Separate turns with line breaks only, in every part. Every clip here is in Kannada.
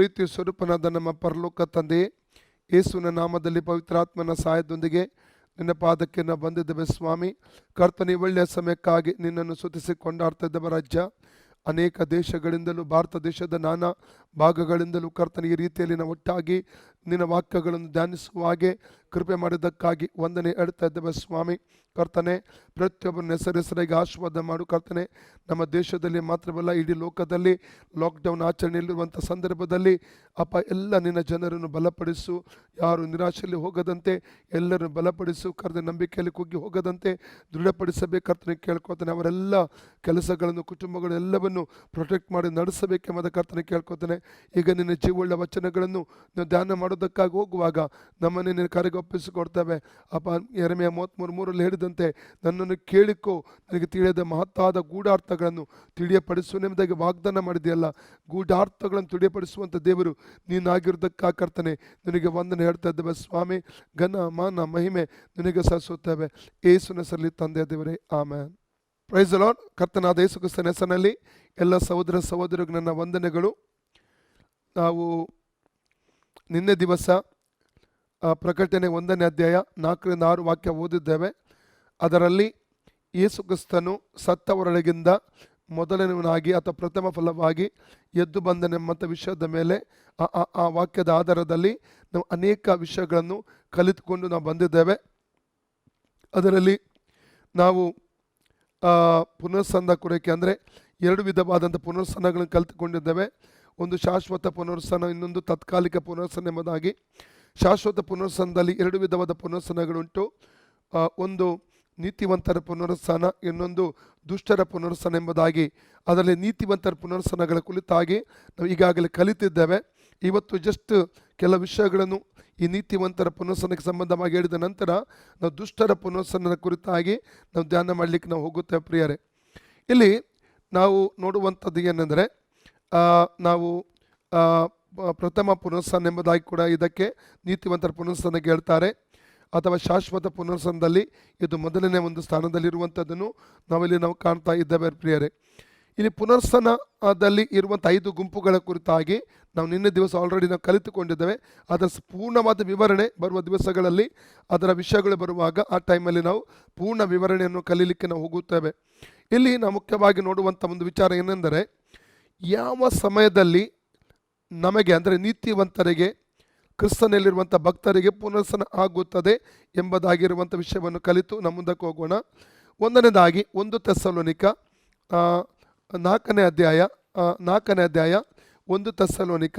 ಪ್ರೀತಿ ಸ್ವರೂಪನಾದ ನಮ್ಮ ಪರಲೋಕ ತಂದೆಯೇ, ಯೇಸುವಿನ ನಾಮದಲ್ಲಿ ಪವಿತ್ರಾತ್ಮನ ಸಹಾಯದೊಂದಿಗೆ ನಿನ್ನ ಪಾದಕ್ಕೆ ನಾವು ಬಂದಿದ್ದೇವೆ ಸ್ವಾಮಿ. ಕರ್ತನೆ, ಒಳ್ಳೆಯ ಸಮಯಕ್ಕಾಗಿ ನಿನ್ನನ್ನು ಸ್ತುತಿಸಿ ಕೊಂಡಾಡ್ತಾ ಇದ್ದೇವೆ ರಾಜ್ಯ. ಅನೇಕ ದೇಶಗಳಿಂದಲೂ, ಭಾರತ ದೇಶದ ನಾನಾ ಭಾಗಗಳಿಂದಲೂ ಕರ್ತನೆ ಈ ರೀತಿಯಲ್ಲಿ ನಾವು ಒಟ್ಟಾಗಿ ನಿನ್ನ ವಾಕ್ಯಗಳನ್ನು ಧ್ಯಾನಿಸುವ ಹಾಗೆ ಕೃಪೆ ಮಾಡಿದ್ದಕ್ಕಾಗಿ ವಂದನೆ ಹೇಳ್ತಾ ಇದ್ದೇವೆ ಸ್ವಾಮಿ. ಕರ್ತನೆ, ಪ್ರತಿಯೊಬ್ಬರನ್ನ ಹೆಸರೆಸರಾಗಿ ಆಶೀರ್ವಾದ ಮಾಡು ಕರ್ತನೆ. ನಮ್ಮ ದೇಶದಲ್ಲಿ ಮಾತ್ರವಲ್ಲ, ಇಡೀ ಲೋಕದಲ್ಲಿ ಲಾಕ್ಡೌನ್ ಆಚರಣೆಯಲ್ಲಿರುವಂಥ ಸಂದರ್ಭದಲ್ಲಿ ಅಪ್ಪ ಎಲ್ಲ ನಿನ್ನ ಜನರನ್ನು ಬಲಪಡಿಸು. ಯಾರು ನಿರಾಶೆಯಲ್ಲಿ ಹೋಗದಂತೆ ಎಲ್ಲರನ್ನು ಬಲಪಡಿಸು ಕರ್ತನೆ. ನಂಬಿಕೆಯಲ್ಲಿ ಕುಗ್ಗಿ ಹೋಗದಂತೆ ದೃಢಪಡಿಸಬೇಕು ಕರ್ತನೆ ಕೇಳ್ಕೊತಾನೆ. ಅವರೆಲ್ಲ ಕೆಲಸಗಳನ್ನು, ಕುಟುಂಬಗಳು ಎಲ್ಲವನ್ನು ಪ್ರೊಟೆಕ್ಟ್ ಮಾಡಿ ನಡೆಸಬೇಕೆಂಬುದ ಕರ್ತನೆ ಕೇಳ್ಕೊತಾನೆ. ಈಗ ನಿನ್ನ ಜೀವವುಳ್ಳ ವಚನಗಳನ್ನು ನಾವು ಧ್ಯಾನ ಮಾಡೋದಕ್ಕಾಗಿ ಹೋಗುವಾಗ ನಮ್ಮನ್ನೇ ನಿನ್ನ ಕರೆಗೆ ಒಪ್ಪಿಸಿಕೊಡ್ತೇವೆ ಅಪ್ಪ. ಯೆರೆಮೀಯ 33:3 ಹೇಳಿದಂತೆ, ನನ್ನನ್ನು ಕೇಳಿಕೋ, ನನಗೆ ತಿಳಿಯದ ಮಹತ್ತಾದ ಗೂಢಾರ್ಥಗಳನ್ನು ತಿಳಿಯಪಡಿಸುವ ಎಂಬುದಾಗಿ ವಾಗ್ದಾನ ಮಾಡಿದೆಯಲ್ಲ. ಗೂಢಾರ್ಥಗಳನ್ನು ತಿಳಿಯಪಡಿಸುವಂಥ ದೇವರು ನೀನಾಗಿರೋದಕ್ಕಾಗಿ ಕರ್ತನೆ ನಿನಗೆ ವಂದನೆ ಹೇಳ್ತಾ ಇದ್ದೇವೆ ಸ್ವಾಮಿ. ಘನ ಮಾನ ಮಹಿಮೆ ನಿನಗೆ ಸಲ್ಲಿಸುತ್ತೇವೆ ಯೇಸುವಿನ ಹೆಸರಲ್ಲಿ ತಂದೆ ದೇವರೇ, ಆಮೆನ್. Price the lord. ಕರ್ತನಾದ ಯೇಸು ಕ್ರಿಸ್ತನ ಹೆಸರಿನಲ್ಲಿ ಎಲ್ಲ ಸಹೋದರ ಸಹೋದರಿಗೂ ನನ್ನ ವಂದನೆಗಳು. ನಾವು ನಿನ್ನೆ ದಿವಸ ಪ್ರಕಟಣೆ 1ನೇ ಅಧ್ಯಾಯ 4-6 ವಾಕ್ಯ ಓದಿದ್ದೇವೆ. ಅದರಲ್ಲಿ ಯೇಸು ಕ್ರಿಸ್ತನು ಸತ್ತವರೊಳಗಿಂದ ಮೊದಲನೆಯವನಾಗಿ ಅಥವಾ ಪ್ರಥಮ ಫಲವಾಗಿ ಎದ್ದು ಬಂದನೆಂಬಂಥ ವಿಷಯದ ಮೇಲೆ ಆ ವಾಕ್ಯದ ಆಧಾರದಲ್ಲಿ ನಾವು ಅನೇಕ ವಿಷಯಗಳನ್ನು ಕಲಿತುಕೊಂಡು ನಾವು ಬಂದಿದ್ದೇವೆ. ಅದರಲ್ಲಿ ನಾವು ಪುನರುತ್ಥಾನದ ಕುರಿತು ಅಂದರೆ 2 ವಿಧವಾದಂಥ ಪುನರುತ್ಥಾನಗಳನ್ನು ಕಲಿತುಕೊಂಡಿದ್ದೇವೆ. ಒಂದು ಶಾಶ್ವತ ಪುನರುತ್ಥಾನ, ಇನ್ನೊಂದು ತಾತ್ಕಾಲಿಕ ಪುನರುತ್ಥಾನ ಎಂಬುದಾಗಿ. ಶಾಶ್ವತ ಪುನರುತ್ಥಾನದಲ್ಲಿ 2 ವಿಧವಾದ ಪುನರುತ್ಥಾನಗಳುಂಟು. ಒಂದು ನೀತಿವಂತರ ಪುನರುತ್ಥಾನ, ಇನ್ನೊಂದು ದುಷ್ಟರ ಪುನರುತ್ಥಾನ ಎಂಬುದಾಗಿ. ಅದರಲ್ಲಿ ನೀತಿವಂತರ ಪುನರುತ್ಥಾನಗಳ ಕುರಿತಾಗಿ ನಾವು ಈಗಾಗಲೇ ಕಲಿತಿದ್ದೇವೆ. ಇವತ್ತು ಜಸ್ಟ್ ಕೆಲ ವಿಷಯಗಳನ್ನು ಈ ನೀತಿವಂತರ ಪುನರುತ್ಥಾನಕ್ಕೆ ಸಂಬಂಧವಾಗಿ ಹೇಳಿದ ನಂತರ ನಾವು ದುಷ್ಟರ ಪುನರುತ್ಥಾನದ ಕುರಿತಾಗಿ ನಾವು ಧ್ಯಾನ ಮಾಡಲಿಕ್ಕೆ ನಾವು ಹೋಗುತ್ತೇವೆ ಪ್ರಿಯರೇ. ಇಲ್ಲಿ ನಾವು ನೋಡುವಂಥದ್ದು ಏನೆಂದರೆ, ನಾವು ಪ್ರಥಮ ಪುನರುತ್ಥಾನ ಎಂಬುದಾಗಿ ಕೂಡ ಇದಕ್ಕೆ ನೀತಿವಂತರ ಪುನರುತ್ಥಾನಕ್ಕೆ ಹೇಳ್ತಾರೆ, ಅಥವಾ ಶಾಶ್ವತ ಪುನರುತ್ಥಾನದಲ್ಲಿ ಇದು ಮೊದಲನೇ ಒಂದು ಸ್ಥಾನದಲ್ಲಿರುವಂಥದ್ದನ್ನು ನಾವು ಕಾಣ್ತಾ ಇದ್ದೇವೆ ಪ್ರಿಯರೇ. ಇಲ್ಲಿ ಪುನರುತ್ಥಾನದಲ್ಲಿ ಇರುವಂಥ 5 ಗುಂಪುಗಳ ಕುರಿತಾಗಿ ನಾವು ನಿನ್ನೆ ದಿವಸ ಆಲ್ರೆಡಿ ನಾವು ಕಲಿತುಕೊಂಡಿದ್ದೇವೆ. ಅದರ ಪೂರ್ಣವಾದ ವಿವರಣೆ ಬರುವ ದಿವಸಗಳಲ್ಲಿ, ಅದರ ವಿಷಯಗಳು ಬರುವಾಗ ಆ ಟೈಮಲ್ಲಿ ನಾವು ಪೂರ್ಣ ವಿವರಣೆಯನ್ನು ಕಲೀಲಿಕ್ಕೆ ನಾವು ಹೋಗುತ್ತೇವೆ. ಇಲ್ಲಿ ನಾವು ಮುಖ್ಯವಾಗಿ ನೋಡುವಂಥ ಒಂದು ವಿಚಾರ ಏನೆಂದರೆ, ಯಾವ ಸಮಯದಲ್ಲಿ ನಮಗೆ ಅಂದರೆ ನೀತಿವಂತರಿಗೆ, ಕ್ರಿಸ್ತನಲ್ಲಿರುವಂಥ ಭಕ್ತರಿಗೆ ಪುನರುತ್ಥಾನ ಆಗುತ್ತದೆ ಎಂಬುದಾಗಿರುವಂಥ ವಿಷಯವನ್ನು ಕಲಿತು ನಮ್ಮ ಮುಂದಕ್ಕೆ ಹೋಗೋಣ. ಒಂದನೇದಾಗಿ 1 ಥೆಸಲೋನಿಕ 4ನೇ ಅಧ್ಯಾಯ 1 ಥೆಸಲೋನಿಕ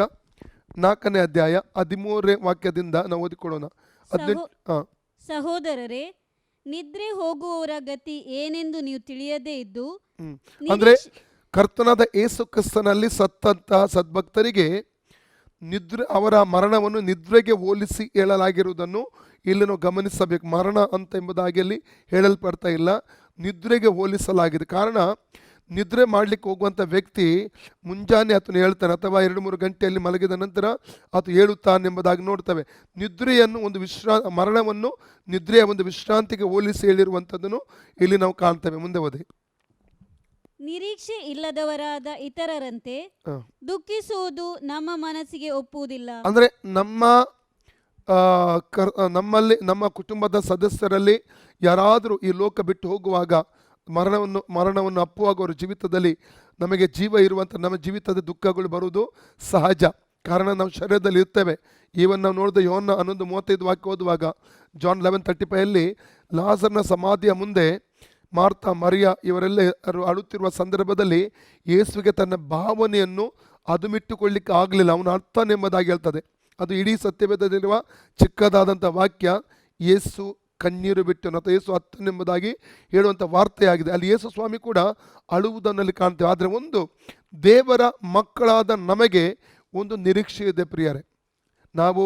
4ನೇ ಅಧ್ಯಾಯ 13ನೇ ವಾಕ್ಯದಿಂದ ನಾವು ಓದಿಕೊಳ್ಳೋಣ.
ಸಹೋದರರೇ, ನಿದ್ರೆ ಹೋಗುವವರ ಗತಿ ಏನೆಂದು ನೀವು ತಿಳಿಯದೇ ಇದ್ದು,
ಅಂದ್ರೆ ಕರ್ತನಾದ ಯೇಸು ಕ್ರಿಸ್ತನಲ್ಲಿ ಸತ್ತಂತಹ ಸದ್ಭಕ್ತರಿಗೆ ನಿದ್ರೆ, ಅವರ ಮರಣವನ್ನು ನಿದ್ರೆಗೆ ಹೋಲಿಸಿ ಹೇಳಲಾಗಿರುವುದನ್ನು ಇಲ್ಲಿ ನಾವು ಗಮನಿಸಬೇಕು. ಮರಣ ಅಂತ ಎಂಬುದಾಗಿ ಅಲ್ಲಿ ಹೇಳಲ್ಪಡ್ತಾ ಇಲ್ಲ, ನಿದ್ರೆಗೆ ಹೋಲಿಸಲಾಗಿದೆ. ಕಾರಣ, ನಿದ್ರೆ ಮಾಡಲಿಕ್ಕೆ ಹೋಗುವಂಥ ವ್ಯಕ್ತಿ ಮುಂಜಾನೆ ಆತನು ಹೇಳ್ತಾನೆ, ಅಥವಾ 2-3 ಗಂಟೆಯಲ್ಲಿ ಮಲಗಿದ ನಂತರ ಆತ ಹೇಳುತ್ತಾನೆ ಎಂಬುದಾಗಿ ನೋಡ್ತೇವೆ. ನಿದ್ರೆಯನ್ನು ಒಂದು ಮರಣವನ್ನು ನಿದ್ರೆಯ ಒಂದು ವಿಶ್ರಾಂತಿಗೆ ಹೋಲಿಸಿ ಹೇಳಿರುವಂಥದ್ದನ್ನು ಇಲ್ಲಿ ನಾವು ಕಾಣ್ತೇವೆ. ಮುಂದೆ ಓದಿ.
ನಿರೀಕ್ಷೆ ಇಲ್ಲದವರಾದ ಇತರರಂತೆ ದುಃಖಿಸುವುದು ನಮ್ಮ ಮನಸ್ಸಿಗೆ ಒಪ್ಪುವುದಿಲ್ಲ.
ಅಂದ್ರೆ ನಮ್ಮಲ್ಲಿ, ನಮ್ಮ ಕುಟುಂಬದ ಸದಸ್ಯರಲ್ಲಿ ಯಾರಾದರೂ ಈ ಲೋಕ ಬಿಟ್ಟು ಹೋಗುವಾಗ ಮರಣವನ್ನು ಅಪ್ಪುವಾಗ ಅವರ ಜೀವಿತದಲ್ಲಿ ನಮಗೆ ಜೀವ ಇರುವಂಥ ನಮ್ಮ ಜೀವಿತದ ದುಃಖಗಳು ಬರುವುದು ಸಹಜ. ಕಾರಣ, ನಾವು ಶರೀರದಲ್ಲಿ ಇರ್ತೇವೆ. ಈವನ್ ನಾವು ನೋಡಿದ ಯೋಹನ್ನ 11:35 ವಾಕ್ಯ ಓದುವಾಗ, ಜಾನ್ 11:35 ಲಾಜರನ ಸಮಾಧಿಯ ಮುಂದೆ ಮಾರ್ತಾ, ಮರಿಯ ಇವರೆಲ್ಲ ಅಳುತ್ತಿರುವ ಸಂದರ್ಭದಲ್ಲಿ ಯೇಸುವಿಗೆ ತನ್ನ ಭಾವನೆಯನ್ನು ಅದುಮಿಟ್ಟುಕೊಳ್ಳಿಕ್ಕೆ ಆಗಲಿಲ್ಲ. ಅವನು ಅರ್ಥನೆ ಎಂಬುದಾಗಿ ಹೇಳ್ತದೆ. ಅದು ಇಡೀ ಸತ್ಯವೇದದಲ್ಲಿರುವ ಚಿಕ್ಕದಾದಂಥ ವಾಕ್ಯ. ಯೇಸು ಕಣ್ಣೀರು ಬಿಟ್ಟನು ಅಥವಾ ಯೇಸು ಅತ್ತನೆಂಬುದಾಗಿ ಹೇಳುವಂಥ ವಾರ್ತೆಯಾಗಿದೆ. ಅಲ್ಲಿ ಯೇಸು ಸ್ವಾಮಿ ಕೂಡ ಅಳುವುದನ್ನಲ್ಲಿ ಕಾಣ್ತೇವೆ. ಆದರೆ ಒಂದು ದೇವರ ಮಕ್ಕಳಾದ ನಮಗೆ ಒಂದು ನಿರೀಕ್ಷೆ ಇದೆ ಪ್ರಿಯರೇ. ನಾವು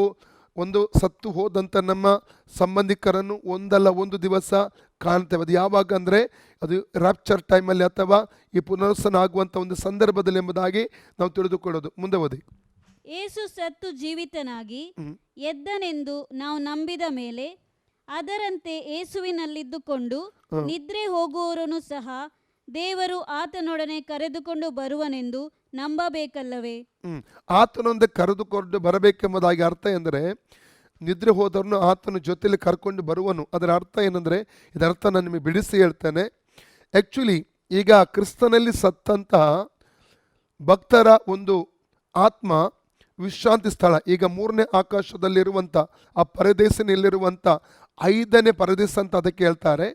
ಒಂದು ಸತ್ತು ಹೋದಂಥ ನಮ್ಮ ಸಂಬಂಧಿಕರನ್ನು ಒಂದಲ್ಲ ಒಂದು ದಿವಸ ಕಾಣ್ತೇವೆ. ಅದು ಯಾವಾಗ ಅಂದರೆ, ಅದು ರ್ಯಾಪ್ಚರ್ ಟೈಮಲ್ಲಿ ಅಥವಾ ಈ ಪುನರುತ್ಥಾನ ಆಗುವಂಥ ಒಂದು ಸಂದರ್ಭದಲ್ಲಿ ಎಂಬುದಾಗಿ ನಾವು ತಿಳಿದುಕೊಳ್ಳೋದು. ಮುಂದೆ ಓದಿ.
ಯೇಸು ಸತ್ತು ಜೀವಿತನಾಗಿ ಎದ್ದನೆಂದು ನಾವು ನಂಬಿದ ಮೇಲೆ ಅದರಂತೆ ಯೇಸುವಿನಲ್ಲಿದ್ದುಕೊಂಡು ನಿದ್ರೆ ಹೋಗುವವರನ್ನು ಸಹ ದೇವರು ಆತನೊಡನೆ ಕರೆದುಕೊಂಡು ಬರುವನೆಂದು ನಂಬಬೇಕಲ್ಲವೇ?
ಆತನೊಂದೇ ಕರೆದುಕೊಂಡು ಬರಬೇಕೆಂಬುದಾಗಿ ಅರ್ಥ ಎಂದರೆ ನಿದ್ರೆ ಹೋದವ್ರನ್ನು ಆತನ ಜೊತೆಯಲ್ಲಿ ಕರ್ಕೊಂಡು ಬರುವನು. ಅದರ ಅರ್ಥ ಏನಂದರೆ, ಇದರ ಅರ್ಥ ನಾನು ನಿಮಗೆ ಬಿಡಿಸಿ ಹೇಳ್ತೇನೆ. ಆ್ಯಕ್ಚುಲಿ ಈಗ ಕ್ರಿಸ್ತನಲ್ಲಿ ಸತ್ತಂತಹ ಭಕ್ತರ ಒಂದು ಆತ್ಮ ವಿಶ್ರಾಂತಿ ಸ್ಥಳ, ಈಗ 3ನೇ ಆಕಾಶದಲ್ಲಿರುವಂಥ ಆ ಪರದೇಶನಲ್ಲಿರುವಂಥ 5ನೇ ಪರದೇಶ ಅಂತ ಅದಕ್ಕೆ ಹೇಳ್ತಾರೆ.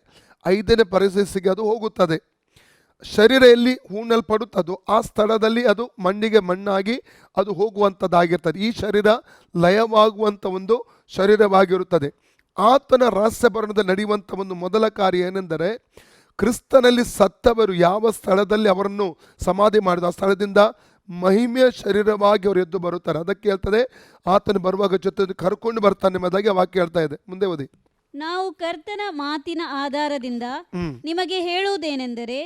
5ನೇ ಪರದೇಶಿಗೆ ಅದು ಹೋಗುತ್ತದೆ. ಶರೀರ ಎಲ್ಲಿ ಹೂಣಲ್ಪಡುತ್ತದೋ ಆ ಸ್ಥಳದಲ್ಲಿ ಅದು ಮಣ್ಣಿಗೆ ಮಣ್ಣಾಗಿ ಅದು ಹೋಗುವಂಥದ್ದಾಗಿರ್ತದೆ. ಈ ಶರೀರ ಲಯವಾಗುವಂಥ ಒಂದು ಶರೀರವಾಗಿರುತ್ತದೆ. ಆತನ ರಹಸ್ಯಭರಣದಲ್ಲಿ ನಡೆಯುವಂಥ ಒಂದು ಮೊದಲ ಕಾರ್ಯ ಏನೆಂದರೆ, ಕ್ರಿಸ್ತನಲ್ಲಿ ಸತ್ತವರು ಯಾವ ಸ್ಥಳದಲ್ಲಿ ಅವರನ್ನು ಸಮಾಧಿ ಮಾಡಿದ ಆ ಸ್ಥಳದಿಂದ ಮಹಿಮೆಯ ಶರೀರವಾಗಿ ಅವರು ಎದ್ದು ಬರುತ್ತಾರೆ. ಅದಕ್ಕೆ ಹೇಳ್ತದೆ, ಆತನು ಬರುವಾಗ ಜೊತೆ ಕರ್ಕೊಂಡು ಬರ್ತಾನೆ ಎಂಬುದಾಗಿ ಆ ವಾಕ್ಯ ಹೇಳ್ತಾ ಇದೆ. ಮುಂದೆ ಓದಿ.
ನಾವು ಕರ್ತನ ಮಾತಿನ ಆಧಾರದಿಂದ ನಿಮಗೆ ಹೇಳುವುದೇನೆಂದರೆ,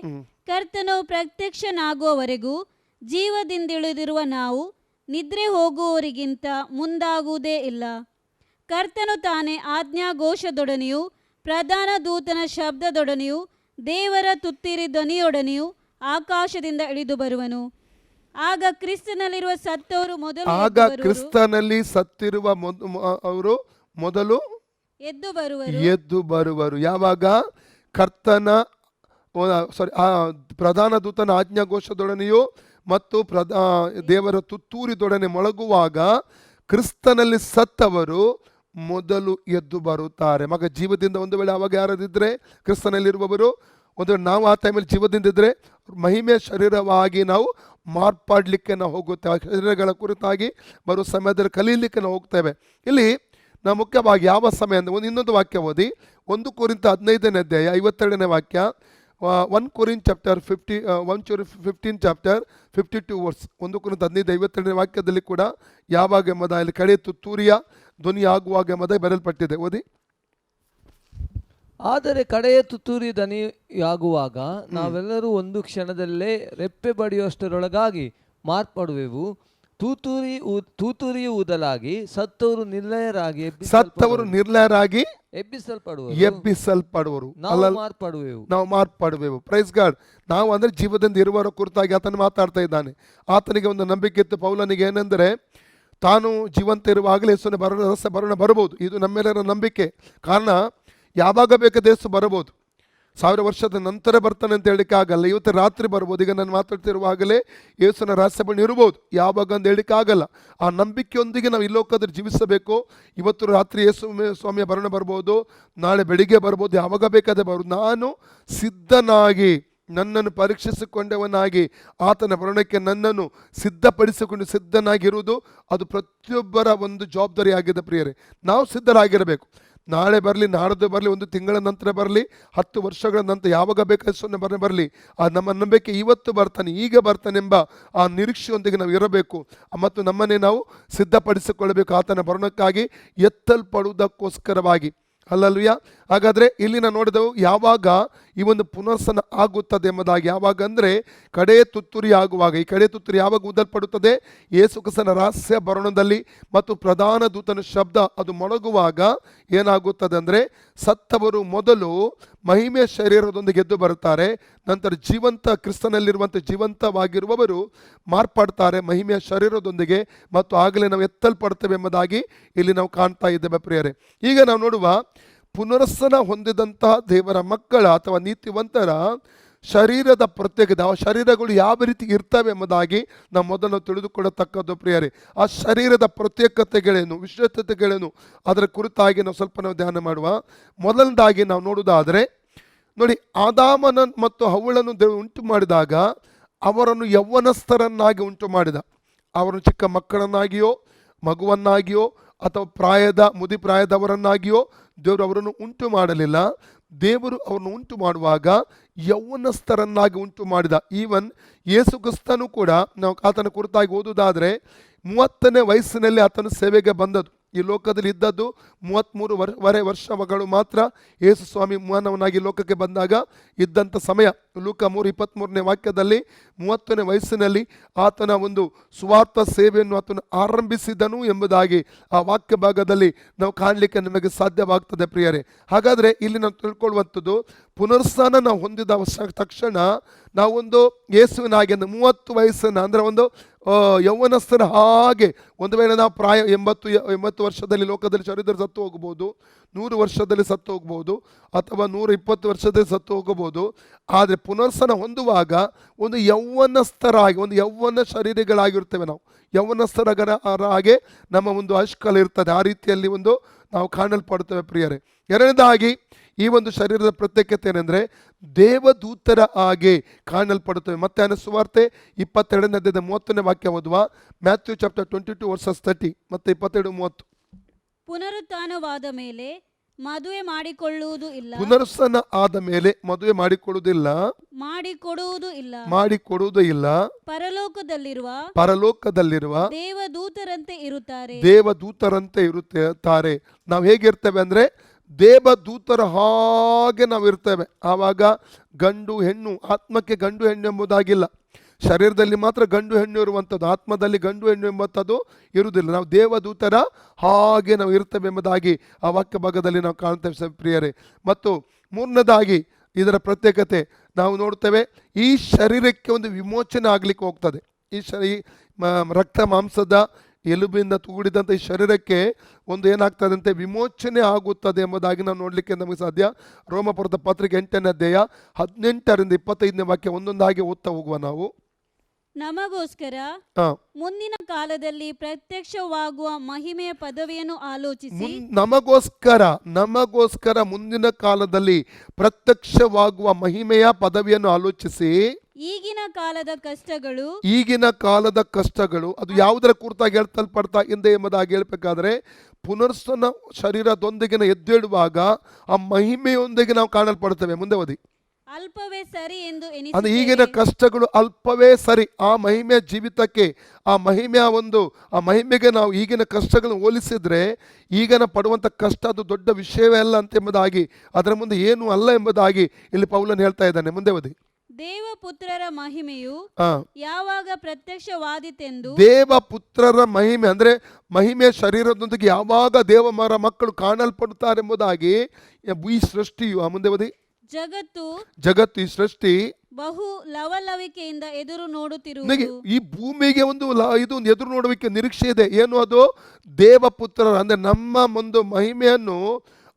ಕರ್ತನು ಪ್ರತ್ಯಕ್ಷನಾಗುವವರೆಗೂ ಜೀವದಿಂದಿಳಿದಿರುವ ನಾವು ನಿದ್ರೆ ಹೋಗುವವರಿಗಿಂತ ಮುಂದಾಗುವುದೇ ಇಲ್ಲ. ಕರ್ತನು ತಾನೇ ಆಜ್ಞಾಘೋಷದೊಡನೆಯೂ ಪ್ರಧಾನ ದೂತನ ಶಬ್ದದೊಡನೆಯೂ ದೇವರ ತುತ್ತಿರಿ ಧ್ವನಿಯೊಡನೆಯೂ ಆಕಾಶದಿಂದ ಇಳಿದು ಬರುವನು. ಆಗ ಕ್ರಿಸ್ತನಲ್ಲಿರುವ ಸತ್ತವರು ಮೊದಲು
ಕ್ರಿಸ್ತನಲ್ಲಿ ಸತ್ತಿರುವ ಅವರು ಮೊದಲು ಎದ್ದು ಬರುವರು. ಯಾವಾಗ? ಕರ್ತನ ಪ್ರಧಾನ ದೂತನ ಆಜ್ಞಾಘೋಷದೊಡನೆಯೂ ಮತ್ತು ದೇವರ ತುತ್ತೂರಿದೊಡನೆ ಮೊಳಗುವಾಗ ಕ್ರಿಸ್ತನಲ್ಲಿ ಸತ್ತವರು ಮೊದಲು ಎದ್ದು ಬರುತ್ತಾರೆ. ಮಗ ಜೀವದಿಂದ ಒಂದು ವೇಳೆ ಆವಾಗ ಯಾರದಿದ್ರೆ ಕ್ರಿಸ್ತನಲ್ಲಿರುವವರು, ಒಂದು ವೇಳೆ ನಾವು ಆ ಟೈಮಲ್ಲಿ ಜೀವದಿಂದ ಇದ್ದರೆ ಮಹಿಮೆ ಶರೀರವಾಗಿ ನಾವು ಮಾರ್ಪಾಡಲಿಕ್ಕೆ ನಾವು ಹೋಗುತ್ತೇವೆ. ಶರೀರಗಳ ಕುರಿತಾಗಿ ಬರುವ ಸಮಯದಲ್ಲಿ ಕಲೀಲಿಕ್ಕೆ ನಾವು ಹೋಗ್ತೇವೆ. ಇಲ್ಲಿ ನಾವು ಮುಖ್ಯವಾಗಿ ಯಾವ ಸಮಯ ಅಂದರೆ, ಇನ್ನೊಂದು ವಾಕ್ಯ ಓದಿ, 1 ಕೊರಿಂಥ 15ನೇ ಅಧ್ಯಾಯ 52ನೇ ವಾಕ್ಯ. 1 ಕೊರಿಂಥ ಚಾಪ್ಟರ್ 15 ಚಾಪ್ಟರ್ 52 ವರ್ಸ್. 1 ಕೊರಿಂಥ 15:52ನೇ ವಾಕ್ಯದಲ್ಲಿ ಕೂಡ ಯಾವಾಗ ಎಂಬುದಾಗಿ ಕಡೆ ತುತ್ತೂರಿಯ ಧ್ವನಿ ಆಗುವಾಗ ಎಂಬುದಾಗಿ ಬರೆಯಲ್ಪಟ್ಟಿದೆ. ಓದಿ.
ಆದರೆ ಕಡೆಯ ತುತ್ತೂರಿ ಧ್ವನಿಯಾಗುವಾಗ ನಾವೆಲ್ಲರೂ ಒಂದು ಕ್ಷಣದಲ್ಲೇ ರೆಪ್ಪೆ ಬಡಿಯುವಷ್ಟರೊಳಗಾಗಿ ಮಾರ್ಪಡುವೆವು. ತೂತೂರಿಯು ಊದಲಾಗಿ ಸತ್ತವರು ನಿರ್ಲಯರಾಗಿ ಎಬ್ಬಿಸಲ್ಪಡುವರು. ನಾವು ಮಾರ್ಪಡುವೆವು. Praise God. ನಾವು ಅಂದ್ರೆ ಜೀವದಿಂದ ಇರುವವರ ಕುರಿತಾಗಿ ಆತನು ಮಾತಾಡ್ತಾ ಇದ್ದಾನೆ. ಆತನಿಗೆ ಒಂದು ನಂಬಿಕೆ ಇತ್ತು ಪೌಲನಿಗೆ, ಏನೆಂದರೆ ತಾನು ಜೀವಂತ ಇರುವಾಗಲೇ ಯೇಸುವಿನ ಬರೋಣ ಬರಬಹುದು. ಇದು ನಮ್ಮೆಲ್ಲರ ನಂಬಿಕೆ. ಕಾರಣ ಯಾವಾಗ ಬೇಕಾದ ಯೇಸು ಬರಬಹುದು. 1000 ವರ್ಷದ ನಂತರ ಬರ್ತಾನೆ ಅಂತ ಹೇಳಿಕ್ಕೆ ಆಗಲ್ಲ. ಇವತ್ತು ರಾತ್ರಿ ಬರ್ಬೋದು. ಈಗ ನಾನು ಮಾತಾಡ್ತಿರುವಾಗಲೇ ಯೇಸುವಿನ ರಹಸ್ಯವನ್ನು ಇರ್ಬೋದು. ಯಾವಾಗ ಅಂತ ಹೇಳಿಕ್ಕೆ ಆಗಲ್ಲ. ಆ ನಂಬಿಕೆಯೊಂದಿಗೆ ನಾವು ಈ ಲೋಕದಲ್ಲಿ ಜೀವಿಸಬೇಕು. ಇವತ್ತು ರಾತ್ರಿ ಯೇಸು ಸ್ವಾಮಿಯ ಬರೋಣ ಬರ್ಬೋದು, ನಾಳೆ ಬೆಳಿಗ್ಗೆ ಬರ್ಬೋದು, ಯಾವಾಗ ಬೇಕಾದ್ರೆ ಬರ್ಬೋದು. ನಾನು ಸಿದ್ಧನಾಗಿ, ನನ್ನನ್ನು ಪರೀಕ್ಷಿಸಿಕೊಂಡವನಾಗಿ ಆತನ ಬರೋಣಕ್ಕೆ ನನ್ನನ್ನು ಸಿದ್ಧನಾಗಿರುವುದು ಅದು ಪ್ರತಿಯೊಬ್ಬರ ಒಂದು ಜವಾಬ್ದಾರಿ ಆಗಿದೆ ಪ್ರಿಯರೇ. ನಾವು ಸಿದ್ಧರಾಗಿರಬೇಕು. ನಾಳೆ ಬರಲಿ, ನಾಡ್ದು ಬರಲಿ, 1 ತಿಂಗಳ ನಂತರ ಬರಲಿ, 10 ವರ್ಷಗಳ ನಂತರ ಯಾವಾಗ ಬೇಕಾದ ಬರಲಿ, ಆ ನಮ್ಮ ನಂಬಿಕೆ ಇವತ್ತು ಬರ್ತಾನೆ, ಈಗ ಬರ್ತಾನೆ ಎಂಬ ಆ ನಿರೀಕ್ಷೆಯೊಂದಿಗೆ ನಾವು ಇರಬೇಕು. ಮತ್ತು ನಮ್ಮನ್ನೇ ನಾವು ಸಿದ್ಧಪಡಿಸಿಕೊಳ್ಳಬೇಕು ಆತನ ಬರೋಣಕ್ಕಾಗಿ, ಎತ್ತಲ್ಪಡುವುದಕ್ಕೋಸ್ಕರವಾಗಿ. ಅಲ್ಲಲ್ವಿಯ. ಹಾಗಾದರೆ ಇಲ್ಲಿ ನಾವು ನೋಡಿದೆವು ಯಾವಾಗ ಈ ಒಂದು ಪುನರ್ಸನ ಆಗುತ್ತದೆ ಎಂಬುದಾಗಿ. ಯಾವಾಗ ಅಂದರೆ ಕಡೆ ತುತ್ತೂರಿ ಆಗುವಾಗ. ಈ ಕಡೆ ತುತ್ತೂರಿ ಯಾವಾಗ ಊದಲ್ಪಡುತ್ತದೆ? ಯೇಸು ಕ್ರಿಸ್ತನ ರಹಸ್ಯ ಬರೋಣದಲ್ಲಿ ಮತ್ತು ಪ್ರಧಾನ ದೂತನ ಶಬ್ದ ಅದು ಮೊಳಗುವಾಗ ಏನಾಗುತ್ತದೆ ಅಂದರೆ, ಸತ್ತವರು ಮೊದಲು ಮಹಿಮೆ ಶರೀರದೊಂದಿಗೆ ಎದ್ದು ಬರುತ್ತಾರೆ. ನಂತರ ಕ್ರಿಸ್ತನಲ್ಲಿರುವಂಥ ಜೀವಂತವಾಗಿರುವವರು ಮಾರ್ಪಾಡ್ತಾರೆ ಮಹಿಮೆಯ ಶರೀರದೊಂದಿಗೆ, ಮತ್ತು ಆಗಲೇ ನಾವು ಎತ್ತಲ್ಪಡ್ತೇವೆ ಎಂಬುದಾಗಿ ಇಲ್ಲಿ ನಾವು ಕಾಣ್ತಾ ಇದ್ದೇವೆ ಪ್ರಿಯರೇ. ಈಗ ನಾವು ನೋಡುವ ಪುನರ್ಸನ ಹೊಂದಿದಂತಹ ದೇವರ ಮಕ್ಕಳ ಅಥವಾ ನೀತಿವಂತರ ಶರೀರದ ಪ್ರತ್ಯೇಕತೆ, ಆ ಶರೀರಗಳು ಯಾವ ರೀತಿ ಇರ್ತವೆ ಎಂಬುದಾಗಿ ನಾವು ಮೊದಲು ತಿಳಿದುಕೊಳ್ಳತಕ್ಕದ್ದು ಪ್ರಿಯರೇ. ಆ ಶರೀರದ ಪ್ರತ್ಯೇಕತೆಗಳೇನು, ವಿಶೇಷತೆಗಳೇನು, ಅದರ ಕುರಿತಾಗಿ ನಾವು ಧ್ಯಾನ ಮಾಡುವ. ಮೊದಲನೇದಾಗಿ ನಾವು ನೋಡುವುದಾದರೆ ನೋಡಿ, ಆದಾಮನ ಮತ್ತು ಹವ್ವಳನ್ನು ದೇವರು ಉಂಟು ಮಾಡಿದಾಗ ಅವರನ್ನು ಯೌವನಸ್ಥರನ್ನಾಗಿ ಉಂಟು ಮಾಡಿದ. ಅವರನ್ನು ಚಿಕ್ಕ ಮಕ್ಕಳನ್ನಾಗಿಯೋ ಮಗುವನ್ನಾಗಿಯೋ ಅಥವಾ ಮುದಿ ಪ್ರಾಯದವರನ್ನಾಗಿಯೋ ದೇವರು ಅವರನ್ನು ಉಂಟು ಮಾಡಲಿಲ್ಲ. ದೇವರು ಅವರನ್ನು ಉಂಟು ಮಾಡುವಾಗ ಯೌವನಸ್ಥರನ್ನಾಗಿ ಉಂಟು ಮಾಡಿದ. ಈವನ್ ಯೇಸು ಕ್ರಿಸ್ತನು ಕೂಡ ನಾವು ಆತನ ಕುರಿತಾಗಿ ಓದುವುದಾದರೆ 30ನೇ ವಯಸ್ಸಿನಲ್ಲಿ ಆತನು ಸೇವೆಗೆ ಬಂದದ್ದು. ಈ ಲೋಕದಲ್ಲಿ ಇದ್ದದ್ದು 33 ವರ್ಷಗಳು ಮಾತ್ರ. ಯೇಸು ಸ್ವಾಮಿ ಮಾನವನಾಗಿ ಲೋಕಕ್ಕೆ ಬಂದಾಗ ಇದ್ದಂಥ ಸಮಯ. ಲೂಕ 3:23ನೇ ವಾಕ್ಯದಲ್ಲಿ 30ನೇ ವಯಸ್ಸಿನಲ್ಲಿ ಆತನ ಒಂದು ಸುವಾರ್ಥ ಸೇವೆಯನ್ನು ಆತನು ಆರಂಭಿಸಿದನು ಎಂಬುದಾಗಿ ಆ ವಾಕ್ಯ ಭಾಗದಲ್ಲಿ ನಾವು ಕಾಣಲಿಕ್ಕೆ ನಮಗೆ ಸಾಧ್ಯವಾಗ್ತದೆ ಪ್ರಿಯರೇ. ಹಾಗಾದರೆ ಇಲ್ಲಿ ನಾವು ತಿಳ್ಕೊಳ್ಳುವಂಥದ್ದು, ಪುನರ್ಸ್ಥಾನ ನಾವು ಹೊಂದಿದ ತಕ್ಷಣ ನಾವೊಂದು ಯೇಸುವಿನ ಹಾಗೆ 30 ವಯಸ್ಸನ್ನು ಅಂದರೆ ಒಂದು ಯೌವನಸ್ಥರ ಹಾಗೆ, ಒಂದು ವೇಳೆ ನಾವು ಪ್ರಾಯ 80 ವರ್ಷದಲ್ಲಿ ಲೋಕದಲ್ಲಿ ಶರೀರದಲ್ಲಿ ಸತ್ತು ಹೋಗ್ಬೋದು, 100 ವರ್ಷದಲ್ಲಿ ಸತ್ತು ಹೋಗ್ಬೋದು, ಅಥವಾ 120 ವರ್ಷದಲ್ಲಿ ಸತ್ತು ಹೋಗಬಹುದು. ಆದರೆ ಪುನರ್ಸ್ಥಾನ ಹೊಂದುವಾಗ ಒಂದು ಯೌವನಸ್ಥರಾಗಿ, ಒಂದು ಯೌವನ ಶರೀರಗಳಾಗಿರ್ತೇವೆ. ನಾವು ಯೌವನಸ್ಥರ ಹಾಗೆ ನಮ್ಮ ಒಂದು ಅಷ್ಕಲ್ ಇರ್ತದೆ. ಆ ರೀತಿಯಲ್ಲಿ ಒಂದು ನಾವು ಕಾಣಲ್ಪಡ್ತೇವೆ ಪ್ರಿಯರೇ. ಎರಡನೇದಾಗಿ ಈ ಒಂದು ಶರೀರದ ಪ್ರತ್ಯೇಕತೆ ಏನೆಂದರೆ ದೇವದೂತರ ಹಾಗೆ ಕಾಣಲ್ಪಡುತ್ತವೆ. ಮತ್ತಾಯನ ಸುವಾರ್ತೆ 22ನೇ ಅಧ್ಯಾಯದ 30ನೇ ವಾಕ್ಯ ಓದುವ. ಮ್ಯಾಥ್ಯೂ ಚಾಪ್ಟರ್ 22 ವರ್ಸಸ್ 30 ಮತ್ತು 22-30.
ಪುನರುತ್ಥಾನವಾದ ಮೇಲೆ ಮದುವೆ ಮಾಡಿಕೊಳ್ಳುವುದು ಇಲ್ಲ,
ಪುನರುತ್ಥಾನ ಆದ ಮೇಲೆ ಮದುವೆ ಮಾಡಿಕೊಳ್ಳುವುದಿಲ್ಲ, ಮಾಡಿಕೊಡುವುದೂ ಇಲ್ಲ, ಪರಲೋಕದಲ್ಲಿರುವ
ದೇವದೂತರಂತೆ
ಇರುತ್ತಾರೆ. ನಾವು ಹೇಗಿರ್ತೇವೆ ಅಂದರೆ ದೇವದೂತರ ಹಾಗೆ ನಾವು ಇರ್ತೇವೆ. ಆವಾಗ ಗಂಡು ಹೆಣ್ಣು, ಆತ್ಮಕ್ಕೆ ಗಂಡು ಹೆಣ್ಣು ಎಂಬುದಾಗಿಲ್ಲ. ಶರೀರದಲ್ಲಿ ಮಾತ್ರ ಗಂಡು ಹೆಣ್ಣು ಇರುವಂಥದ್ದು, ಆತ್ಮದಲ್ಲಿ ಗಂಡು ಹೆಣ್ಣು ಎಂಬಂಥದ್ದು ಇರುವುದಿಲ್ಲ. ನಾವು ದೇವದೂತರ ಹಾಗೆ ನಾವು ಇರ್ತೇವೆ ಎಂಬುದಾಗಿ ಆ ವಾಕ್ಯ ಭಾಗದಲ್ಲಿ ನಾವು ಕಾಣ್ತೇವೆ ಪ್ರಿಯರೇ. ಮತ್ತು ಮೂರನೇದಾಗಿ ಇದರ ಪ್ರತ್ಯೇಕತೆ ನಾವು ನೋಡ್ತೇವೆ, ಈ ಶರೀರಕ್ಕೆ ಒಂದು ವಿಮೋಚನೆ ಆಗಲಿಕ್ಕೆ ಹೋಗ್ತದೆ. ಈ ರಕ್ತ ಮಾಂಸದ ಎಲುಬಿಂದ ಕೂಡಿದಂಥ ಈ ಶರೀರಕ್ಕೆ ಒಂದು ಏನಾಗ್ತದಂತೆ ವಿಮೋಚನೆ ಆಗುತ್ತದೆ ಎಂಬುದಾಗಿ ನಾವು ನೋಡಲಿಕ್ಕೆ ನಮಗೆ ಸಾಧ್ಯ. ರೋಮಪುರದ ಪತ್ರಿಕೆ 8ನೇ ಅಧ್ಯಾಯ 18ರಿಂದ 25ನೇ ವಾಕ್ಯ ಒಂದೊಂದಾಗಿ ಓದ್ತಾ ಹೋಗುವ ನಾವು.
ನಮಗೋಸ್ಕರ ಮುಂದಿನ ಕಾಲದಲ್ಲಿ ಪ್ರತ್ಯಕ್ಷವಾಗುವ ಮಹಿಮೆಯ ಪದವಿಯನ್ನು ಆಲೋಚಿಸಿ,
ನಮಗೋಸ್ಕರ ಮುಂದಿನ ಕಾಲದಲ್ಲಿ ಪ್ರತ್ಯಕ್ಷವಾಗುವ ಮಹಿಮೆಯ ಪದವಿಯನ್ನು ಆಲೋಚಿಸಿ,
ಈಗಿನ
ಕಾಲದ ಕಷ್ಟಗಳು ಅದು ಯಾವುದರ ಕುರಿತಾಗಿ ಹೇಳ್ತಲ್ಪಡ್ತಾ ಇದೆ ಎಂಬುದಾಗಿ ಹೇಳ್ಬೇಕಾದ್ರೆ ಪುನರ್ಸ್ಥಾನ ಶರೀರದೊಂದಿಗೆ ಎದ್ದೇಳುವಾಗ ಆ ಮಹಿಮೆಯೊಂದಿಗೆ ನಾವು ಕಾಣಲ್ಪಡ್ತೇವೆ. ಮುಂದೆ ಓದಿ.
ಅಲ್ಪವೇ ಸರಿ ಎಂದು
ಅಂದ್ರೆ ಈಗಿನ ಕಷ್ಟಗಳು ಅಲ್ಪವೇ ಸರಿ ಆ ಮಹಿಮೆಯ ಜೀವಿತಕ್ಕೆ, ಆ ಮಹಿಮೆಗೆ ನಾವು ಈಗಿನ ಕಷ್ಟಗಳನ್ನು ಹೋಲಿಸಿದ್ರೆ ಈಗಿನ ಪಡುವಂಥ ಕಷ್ಟ ಅದು ದೊಡ್ಡ ವಿಷಯವೇ ಅಲ್ಲ ಅಂತ ಎಂಬುದಾಗಿ, ಅದರ ಮುಂದೆ ಏನು ಅಲ್ಲ ಎಂಬುದಾಗಿ ಇಲ್ಲಿ ಪೌಲನು ಹೇಳ್ತಾ ಇದ್ದಾನೆ. ಮುಂದೆ ಓದಿ.
ದೇವಪುತ್ರರ ಮಹಿಮೆಯು ಯಾವಾಗ ಪ್ರತ್ಯಕ್ಷವಾದೀತೆಂದು,
ದೇವಪುತ್ರರ ಮಹಿಮೆ ಅಂದ್ರೆ ಮಹಿಮೆಯ ಶರೀರದೊಂದಿಗೆ ಯಾವಾಗ ದೇವರ ಮಕ್ಕಳು ಕಾಣಲ್ಪಡುತ್ತಾರೆ ಎಂಬುದಾಗಿ ಈ ಸೃಷ್ಟಿಯು, ಮುಂದೆ ಓದಿ. ಜಗತ್ತು ಈ ಸೃಷ್ಟಿ
ಬಹು ಲವಲವಿಕೆಯಿಂದ ಎದುರು ನೋಡುತ್ತಿರುವುದು.
ಈ ಭೂಮಿಗೆ ಒಂದು ಎದುರು ನೋಡುವಿಕೆ ನಿರೀಕ್ಷೆ ಇದೆ. ಏನು ಅದು? ದೇವಪುತ್ರರ ಅಂದ್ರೆ ನಮ್ಮ ಒಂದು ಮಹಿಮೆಯನ್ನು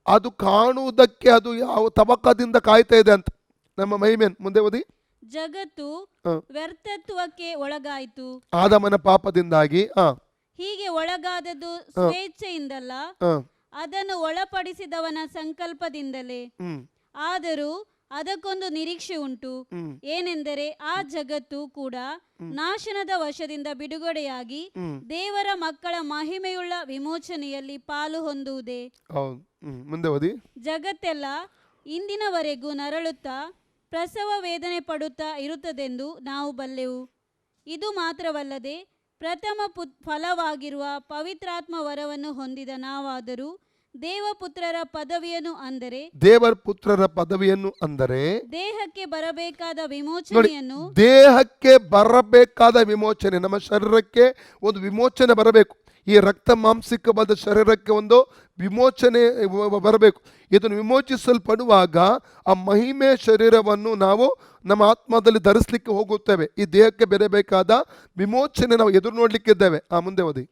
ಅದು ಕಾಣುವುದಕ್ಕೆ ಅದು ಯಾವ ತವಕದಿಂದ ಕಾಯ್ತಾ ಇದೆ ಅಂತ ನಮ್ಮ ಮಹಿಮೆಯನ್ನು. ಮುಂದೆ ಓದಿ.
ಜಗತ್ತು ವ್ಯರ್ಥತ್ವಕ್ಕೆ ಒಳಗಾಯಿತು
ಆದಾಮನ ಪಾಪದಿಂದಾಗಿ.
ಹೀಗೆ ಒಳಗಾದದ್ದು ಸ್ವೇಚ್ಛೆಯಿಂದಲ್ಲ, ಅದನ್ನು ಒಳಪಡಿಸಿದವನ ಸಂಕಲ್ಪದಿಂದಲೇ. ಆದರೂ ಅದಕ್ಕೊಂದು ನಿರೀಕ್ಷೆ ಉಂಟು, ಏನೆಂದರೆ ಆ ಜಗತ್ತು ಕೂಡ ನಾಶನದ ವಶದಿಂದ ಬಿಡುಗಡೆಯಾಗಿ ದೇವರ ಮಕ್ಕಳ ಮಹಿಮೆಯುಳ್ಳ ವಿಮೋಚನೆಯಲ್ಲಿ ಪಾಲು ಹೊಂದುವುದೇ.
ಮುಂದೆ ಓದಿ.
ಜಗತ್ತೆಲ್ಲ ಇಂದಿನವರೆಗೂ ನರಳುತ್ತಾ ಪ್ರಸವ ವೇದನೆ ಪಡುತ್ತಾ ಇರುತ್ತದೆಂದು ನಾವು ಬಲ್ಲೆವು. ಇದು ಮಾತ್ರವಲ್ಲದೆ ಪ್ರಥಮ ಫಲವಾಗಿರುವ ಪವಿತ್ರಾತ್ಮ ವರವನ್ನು ಹೊಂದಿದ ನಾವಾದರೂ ದೇವಪುತ್ರರ ಪದವಿಯನ್ನು ಅಂದರೆ ದೇಹಕ್ಕೆ ಬರಬೇಕಾದ ವಿಮೋಚನೆ, ನಮ್ಮ ಶರೀರಕ್ಕೆ ಒಂದು ವಿಮೋಚನೆ ಬರಬೇಕು. ಈ ರಕ್ತ ಮಾಂಸಿಕವಾದ ಶರೀರಕ್ಕೆ ಒಂದು ವಿಮೋಚನೆ ಬರಬೇಕು. ಇದನ್ನು ವಿಮೋಚಿಸಲ್ಪಡುವಾಗ ಆ ಮಹಿಮೆ ಶರೀರವನ್ನು ನಾವು ನಮ್ಮ ಆತ್ಮದಲ್ಲಿ ಧರಿಸಲಿಕ್ಕೆ ಹೋಗುತ್ತೇವೆ. ಈ ದೇಹಕ್ಕೆ ಬರಬೇಕಾದ ವಿಮೋಚನೆ ನಾವು ಎದುರು ನೋಡ್ಲಿಕ್ಕಿದ್ದೇವೆ. ಮುಂದೆ ಓದಿ.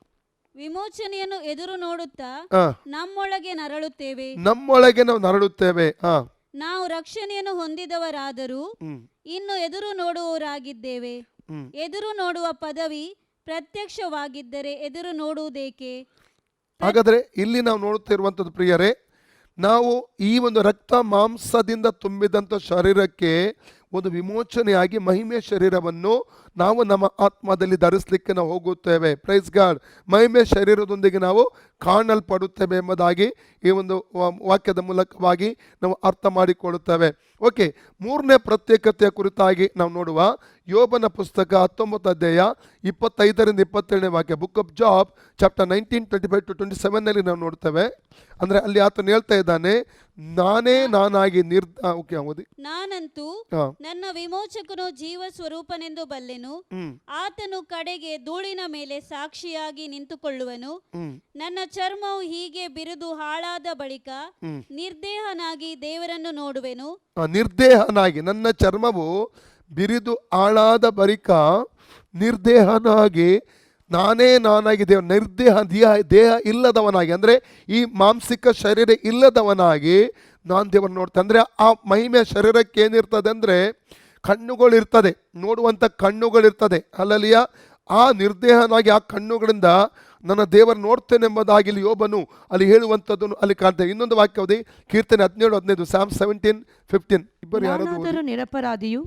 ವಿಮೋಚನೆಯನ್ನು ಎದುರು ನೋಡುತ್ತಾ ನಮ್ಮೊಳಗೆ ನಾವು ನರಳುತ್ತೇವೆ. ನಾವು ರಕ್ಷಣೆಯನ್ನು ಹೊಂದಿದವರಾದರೂ ಇನ್ನು ಎದುರು ನೋಡುವವರಾಗಿದ್ದೇವೆ. ಎದುರು ನೋಡುವ ಪದವಿ ಪ್ರತ್ಯಕ್ಷವಾಗಿದ್ದರೆ ಎದುರು ನೋಡುವುದೇಕೆ?
ಹಾಗಾದ್ರೆ ಇಲ್ಲಿ ನಾವು ನೋಡುತ್ತಿರುವಂಥದ್ದು ಪ್ರಿಯರೇ, ನಾವು ಈ ಒಂದು ರಕ್ತ ಮಾಂಸದಿಂದ ತುಂಬಿದಂಥ ಶರೀರಕ್ಕೆ ಒಂದು ವಿಮೋಚನೆಯಾಗಿ ಮಹಿಮೆಯ ಶರೀರವನ್ನು ನಾವು ನಮ್ಮ ಆತ್ಮದಲ್ಲಿ ಧರಿಸಲಿಕ್ಕೆ ನಾವು ಹೋಗುತ್ತೇವೆ. Praise God. ಮಹಿಮೆಯ ಶರೀರದೊಂದಿಗೆ ನಾವು ಕಾಣಲ್ಪಡುತ್ತೇವೆ ಎಂಬುದಾಗಿ ಈ ಒಂದು ವಾಕ್ಯದ ಮೂಲಕವಾಗಿ ನಾವು ಅರ್ಥ ಮಾಡಿಕೊಳ್ಳುತ್ತೇವೆ. ಓಕೆ, ಮೂರನೇ ಪ್ರತ್ಯೇಕತೆಯ ಕುರಿತಾಗಿ ನಾವು ನೋಡುವ. ಯೋಬನ ಪುಸ್ತಕ 19 ಅಧ್ಯಾಯ 25ರಿಂದ 27ನೇ ವಾಕ್ಯ. ಬುಕ್ ಆಫ್ ಜಾಬ್ ಚಾಪ್ಟರ್ 19:25-27 ನಾವು ನೋಡ್ತೇವೆ. ಅಂದ್ರೆ ಅಲ್ಲಿ ಆತನು ಹೇಳ್ತಾ ಇದ್ದಾನೆ, ನಾನೇ ನಾನಾಗಿ ಓಕೆ ಓದಿ.
ನಾನಂತೂ ನನ್ನ ವಿಮೋಚಕನು ಜೀವ ಸ್ವರೂಪನೆಂದು ಬಲ್ಲೆನು. ಆತನು ಕಡೆಗೆ ಧೂಳಿನ ಮೇಲೆ ಸಾಕ್ಷಿಯಾಗಿ ನಿಂತುಕೊಳ್ಳುವನು. ನನ್ನ ಚರ್ಮವು ಹೀಗೆ ಬಿರಿದು ಹಾಳಾದ ಬಳಿಕ ನಿರ್ದೇಹನಾಗಿ ದೇವರನ್ನು ನೋಡುವೆನು.
ನಿರ್ದೇಹನಾಗಿ, ನನ್ನ ಚರ್ಮವು ಬಿರಿದು ಹಾಳಾದ ಬಳಿಕ ನಿರ್ದೇಹನಾಗಿ, ನಾನೇ ನಾನಾಗಿ ದೇಹ ಇಲ್ಲದವನಾಗಿ, ಅಂದರೆ ಈ ಮಾಂಸಿಕ ಶರೀರ ಇಲ್ಲದವನಾಗಿ ನಾನು ದೇವರನ್ನು ನೋಡ್ತೇನೆ. ಅಂದರೆ ಆ ಮಹಿಮೆಯ ಶರೀರಕ್ಕೆ ಏನಿರ್ತದೆ ಅಂದರೆ ಕಣ್ಣುಗಳಿರ್ತದೆ, ನೋಡುವಂಥ ಕಣ್ಣುಗಳಿರ್ತದೆ. ಅಲ್ಲಲ್ಲಿಯ ಆ ನಿರ್ದೇಹನಾಗಿ ಆ ಕಣ್ಣುಗಳಿಂದ ನನ್ನ ದೇವರು ನೋಡ್ತೇನೆ ಎಂಬುದಾಗಿ ಇಲ್ಲಿ ಯೋಬನು ಅಲ್ಲಿ ಹೇಳುವಂಥದ್ದನ್ನು ಅಲ್ಲಿ ಕಾಣ್ತೇವೆ. ಇನ್ನೊಂದು ವಾಕ್ಯ ಓದಿ, ಕೀರ್ತನೆ 17:15, Psalm 17:15. ಇಬ್ಬರು ಯಾರಾದರೂ
ನಿರಪರಾಧಿಯು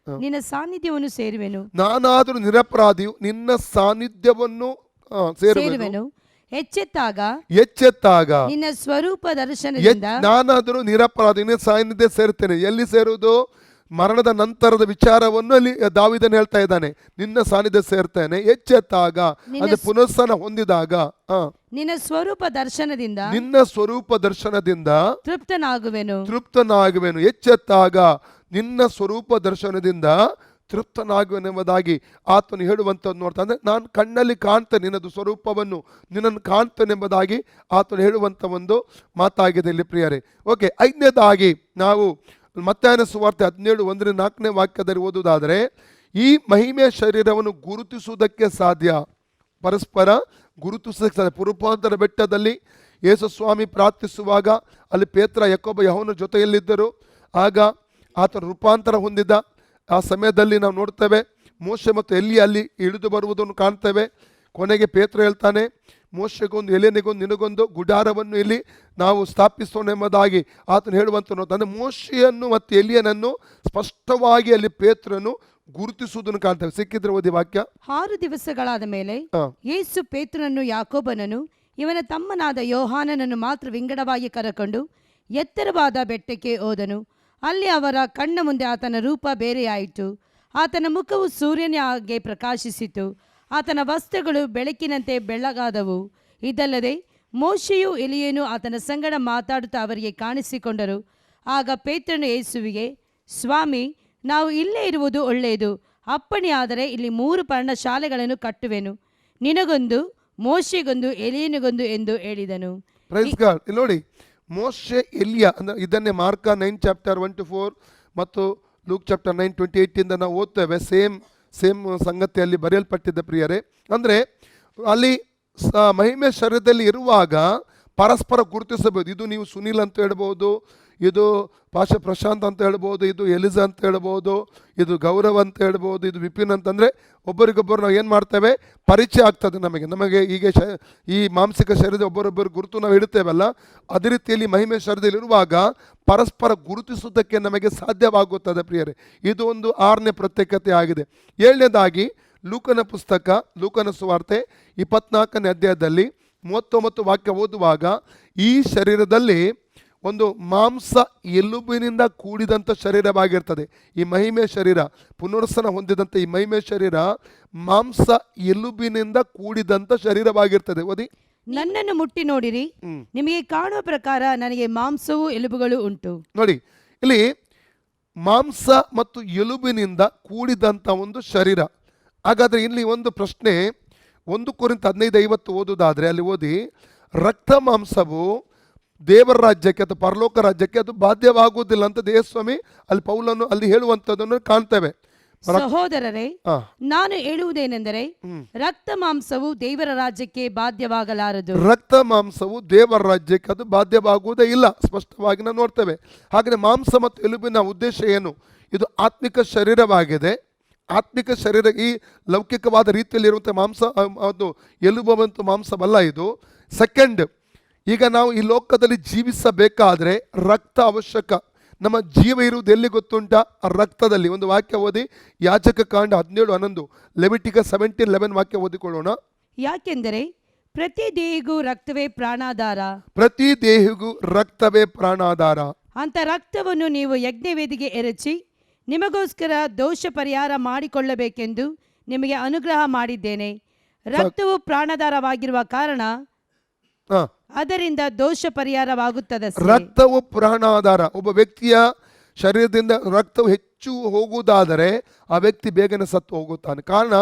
ನಿನ್ನ ಸಾನ್ನಿಧ್ಯವನ್ನು ಸೇರುವೆನು.
ನಾನಾದರೂ ನಿರಪರಾಧಿಯು ನಿನ್ನ ಸಾನ್ನಿಧ್ಯವನ್ನು ಸೇರುವೆನು. ಎಚ್ಚೆತ್ತಾಗ
ನಿನ್ನ ಸ್ವರೂಪ ದರ್ಶನದಿಂದ.
ನಾನಾದರೂ ನಿರಪರಾಧಿ ನಿನ್ನ ಸಾನ್ನಿಧ್ಯ ಸೇರ್ತೇನೆ. ಎಲ್ಲಿ ಸೇರುವುದು? ಮರಣದ ನಂತರದ ವಿಚಾರವನ್ನು ಅಲ್ಲಿ ದಾವೀದನು ಹೇಳ್ತಾ ಇದ್ದಾನೆ, ನಿನ್ನ ಸಾನ್ನಿಧ್ಯ ಸೇರ್ತೇನೆ ಎಚ್ಚೆತ್ತಾಗ, ಅದು ಪುನಸ್ಸನ ಹೊಂದಿದಾಗ.
ನಿನ್ನ ಸ್ವರೂಪ ದರ್ಶನದಿಂದ
ತೃಪ್ತನಾಗುವೆನು. ಎಚ್ಚೆತ್ತಾಗ ನಿನ್ನ ಸ್ವರೂಪ ದರ್ಶನದಿಂದ ತೃಪ್ತನಾಗುವೆನೆಂಬುದಾಗಿ ಆತನು ಹೇಳುವಂಥದ್ದು ನೋಡ್ತಾ, ಅಂದರೆ ನಾನು ಕಣ್ಣಲ್ಲಿ ಕಾಣ್ತೇನೆ ನಿನ್ನದು ಸ್ವರೂಪವನ್ನು, ನಿನ್ನನ್ನು ಕಾಣ್ತೇನೆಂಬುದಾಗಿ ಆತನು ಹೇಳುವಂಥ ಒಂದು ಮಾತಾಗಿದೆ ಇಲ್ಲಿ ಪ್ರಿಯರೇ. ಓಕೆ, 5ನೇದಾಗಿ ನಾವು ಮತ್ತಾಯನ ಸುವಾರ್ತೆ 17:1-4ನೇ ವಾಕ್ಯದಲ್ಲಿ ಓದುವುದಾದರೆ, ಈ ಮಹಿಮೆಯ ಶರೀರವನ್ನು ಗುರುತಿಸುವುದಕ್ಕೆ ಸಾಧ್ಯ, ಪರಸ್ಪರ ಗುರುತಿಸೋದಕ್ಕೆ ಸಾಧ್ಯ. ರೂಪಾಂತರ ಬೆಟ್ಟದಲ್ಲಿ ಯೇಸು ಸ್ವಾಮಿ ಪ್ರಾರ್ಥಿಸುವಾಗ ಅಲ್ಲಿ ಪೇತ್ರ, ಯಾಕೋಬ, ಯೋಹನ ಜೊತೆಯಲ್ಲಿದ್ದರು. ಆಗ ಆತನ ರೂಪಾಂತರ ಹೊಂದಿದ್ದ ಆ ಸಮಯದಲ್ಲಿ ನಾವು ನೋಡ್ತೇವೆ, ಮೋಶೆ ಮತ್ತು ಎಲ್ಲಿ ಅಲ್ಲಿ ಇಳಿದು ಬರುವುದನ್ನು ಕಾಣ್ತೇವೆ. ಕೊನೆಗೆ ಪೇತ್ರ ಹೇಳ್ತಾನೆ, ಮೋಶೆಗೊಂದು ಎಲೆನಿಗೊಂದು ನಿನಗೊಂದು ಗುಡಾರವನ್ನು ಇಲ್ಲಿ ನಾವು ಸ್ಥಾಪಿಸೋಣ ಎಂಬುದಾಗಿ ಆತನು ಹೇಳುವಂತ ನೋಡ್ತಾನೆ. ಮೋಶೆಯನ್ನು ಮತ್ತು ಎಲಿಯನನ್ನು ಸ್ಪಷ್ಟವಾಗಿ ಅಲ್ಲಿ ಪೇತ್ರನು ಗುರುತಿಸುವುದನ್ನು ಕಾಣ್ತೇವೆ. ಸಿಕ್ಕಿದ್ರೆ ಓದಿ ವಾಕ್ಯ.
6 ದಿವಸಗಳಾದ ಮೇಲೆ ಯೇಸು ಪೇತ್ರನನ್ನು, ಯಾಕೋಬನನ್ನು, ಇವನ ತಮ್ಮನಾದ ಯೋಹಾನನನ್ನು ಮಾತ್ರ ವಿಂಗಡವಾಗಿ ಕರಕೊಂಡು ಎತ್ತರವಾದ ಬೆಟ್ಟಕ್ಕೆ ಹೋದನು. ಅಲ್ಲಿ ಅವರ ಕಣ್ಣ ಮುಂದೆ ಆತನ ರೂಪ ಬೇರೆಯಾಯಿತು. ಆತನ ಮುಖವು ಸೂರ್ಯನ ಹಾಗೆ ಪ್ರಕಾಶಿಸಿತು. ಆತನ ವಸ್ತ್ರಗಳು ಬೆಳಕಿನಂತೆ ಬೆಳ್ಳಗಾದವು. ಇದಲ್ಲದೆ ಮೋಶೆಯೂ ಎಲಿಯನು ಆತನ ಸಂಗಡ ಮಾತಾಡುತ್ತಾ ಅವರಿಗೆ ಕಾಣಿಸಿಕೊಂಡರು. ಆಗ ಪೇತ್ರನು ಯೇಸುವಿಗೆ, ಸ್ವಾಮಿ, ನಾವು ಇಲ್ಲೇ ಇರುವುದು ಒಳ್ಳೆಯದು. ಅಪ್ಪಣೆಯಾದರೆ ಇಲ್ಲಿ 3 ಪರ್ಣಶಾಲೆಗಳನ್ನು ಕಟ್ಟುವೆನು, ನಿನಗೊಂದು, ಮೋಶೆಗೊಂದು, ಎಲಿಯನಿಗೊಂದು ಎಂದು ಹೇಳಿದನು.
Praise God. ಇಲ್ಲಿ ನೋಡಿ, ಮೋಶೆ, ಎಲಿಯ ಅಂದರೆ ಇದನ್ನೇ ಮಾರ್ಕ 9:1-4 ಮತ್ತು ಲೂಕ್ ಚಾಪ್ಟರ್ 9:28 ನಾವು ಓದ್ತೇವೆ. ಸೇಮ್ ಸಂಗತಿಯಲ್ಲಿ ಬರೆಯಲ್ಪಟ್ಟಿದ್ದ ಪ್ರಿಯರೇ. ಅಂದರೆ ಅಲ್ಲಿ ಮಹಿಮೆ ಶರೀರದಲ್ಲಿ ಇರುವಾಗ ಪರಸ್ಪರ ಗುರುತಿಸಬಹುದು. ಇದು ನೀವು ಸುನೀಲ್ ಅಂತ ಹೇಳ್ಬೋದು, ಇದು ಪಾಷ ಪ್ರಶಾಂತ್ ಅಂತ ಹೇಳ್ಬೋದು, ಇದು ಎಲಿಜಾ ಅಂತ ಹೇಳ್ಬೋದು, ಇದು ಗೌರವ್ ಅಂತ ಹೇಳ್ಬೋದು, ಇದು ವಿಪಿನ್ ಅಂತಂದರೆ ಒಬ್ಬರಿಗೊಬ್ಬರು ನಾವು ಏನು ಮಾಡ್ತೇವೆ, ಪರಿಚಯ ಆಗ್ತದೆ ನಮಗೆ ಹೀಗೆ ಈ ಮಾಂಸಿಕ ಶರೀರದ ಒಬ್ಬರೊಬ್ಬರು ಗುರುತು ನಾವು ಇಡುತ್ತೇವಲ್ಲ, ಅದೇ ರೀತಿಯಲ್ಲಿ ಮಹಿಮೆ ಶರೀರದಲ್ಲಿ ಇರುವಾಗ ಪರಸ್ಪರ ಗುರುತಿಸುವುದಕ್ಕೆ ನಮಗೆ ಸಾಧ್ಯವಾಗುತ್ತದೆ ಪ್ರಿಯರೇ. ಇದು ಒಂದು 6ನೇ ಪ್ರತ್ಯೇಕತೆ ಆಗಿದೆ. 7ನೇದಾಗಿ ಲೂಕನ ಪುಸ್ತಕ, ಲೂಕನ ಸುವಾರ್ತೆ 24ನೇ ಅಧ್ಯಾಯದಲ್ಲಿ 39 ವಾಕ್ಯ ಓದುವಾಗ, ಈ ಶರೀರದಲ್ಲಿ ಒಂದು ಮಾಂಸ ಎಲುಬಿನಿಂದ ಕೂಡಿದಂಥ ಶರೀರವಾಗಿರ್ತದೆ. ಈ ಮಹಿಮೆ ಶರೀರ, ಪುನರುತ್ಥಾನ ಹೊಂದಿದಂಥ ಈ ಮಹಿಮೆ ಶರೀರ ಮಾಂಸ ಎಲುಬಿನಿಂದ ಕೂಡಿದಂಥ ಶರೀರವಾಗಿರ್ತದೆ. ಓದಿ.
ನನ್ನನ್ನು ಮುಟ್ಟಿ ನೋಡಿರಿ, ನಿಮಗೆ ಕಾಣುವ ಪ್ರಕಾರ ನನಗೆ ಮಾಂಸವು ಎಲುಬುಗಳು ಉಂಟು.
ನೋಡಿ, ಇಲ್ಲಿ ಮಾಂಸ ಮತ್ತು ಎಲುಬಿನಿಂದ ಕೂಡಿದಂಥ ಒಂದು ಶರೀರ. ಹಾಗಾದರೆ ಇಲ್ಲಿ ಒಂದು ಪ್ರಶ್ನೆ, 1 ಕೊರಿಂಥ 15:50 ಓದುವುದಾದರೆ ಅಲ್ಲಿ ಓದಿ, ರಕ್ತ ಮಾಂಸವು ದೇವರ ರಾಜ್ಯಕ್ಕೆ ಅಥವಾ ಪರಲೋಕ ರಾಜ್ಯಕ್ಕೆ ಅದು ಬಾಧ್ಯವಾಗುವುದಿಲ್ಲ ಅಂತ ದೇವಸ್ವಾಮಿ ಅಲ್ಲಿ ಪೌಲನು ಅಲ್ಲಿ ಹೇಳುವಂಥದ್ದನ್ನು ಕಾಣ್ತೇವೆ.
ಸಹೋದರರೇ, ನಾನು ಹೇಳುವುದೇನೆಂದರೆ, ರಕ್ತ ಮಾಂಸವು ದೇವರ ರಾಜ್ಯಕ್ಕೆ ಬಾಧ್ಯವಾಗಲಾರದು.
ರಕ್ತ ಮಾಂಸವು ದೇವರ ರಾಜ್ಯಕ್ಕೆ ಅದು ಬಾಧ್ಯವಾಗುವುದೇ ಇಲ್ಲ, ಸ್ಪಷ್ಟವಾಗಿ ನಾವು ನೋಡ್ತೇವೆ. ಹಾಗೆ ಮಾಂಸ ಮತ್ತು ಎಲುಬಿನ ಉದ್ದೇಶ ಏನು? ಇದು ಆತ್ಮಿಕ ಶರೀರವಾಗಿದೆ. ಆತ್ಮಿಕ ಶರೀರ ಈ ಲೌಕಿಕವಾದ ರೀತಿಯಲ್ಲಿ ಇರುವಂಥ ಮಾಂಸ, ಅದು ಎಲುಬು ಮತ್ತು ಮಾಂಸವಲ್ಲ ಇದು. ಸೆಕೆಂಡ್, ಈಗ ನಾವು ಈ ಲೋಕದಲ್ಲಿ ಜೀವಿಸಬೇಕಾದ್ರೆ ರಕ್ತ ಅವಶ್ಯಕ. ನಮ್ಮ ಜೀವ ಇರುವುದು ಎಲ್ಲಿ ಗೊತ್ತುಂಟ? ರಕ್ತದಲ್ಲಿ. ಒಂದು ವಾಕ್ಯ ಓದಿ, ಯಾಜಕ ಕಾಂಡ 17:11, ಲೆವಿಟಿಕಸ್ 17:11 ವಾಕ್ಯ ಓದಿಕೊಳ್ಳೋಣ.
ಯಾಕೆಂದರೆ ಪ್ರತಿ ದೇಹಿಗೂ ರಕ್ತವೇ ಪ್ರಾಣಾಧಾರ.
ಪ್ರತಿ ದೇಹಿಗೂ ರಕ್ತವೇ ಪ್ರಾಣಾಧಾರ.
ಅಂತ ರಕ್ತವನ್ನು ನೀವು ಯಜ್ಞವೇದಿಗೆ ಎರಚಿ ನಿಮಗೋಸ್ಕರ ದೋಷ ಪರಿಹಾರ ಮಾಡಿಕೊಳ್ಳಬೇಕೆಂದು ನಿಮಗೆ ಅನುಗ್ರಹ ಮಾಡಿದ್ದೇನೆ. ರಕ್ತವು ಪ್ರಾಣಾಧಾರವಾಗಿರುವ ಕಾರಣ
ಹಾ,
ಅದರಿಂದ ದೋಷ ಪರಿಹಾರವಾಗುತ್ತದೆ.
ರಕ್ತವು ಪ್ರಾಣಾಧಾರ. ಒಬ್ಬ ವ್ಯಕ್ತಿಯ ಶರೀರದಿಂದ ರಕ್ತವು ಹೆಚ್ಚು ಹೋಗುವುದಾದರೆ ಆ ವ್ಯಕ್ತಿ ಬೇಗನೆ ಸತ್ತು ಹೋಗುತ್ತಾನೆ. ಕಾರಣ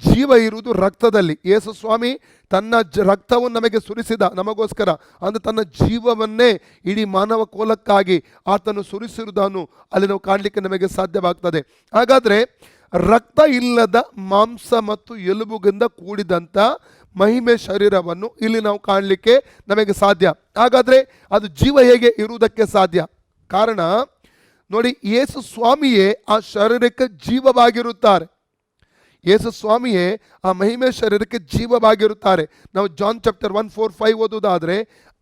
ಜೀವ ಇರುವುದು ರಕ್ತದಲ್ಲಿ. ಯೇಸು ಸ್ವಾಮಿ ತನ್ನ ರಕ್ತವನ್ನು ನಮಗೆ ಸುರಿಸಿದ ನಮಗೋಸ್ಕರ, ಅಂದರೆ ತನ್ನ ಜೀವವನ್ನೇ ಇಡೀ ಮಾನವ ಕೋಲಕ್ಕಾಗಿ ಆತನು ಸುರಿಸಿರುವುದನ್ನು ಅಲ್ಲಿ ನಾವು ಕಾಣಲಿಕ್ಕೆ ನಮಗೆ ಸಾಧ್ಯವಾಗ್ತದೆ. ಹಾಗಾದರೆ ರಕ್ತ ಇಲ್ಲದ ಮಾಂಸ ಮತ್ತು ಎಲುಬುಗಳಿಂದ ಕೂಡಿದಂಥ ಮಹಿಮೆ ಶರೀರವನ್ನು ಇಲ್ಲಿ ನಾವು ಕಾಣಲಿಕ್ಕೆ ನಮಗೆ ಸಾಧ್ಯ. ಹಾಗಾದರೆ ಅದು ಜೀವ ಹೇಗೆ ಇರುವುದಕ್ಕೆ ಸಾಧ್ಯ? ಕಾರಣ ನೋಡಿ, ಯೇಸು ಸ್ವಾಮಿಯೇ ಆ ಶರೀರಕ್ಕೆ ಜೀವವಾಗಿರುತ್ತಾರೆ. ಯೇಸು ಸ್ವಾಮಿಯೇ ಆ ಮಹಿಮೆ ಶರೀರಕ್ಕೆ ಜೀವವಾಗಿರುತ್ತಾರೆ. ನಾವು ಜಾನ್ ಚಾಪ್ಟರ್ 1:4-5 ಓದುವುದಾದರೆ,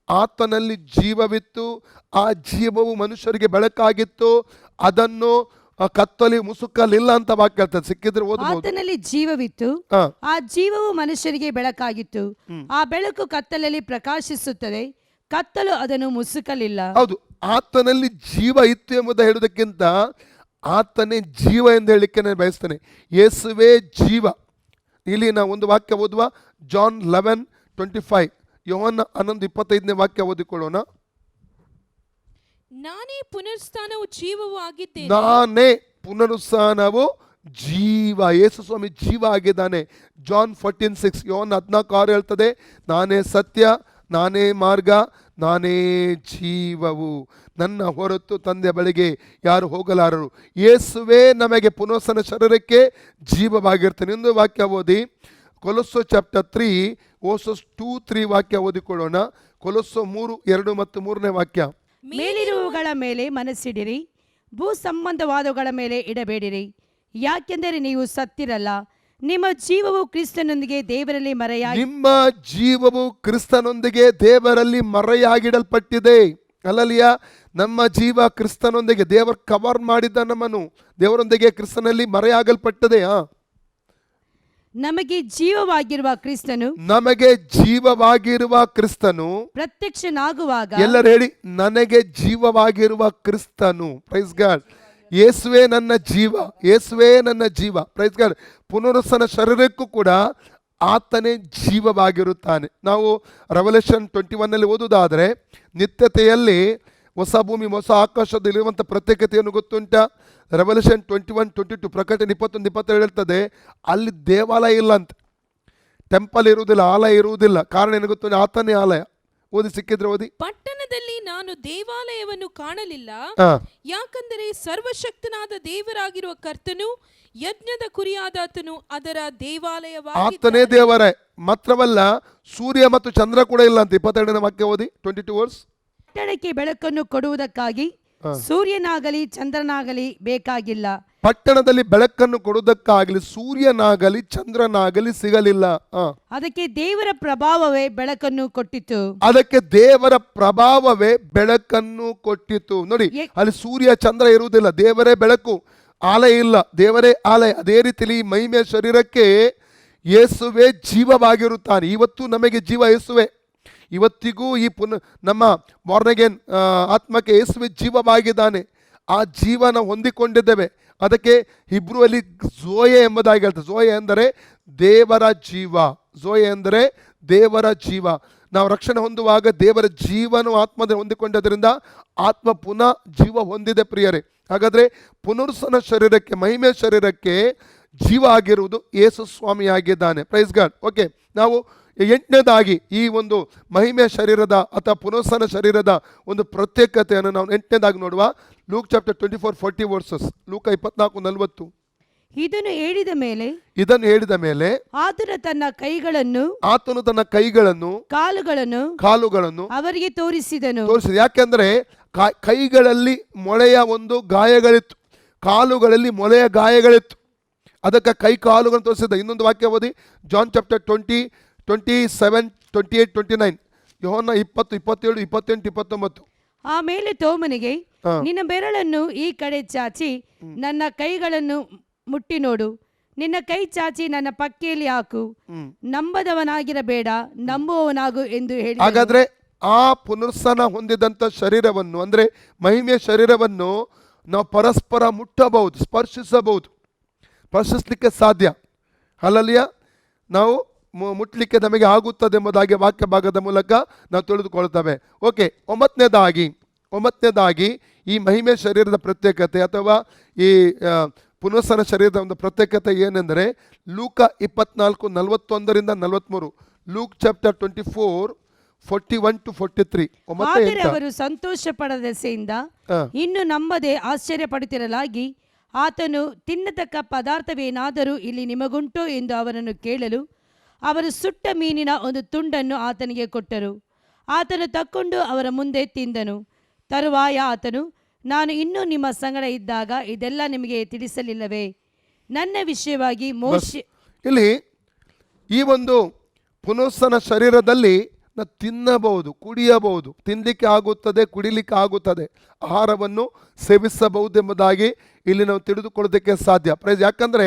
ಆತನಲ್ಲಿ ಜೀವವಿತ್ತು, ಆ ಜೀವವು ಮನುಷ್ಯರಿಗೆ ಬೆಳಕಾಗಿತ್ತು, ಅದನ್ನು ಕತ್ತಲಿ ಮುಸುಕಲಿಲ್ಲ ಅಂತ ವಾಕ್ಯ ಹೇಳ್ತದೆ. ಸಿಕ್ಕಿದ್ರೆ ಓದಬಹುದು.
ಆತನಲ್ಲಿ ಜೀವವಿತ್ತು, ಆ ಜೀವವು ಮನುಷ್ಯರಿಗೆ ಬೆಳಕಾಗಿತ್ತು, ಆ ಬೆಳಕು ಕತ್ತಲಲ್ಲಿ ಪ್ರಕಾಶಿಸುತ್ತದೆ, ಕತ್ತಲು ಅದನ್ನು ಮುಸುಕಲಿಲ್ಲ.
ಹೌದು, ಆತನಲ್ಲಿ ಜೀವ ಇತ್ತು ಎಂಬುದು ಹೇಳುವುದಕ್ಕಿಂತ ಆತನೇ ಜೀವ ಎಂದು ಹೇಳಲಿಕ್ಕೆ ನಾನು ಬಯಸ್ತೇನೆ. ಯೇಸುವೇ ಜೀವ. ಇಲ್ಲಿ ನಾವು ಒಂದು ವಾಕ್ಯ ಓದುವ, ಜಾನ್ 11:25, ಯೋಹನ್ನ 11:25 ವಾಕ್ಯ ಓದಿಕೊಳ್ಳೋಣ.
ನಾನೇ ಪುನರುತ್ಥಾನವು ಜೀವವೂ ಆಗಿದ್ದೇನೆ.
ನಾನೇ ಪುನರುತ್ಥಾನವು ಜೀವ. ಯೇಸು ಸ್ವಾಮಿ ಜೀವ ಆಗಿದ್ದಾನೆ. ಜಾನ್ 14:6, ಯೋಹನ್ನ 14:6 ಹೇಳ್ತದೆ, ನಾನೇ ಸತ್ಯ, ನಾನೇ ಮಾರ್ಗ, ನಾನೇ ಜೀವವು, ನನ್ನ ಹೊರತು ತಂದೆ ಬಳಿಗೆ ಯಾರು ಹೋಗಲಾರರು. ಯೇಸುವೇ ನಮಗೆ ಪುನರುತ್ಥಾನ ಶರೀರಕ್ಕೆ ಜೀವವಾಗಿರ್ತಾನೆ. ಇನ್ನೊಂದು ವಾಕ್ಯ ಓದಿ, ಕೊಲೊಸ್ಸೆ ಚಾಪ್ಟರ್ 3:2-3 ವಾಕ್ಯ ಓದಿಕೊಳ್ಳೋಣ. ಕೊಲೊಸ್ಸೆ 3:2 ಮತ್ತು 3ನೇ ವಾಕ್ಯ.
ಮೇಲಿರುವವುಗಳ ಮೇಲೆ ಮನಸ್ಸಿಡಿರಿ, ಭೂ ಸಂಬಂಧವಾದವುಗಳ ಮೇಲೆ ಇಡಬೇಡಿರಿ. ಯಾಕೆಂದರೆ ನೀವು ಸತ್ತಿರಲ್ಲ, ನಿಮ್ಮ ಜೀವವು ಕ್ರಿಸ್ತನೊಂದಿಗೆ ದೇವರಲ್ಲಿ ಮರೆಯಾಗಿ
ನಿಮ್ಮ ಜೀವವು ಕ್ರಿಸ್ತನೊಂದಿಗೆ ದೇವರಲ್ಲಿ ಮರೆಯಾಗಿಡಲ್ಪಟ್ಟಿದೆ. ಅಲ್ಲಲಿಯ, ನಮ್ಮ ಜೀವ ಕ್ರಿಸ್ತನೊಂದಿಗೆ, ದೇವರು ಕವರ್ ಮಾಡಿದ್ದ ನಮ್ಮನ್ನು ದೇವರೊಂದಿಗೆ ಕ್ರಿಸ್ತನಲ್ಲಿ ಮರೆಯಾಗಲ್ಪಟ್ಟದೆ.
ನಮಗೆ ಜೀವವಾಗಿರುವ ಕ್ರಿಸ್ತನು,
ನಮಗೆ ಜೀವವಾಗಿರುವ ಕ್ರಿಸ್ತನು
ಪ್ರತ್ಯಕ್ಷನಾಗುವಾಗ,
ಎಲ್ಲರೂ ಹೇಳಿ, ನನಗೆ ಜೀವವಾಗಿರುವ ಕ್ರಿಸ್ತನು. Praise God. ಯೇಸುವೇ ನನ್ನ ಜೀವ, ಯೇಸುವೇ ನನ್ನ ಜೀವ. Praise God. ಪುನರುತ್ಥಾನ ಶರೀರಕ್ಕೂ ಕೂಡ ಆತನೇ ಜೀವವಾಗಿರುತ್ತಾನೆ. ನಾವು ರೆವಲ್ಯೂಷನ್ 21 ಓದುವುದಾದರೆ, ನಿತ್ಯತೆಯಲ್ಲಿ ಹೊಸ ಭೂಮಿ ಹೊಸ ಆಕಾಶದಲ್ಲಿರುವಂಥ ಪ್ರತ್ಯೇಕತೆಯನ್ನು ಗೊತ್ತುಂಟ. ರೆವಲ್ಯೂಷನ್ 21:22, ಪ್ರಕಟಣೆ 21:22 ಹೇಳ್ತದೆ, ಅಲ್ಲಿ ದೇವಾಲಯ ಇಲ್ಲ ಅಂತ, ಟೆಂಪಲ್ ಇರುವುದಿಲ್ಲ, ಆಲಯ ಇರುವುದಿಲ್ಲ. ಕಾರಣ ಏನು ಗೊತ್ತು? ಆತನೇ ಆಲಯ. ಓದಿ, ಸಿಕ್ಕಿದ್ರೆ ಓದಿ.
ಪಟ್ಟಣದಲ್ಲಿ ನಾನು ದೇವಾಲಯವನ್ನು ಕಾಣಲಿಲ್ಲ, ಯಾಕಂದರೆ ಸರ್ವಶಕ್ತನಾದ ದೇವರಾಗಿರುವ ಕರ್ತನು, ಯಜ್ಞದ ಕುರಿಯಾದಾತನು ಅದರ ದೇವಾಲಯವಾಗಿದ್ದಾನೆ.
ಆತನೇ ದೇವರೇ. ಮಾತ್ರವಲ್ಲ, ಸೂರ್ಯ ಮತ್ತು ಚಂದ್ರ ಕೂಡ ಇಲ್ಲ ಅಂತ. 22ನೇ ವಾಕ್ಯ ಓದಿ, 22 ವರ್ಸ್.
ಪಟ್ಟಣಕ್ಕೆ ಬೆಳಕನ್ನು ಕೊಡುವುದಕ್ಕಾಗಿ ಸೂರ್ಯನಾಗಲಿ ಚಂದ್ರನಾಗಲಿ ಬೇಕಾಗಿಲ್ಲ.
ಪಟ್ಟಣದಲ್ಲಿ ಬೆಳಕನ್ನು ಕೊಡುವುದಕ್ಕಾಗಲಿ ಸೂರ್ಯನಾಗಲಿ ಚಂದ್ರನಾಗಲಿ ಸಿಗಲಿಲ್ಲ.
ಅದಕ್ಕೆ ದೇವರ ಪ್ರಭಾವವೇ ಬೆಳಕನ್ನು ಕೊಟ್ಟಿತು.
ಅದಕ್ಕೆ ದೇವರ ಪ್ರಭಾವವೇ ಬೆಳಕನ್ನು ಕೊಟ್ಟಿತು. ನೋಡಿ, ಅಲ್ಲಿ ಸೂರ್ಯ ಚಂದ್ರ ಇರುವುದಿಲ್ಲ, ದೇವರೇ ಬೆಳಕು. ಆಲಯ ಇಲ್ಲ, ದೇವರೇ ಆಲಯ. ಅದೇ ರೀತಿಯಲ್ಲಿ ಈ ಮಹಿಮೆಯ ಶರೀರಕ್ಕೆ ಯೇಸುವೇ ಜೀವವಾಗಿರುತ್ತಾನೆ. ಇವತ್ತು ನಮಗೆ ಜೀವ ಯೇಸುವೆ. ಇವತ್ತಿಗೂ ಈ ನಮ್ಮ ಬಾರ್ನ್ ಅಗೇನ್ ಆತ್ಮಕ್ಕೆ ಯೇಸುವೆ ಜೀವವಾಗಿದ್ದಾನೆ. ಆ ಜೀವನ ಹೊಂದಿಕೊಂಡಿದ್ದೇವೆ. ಅದಕ್ಕೆ ಹಿಬ್ರುವಲ್ಲಿ ಝೋಯೆ ಎಂಬುದಾಗಿ ಹೇಳ್ತಾರೆ. ಝೋಯೆ ಎಂದರೆ ದೇವರ ಜೀವ. ಝೋಯೆ ಎಂದರೆ ದೇವರ ಜೀವ. ನಾವು ರಕ್ಷಣೆ ಹೊಂದುವಾಗ ದೇವರ ಜೀವನ ಆತ್ಮದಲ್ಲಿ ಹೊಂದಿಕೊಂಡದ್ರಿಂದ ಆತ್ಮ ಪುನಃ ಜೀವ ಹೊಂದಿದೆ ಪ್ರಿಯರೇ. ಹಾಗಾದರೆ ಪುನರುತ್ಥಾನ ಶರೀರಕ್ಕೆ, ಮಹಿಮೆ ಶರೀರಕ್ಕೆ ಜೀವ ಆಗಿರುವುದು ಯೇಸು ಸ್ವಾಮಿ ಆಗಿದ್ದಾನೆ. Praise God. ಓಕೆ, ನಾವು 8ನೇದಾಗಿ ಈ ಒಂದು ಮಹಿಮೆ ಶರೀರದ ಅಥವಾ ಪುನರುತ್ಥಾನ ಶರೀರದ ಒಂದು ಪ್ರತ್ಯೇಕತೆಯನ್ನು ನಾವು 8ನೇದಾಗಿ ನೋಡುವ. Luke chapter 24:40 verses. ಲೂಕ 24:40.
ಇದನ್ನು ಹೇಳಿದ
ಮೇಲೆ
ಆತನು ತನ್ನ
ಕೈಗಳನ್ನು ಕಾಲುಗಳನ್ನು
ಅವರಿಗೆ ತೋರಿಸಿದನು.
ಯಾಕೆಂದ್ರೆ ಕೈಗಳಲ್ಲಿ ಮೊಳೆಯ ಒಂದು ಗಾಯಗಳಿತ್ತು, ಕಾಲುಗಳಲ್ಲಿ ಮೊಳೆಯ ಗಾಯಗಳಿತ್ತು. ಅದಕ್ಕೆ ಕೈ ಕಾಲುಗಳನ್ನು ತೋರಿಸಿದ. ಇನ್ನೊಂದು ವಾಕ್ಯ ಓದಿ, ಜಾನ್ ಚಾಪ್ಟರ್ 20:27-28-29. ಯೋಹನ್ನ 20:27-28-29.
ಆಮೇಲೆ ತೋಮನಿಗೆ, ನಿನ್ನ ಬೆರಳನ್ನು ಈ ಕಡೆ ಚಾಚಿ ನನ್ನ ಕೈಗಳನ್ನು ಮುಟ್ಟಿ ನೋಡು, ನಿನ್ನ ಕೈ ಚಾಚಿ ನನ್ನ ಪಕ್ಕೆಯಲ್ಲಿ ಹಾಕು, ನಂಬದವನಾಗಿರಬೇಡ, ನಂಬುವವನಾಗು ಎಂದು ಹೇಳಿ.
ಹಾಗಾದ್ರೆ ಆ ಪುನರುತ್ಥಾನ ಹೊಂದಿದಂಥ ಶರೀರವನ್ನು, ಅಂದ್ರೆ ಮಹಿಮೆಯ ಶರೀರವನ್ನು ನಾವು ಪರಸ್ಪರ ಮುಟ್ಟಬಹುದು, ಸ್ಪರ್ಶಿಸಲಿಕ್ಕೆ ಸಾಧ್ಯ. ಅಲ್ಲಲ್ಲಿಯ ನಾವು ಮುಟ್ಲಿಕ್ಕೆ ನಮಗೆ ಆಗುತ್ತದೆ ಎಂಬುದಾಗಿ ವಾಕ್ಯ ಭಾಗದ ಮೂಲಕ ನಾವು ತಿಳಿದುಕೊಳ್ತೇವೆ. ಓಕೆ, ಒಂಬತ್ತನೇದಾಗಿ ಈ ಮಹಿಮೆ ಶರೀರದ ಪ್ರತ್ಯೇಕತೆ ಅಥವಾ ಈ ಪುನಃಸ್ಥಾನ ಶರೀರದ ಒಂದು ಪ್ರತ್ಯೇಕತೆ ಏನೆಂದರೆ ಲೂಕ 24:41-43, ಲೂಕ್ ಚಾಪ್ಟರ್ 24:41-43.
ಆದರೆ ಅವರು ಸಂತೋಷ ಪಡದೆಸೆಯಿಂದ ಇನ್ನು ನಂಬದೆ ಆಶ್ಚರ್ಯ ಪಡುತ್ತಿರಲಾಗಿ ಆತನು ತಿನ್ನತಕ್ಕ ಪದಾರ್ಥವೇನಾದರೂ ಇಲ್ಲಿ ನಿಮಗುಂಟೋ ಎಂದು ಅವರನ್ನು ಕೇಳಲು ಅವರು ಸುಟ್ಟ ಮೀನಿನ ಒಂದು ತುಂಡನ್ನು ಆತನಿಗೆ ಕೊಟ್ಟರು. ಆತನು ತಕ್ಕೊಂಡು ಅವರ ಮುಂದೆ ತಿಂದನು. ತರುವಾಯ ಆತನು, ನಾನು ಇನ್ನೂ ನಿಮ್ಮ ಸಂಗಡ ಇದ್ದಾಗ ಇದೆಲ್ಲ ನಿಮಗೆ ತಿಳಿಸಲಿಲ್ಲವೇ? ನನ್ನ ವಿಷಯವಾಗಿ ಮೋಶೆ.
ಇಲ್ಲಿ ಈ ಒಂದು ಪುನಃಸ್ಥಾನ ಶರೀರದಲ್ಲಿ ನಾವು ತಿನ್ನಬಹುದು, ಕುಡಿಯಬಹುದು, ತಿನ್ನಲಿಕ್ಕೆ ಆಗುತ್ತದೆ, ಕುಡಿಲಿಕ್ಕೆ ಆಗುತ್ತದೆ, ಆಹಾರವನ್ನು ಸೇವಿಸಬಹುದು ಎಂಬುದಾಗಿ ಇಲ್ಲಿ ನಾವು ತಿಳಿದುಕೊಳ್ಳೋದಕ್ಕೆ ಸಾಧ್ಯ. ಯಾಕಂದರೆ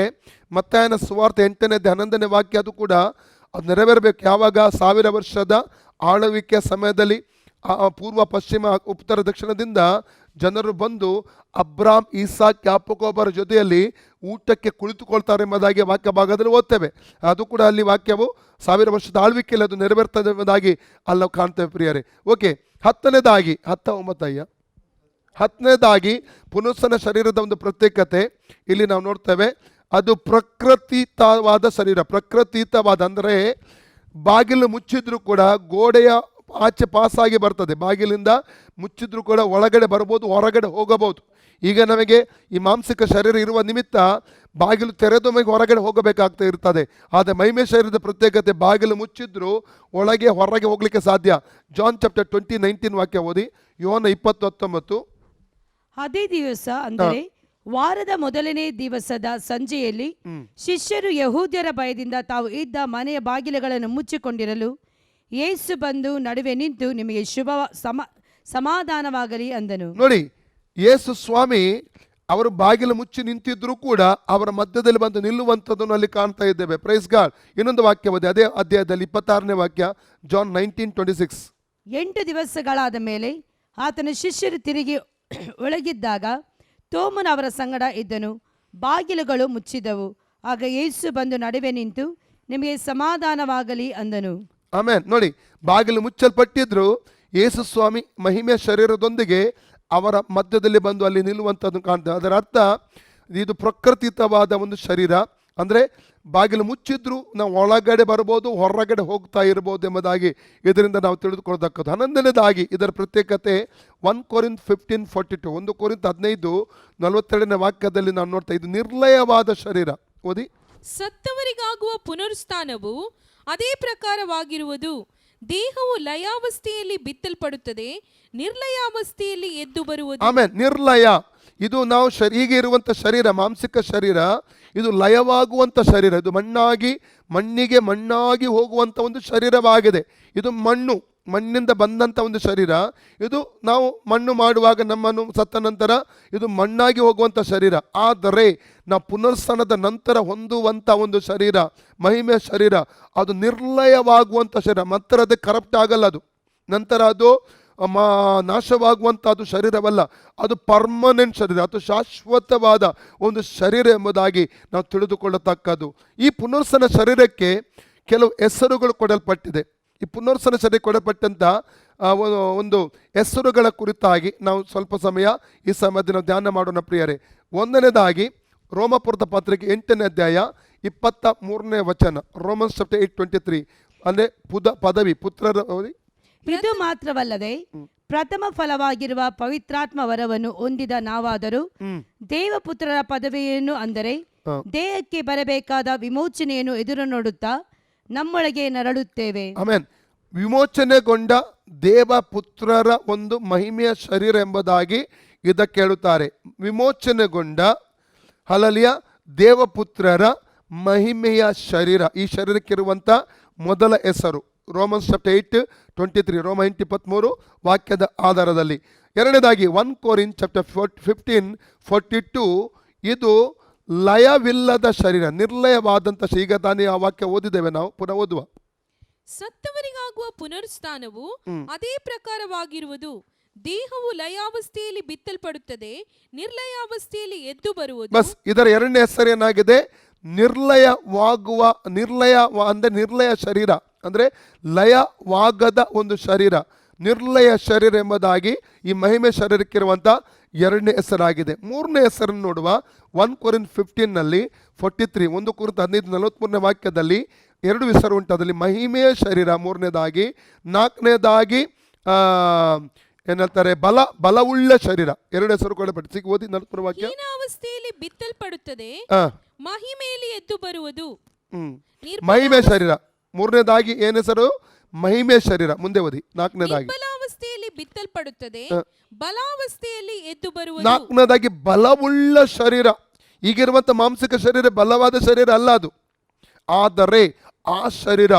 ಮತ್ತಾಯನ ಸುವಾರ್ತೆ 8-11 ವಾಕ್ಯ ಅದು ಕೂಡ ಅದು ನೆರವೇರಬೇಕು. ಯಾವಾಗ 1000 ವರ್ಷದ ಆಳ್ವಿಕೆಯ ಸಮಯದಲ್ಲಿ ಪೂರ್ವ ಪಶ್ಚಿಮ ಉತ್ತರ ದಕ್ಷಿಣದಿಂದ ಜನರು ಬಂದು ಅಬ್ರಾಮ್, ಈಸಾಕ್, ಯಾಕೋಬರ ಜೊತೆಯಲ್ಲಿ ಊಟಕ್ಕೆ ಕುಳಿತುಕೊಳ್ತಾರೆ ಎಂಬುದಾಗಿ ವಾಕ್ಯ ಭಾಗದಲ್ಲಿ ಓದ್ತೇವೆ. ಅದು ಕೂಡ ಅಲ್ಲಿ ವಾಕ್ಯವು 1000 ವರ್ಷದ ಆಳ್ವಿಕೆಯಲ್ಲಿ ಅದು ನೆರವೇರ್ತದೆ ಎಂಬುದಾಗಿ ಅಲ್ಲಿ ನಾವು ಕಾಣ್ತೇವೆ ಪ್ರಿಯರೇ. ಓಕೆ, 10ನೇದಾಗಿ ಪುನಃಸ್ಥಾನ ಶರೀರದ ಒಂದು ಪ್ರತ್ಯೇಕತೆ ಇಲ್ಲಿ ನಾವು ನೋಡ್ತೇವೆ. ಅದು ಪ್ರಕೃತಿತವಾದ ಶರೀರ. ಪ್ರಕೃತಿತವಾದ ಅಂದರೆ ಬಾಗಿಲು ಮುಚ್ಚಿದ್ರೂ ಕೂಡ ಗೋಡೆಯ ಆಚೆ ಪಾಸಾಗಿ ಬರ್ತದೆ. ಬಾಗಿಲಿಂದ ಮುಚ್ಚಿದ್ರೂ ಕೂಡ ಒಳಗಡೆ ಬರ್ಬೋದು, ಹೊರಗಡೆ ಹೋಗಬಹುದು. ಈಗ ನಮಗೆ ಈ ಮಾಂಸಿಕ ಶರೀರ ಇರುವ ನಿಮಿತ್ತ ಬಾಗಿಲು ತೆರೆದು ನಮಗೆ ಹೊರಗಡೆ ಹೋಗಬೇಕಾಗ್ತಾ ಇರ್ತದೆ. ಆದರೆ ಮಹಿಮೆ ಶರೀರದ ಪ್ರತ್ಯೇಕತೆ ಬಾಗಿಲು ಮುಚ್ಚಿದ್ರೂ ಒಳಗೆ ಹೊರಗೆ ಹೋಗ್ಲಿಕ್ಕೆ ಸಾಧ್ಯ. ಜಾನ್ ಚಾಪ್ಟರ್ 20:19 ವಾಕ್ಯ ಓದಿ. ಯೋಹನ 20:19.
ಅದೇ ದಿವಸ ಅಂದರೆ ವಾರದ ಮೊದಲನೇ ದಿವಸದ ಸಂಜೆಯಲ್ಲಿ ಶಿಷ್ಯರು ಯಹೂದ್ಯರ ಭಯದಿಂದ ತಾವು ಇದ್ದ ಮನೆಯ ಬಾಗಿಲುಗಳನ್ನು ಮುಚ್ಚಿಕೊಂಡಿರಲು ಯೇಸು ಬಂದು ನಡುವೆ ನಿಂತು ನಿಮಗೆ ಸಮಾಧಾನವಾಗಲಿ ಅಂದನು.
ನೋಡಿ, ಯೇಸು ಸ್ವಾಮಿ ಅವರು ಬಾಗಿಲು ಮುಚ್ಚಿ ನಿಂತಿದ್ರು ಕೂಡ ಅವರ ಮಧ್ಯದಲ್ಲಿ ಬಂದು ನಿಲ್ಲುವಂಥದ್ದನ್ನು ಅಲ್ಲಿ ಕಾಣ್ತಾ ಇದ್ದೇವೆ. Praise God. ಇನ್ನೊಂದು ವಾಕ್ಯ ಓದಿ, ಅದೇ ಅಧ್ಯಾಯದಲ್ಲಿ 26ನೇ ವಾಕ್ಯ, ಜಾನ್ 19:26.
8 ದಿವಸಗಳಾದ ಮೇಲೆ ಆತನ ಶಿಷ್ಯರು ತಿರುಗಿ ಒಳಗಿದ್ದಾಗ ತೋಮನ ಅವರ ಸಂಗಡ ಇದ್ದನು. ಬಾಗಿಲುಗಳು ಮುಚ್ಚಿದವು. ಆಗ ಯೇಸು ಬಂದು ನಡುವೆ ನಿಂತು ನಿಮಗೆ ಸಮಾಧಾನವಾಗಲಿ ಅಂದನು.
ಆಮೇನ್. ನೋಡಿ, ಬಾಗಿಲು ಮುಚ್ಚಲ್ಪಟ್ಟಿದ್ರು ಯೇಸು ಸ್ವಾಮಿ ಮಹಿಮೆ ಶರೀರದೊಂದಿಗೆ ಅವರ ಮಧ್ಯದಲ್ಲಿ ಬಂದು ಅಲ್ಲಿ ನಿಲ್ಲುವಂಥದ್ದು ಕಾಣ್ತೇವೆ. ಅದರ ಅರ್ಥ ಇದು ಪ್ರಕೃತಿತವಾದ ಒಂದು ಶರೀರ. ಅಂದರೆ ಬಾಗಿಲು ಮುಚ್ಚಿದ್ರು ನಾವು ಒಳಗಡೆ ಬರ್ಬೋದು, ಹೊರಗಡೆ ಹೋಗ್ತಾ ಇರ್ಬೋದು ಎಂಬುದಾಗಿ ಇದರಿಂದ ನಾವು ತಿಳಿದುಕೊಳ್ಳತಕ್ಕದ್ದು. 11ನೇದಾಗಿ ಇದರ ಪ್ರತ್ಯೇಕತೆ 1 ಕೊರಿಂಥ 15:42, 1 ಕೊರಿಂಥ 15:42 ವಾಕ್ಯದಲ್ಲಿ ನಾವು ನೋಡ್ತಾ ಇದು ನಿರ್ಲಯವಾದ ಶರೀರ. ಓದಿ.
ಸತ್ತವರಿಗಾಗುವ ಪುನರುತ್ಥಾನವು ಅದೇ ಪ್ರಕಾರವಾಗಿರುವುದು. ದೇಹವು ಲಯಾವಸ್ಥೆಯಲ್ಲಿ ಬಿತ್ತಲ್ಪಡುತ್ತದೆ, ನಿರ್ಲಯಾವಸ್ಥೆಯಲ್ಲಿ ಎದ್ದು ಬರುವುದು.
ಆಮೇಲೆ ನಿರ್ಲಯ, ಇದು ನಾವು ಹೀಗೆ ಇರುವಂಥ ಶರೀರ, ಮಾಂಸಿಕ ಶರೀರ, ಇದು ಲಯವಾಗುವಂಥ ಶರೀರ. ಇದು ಮಣ್ಣಿಗೆ ಮಣ್ಣಾಗಿ ಹೋಗುವಂಥ ಒಂದು ಶರೀರವಾಗಿದೆ. ಇದು ಮಣ್ಣಿಂದ ಬಂದಂಥ ಒಂದು ಶರೀರ. ಇದು ನಾವು ಮಣ್ಣು ಮಾಡುವಾಗ ನಮ್ಮನ್ನು ಸತ್ತ ನಂತರ ಇದು ಮಣ್ಣಾಗಿ ಹೋಗುವಂಥ ಶರೀರ. ಆದರೆ ನಾವು ಪುನರ್ಸ್ಥಾನದ ನಂತರ ಹೊಂದುವಂಥ ಒಂದು ಶರೀರ, ಮಹಿಮೆಯ ಶರೀರ, ಅದು ನಿರ್ಲಯವಾಗುವಂಥ ಶರೀರ. ನಂತರ ಅದು ಕರಪ್ಟ್ ಆಗಲ್ಲ. ಅದು ನಂತರ ಅದು ನಾಶವಾಗುವಂಥದ್ದು ಶರೀರವಲ್ಲ, ಅದು ಪರ್ಮನೆಂಟ್ ಶರೀರ, ಅದು ಶಾಶ್ವತವಾದ ಒಂದು ಶರೀರ ಎಂಬುದಾಗಿ ನಾವು ತಿಳಿದುಕೊಳ್ಳತಕ್ಕದ್ದು. ಈ ಪುನರ್ಸ್ಥಾನ ಶರೀರಕ್ಕೆ ಕೆಲವು ಹೆಸರುಗಳು ಕೊಡಲ್ಪಟ್ಟಿದೆ. ಈ ಪುನರ್ಸ್ಥಾನ ಶರೀರ ಕೊಡಲ್ಪಟ್ಟಂಥ ಒಂದು ಹೆಸರುಗಳ ಕುರಿತಾಗಿ ನಾವು ಸ್ವಲ್ಪ ಸಮಯ ಈ ಸಮಯದಲ್ಲಿ ನಾವು ಧ್ಯಾನ ಮಾಡೋಣ ಪ್ರಿಯರೇ. 1ನೇದಾಗಿ ರೋಮಪುರದ ಪತ್ರಿಕೆ 8ನೇ ಅಧ್ಯಾಯ 23ನೇ ವಚನ, ರೋಮನ್ಸ್ ಚಾಪ್ಟರ್ 8:23. ಅಂದರೆ ಪದವಿ ಪುತ್ರರ.
ಇದು ಮಾತ್ರವಲ್ಲದೆ ಪ್ರಥಮ ಫಲವಾಗಿರುವ ಪವಿತ್ರಾತ್ಮ ವರವನ್ನು ಹೊಂದಿದ ನಾವಾದರೂ ದೇವಪುತ್ರರ ಪದವಿಯನ್ನು, ಅಂದರೆ ದೇಹಕ್ಕೆ ಬರಬೇಕಾದ ವಿಮೋಚನೆಯನ್ನು ಎದುರು ನೋಡುತ್ತಾ ನಮ್ಮೊಳಗೆ ನರಳುತ್ತೇವೆ.
ಆಮೆನ್. ವಿಮೋಚನೆಗೊಂಡ ದೇವಪುತ್ರರ ಒಂದು ಮಹಿಮೆಯ ಶರೀರ ಎಂಬುದಾಗಿ ಇದಕ್ಕೆ ಹೇಳುತ್ತಾರೆ. ವಿಮೋಚನೆಗೊಂಡ ಹಲಲಿಯ ದೇವಪುತ್ರರ ಮಹಿಮೆಯ ಶರೀರ, ಈ ಶರೀರಕ್ಕಿರುವಂಥ ಮೊದಲ ಹೆಸರು ರೋಮನ್ಸ್ ಚಾಪ್ಟರ್ 8:23, ರೋಮ 8:23 ವಾಕ್ಯದ ಆಧಾರದಲ್ಲಿ. 2ನೇದಾಗಿ 1 ಕೊರಿಂಥ ಚಾಪ್ಟರ್ 15:42, ಇದು ಲಯವಿಲ್ಲದ ಶರೀರ, ನಿರ್ಲಯವಾದಂಥ. ಈಗ ತಾನೇ ಆ ವಾಕ್ಯ ಓದಿದ್ದೇವೆ, ನಾವು ಪುನಃ ಓದುವ.
ಸತ್ತವರಿಗಾಗುವ ಪುನರುತ್ಥಾನವು ಅದೇ ಪ್ರಕಾರವಾಗಿರುವುದು. ದೇಹವು ಲಯಾವಸ್ಥೆಯಲ್ಲಿ ಬಿತ್ತಲ್ಪಡುತ್ತದೆ, ನಿರ್ಲಯಾವಸ್ಥೆಯಲ್ಲಿ ಎದ್ದು ಬರುವುದು.
ಬಸ್ ಇದರ ಎರಡನೇ ಹೆಸರು ಏನಾಗಿದೆ? ನಿರ್ಲಯವಾಗುವ, ಅಂದ್ರೆ ನಿರ್ಲಯ ಶರೀರ, ಅಂದ್ರೆ ಲಯವಾಗದ ಒಂದು ಶರೀರ, ನಿರ್ಲಯ ಶರೀರ ಎಂಬುದಾಗಿ ಈ ಮಹಿಮೆ ಶರೀರಕ್ಕಿರುವಂಥ ಎರಡನೇ ಹೆಸರಾಗಿದೆ. ಮೂರನೇ ಹೆಸರನ್ನು ನೋಡುವ 1 Corinthians 15 43, 1 Corinthians 15 ವಾಕ್ಯದಲ್ಲಿ ಎರಡು ಹೆಸರು ಉಂಟು. ಅದರಲ್ಲಿ ಮಹಿಮೆಯ ಶರೀರ ಮೂರನೇದಾಗಿ, ನಾಲ್ಕನೇದಾಗಿ ಏನಂತಾರೆ ಬಲವುಳ್ಳ ಶರೀರ, ಎರಡು ಹೆಸರು ಕೊಡಲ್ಪಟ್ಟು. ಓದಿ 43 ವಾಕ್ಯ.
ಹೀನಾವಸ್ಥೆಯಲ್ಲಿ ಬಿತ್ತಲ್ಪಡುತ್ತದೆ, ಮಹಿಮೆಯಲ್ಲಿ ಎದ್ದು ಬರುವುದು.
ಮಹಿಮೆ ಶರೀರ ಮೂರನೇದಾಗಿ ಏನ್ ಹೆಸರು? ಮಹಿಮೆ ಶರೀರ. ಮುಂದೆ ಓದಿ 4ನೇದಾಗಿ.
ಬಲಾವಸ್ಥೆಯಲ್ಲಿ ಬಿತ್ತಲ್ಪಡುತ್ತದೆ, ಬಲಾವಸ್ಥೆಯಲ್ಲಿ ಎದ್ದು ಬರುವುದು.
4ನೇದಾಗಿ ಬಲವುಳ್ಳ ಶರೀರ. ಈಗಿರುವಂತ ಮಾಂಸಿಕ ಶರೀರ ಬಲವಾದ ಶರೀರ ಅಲ್ಲ ಅದು, ಆದರೆ ಆ ಶರೀರ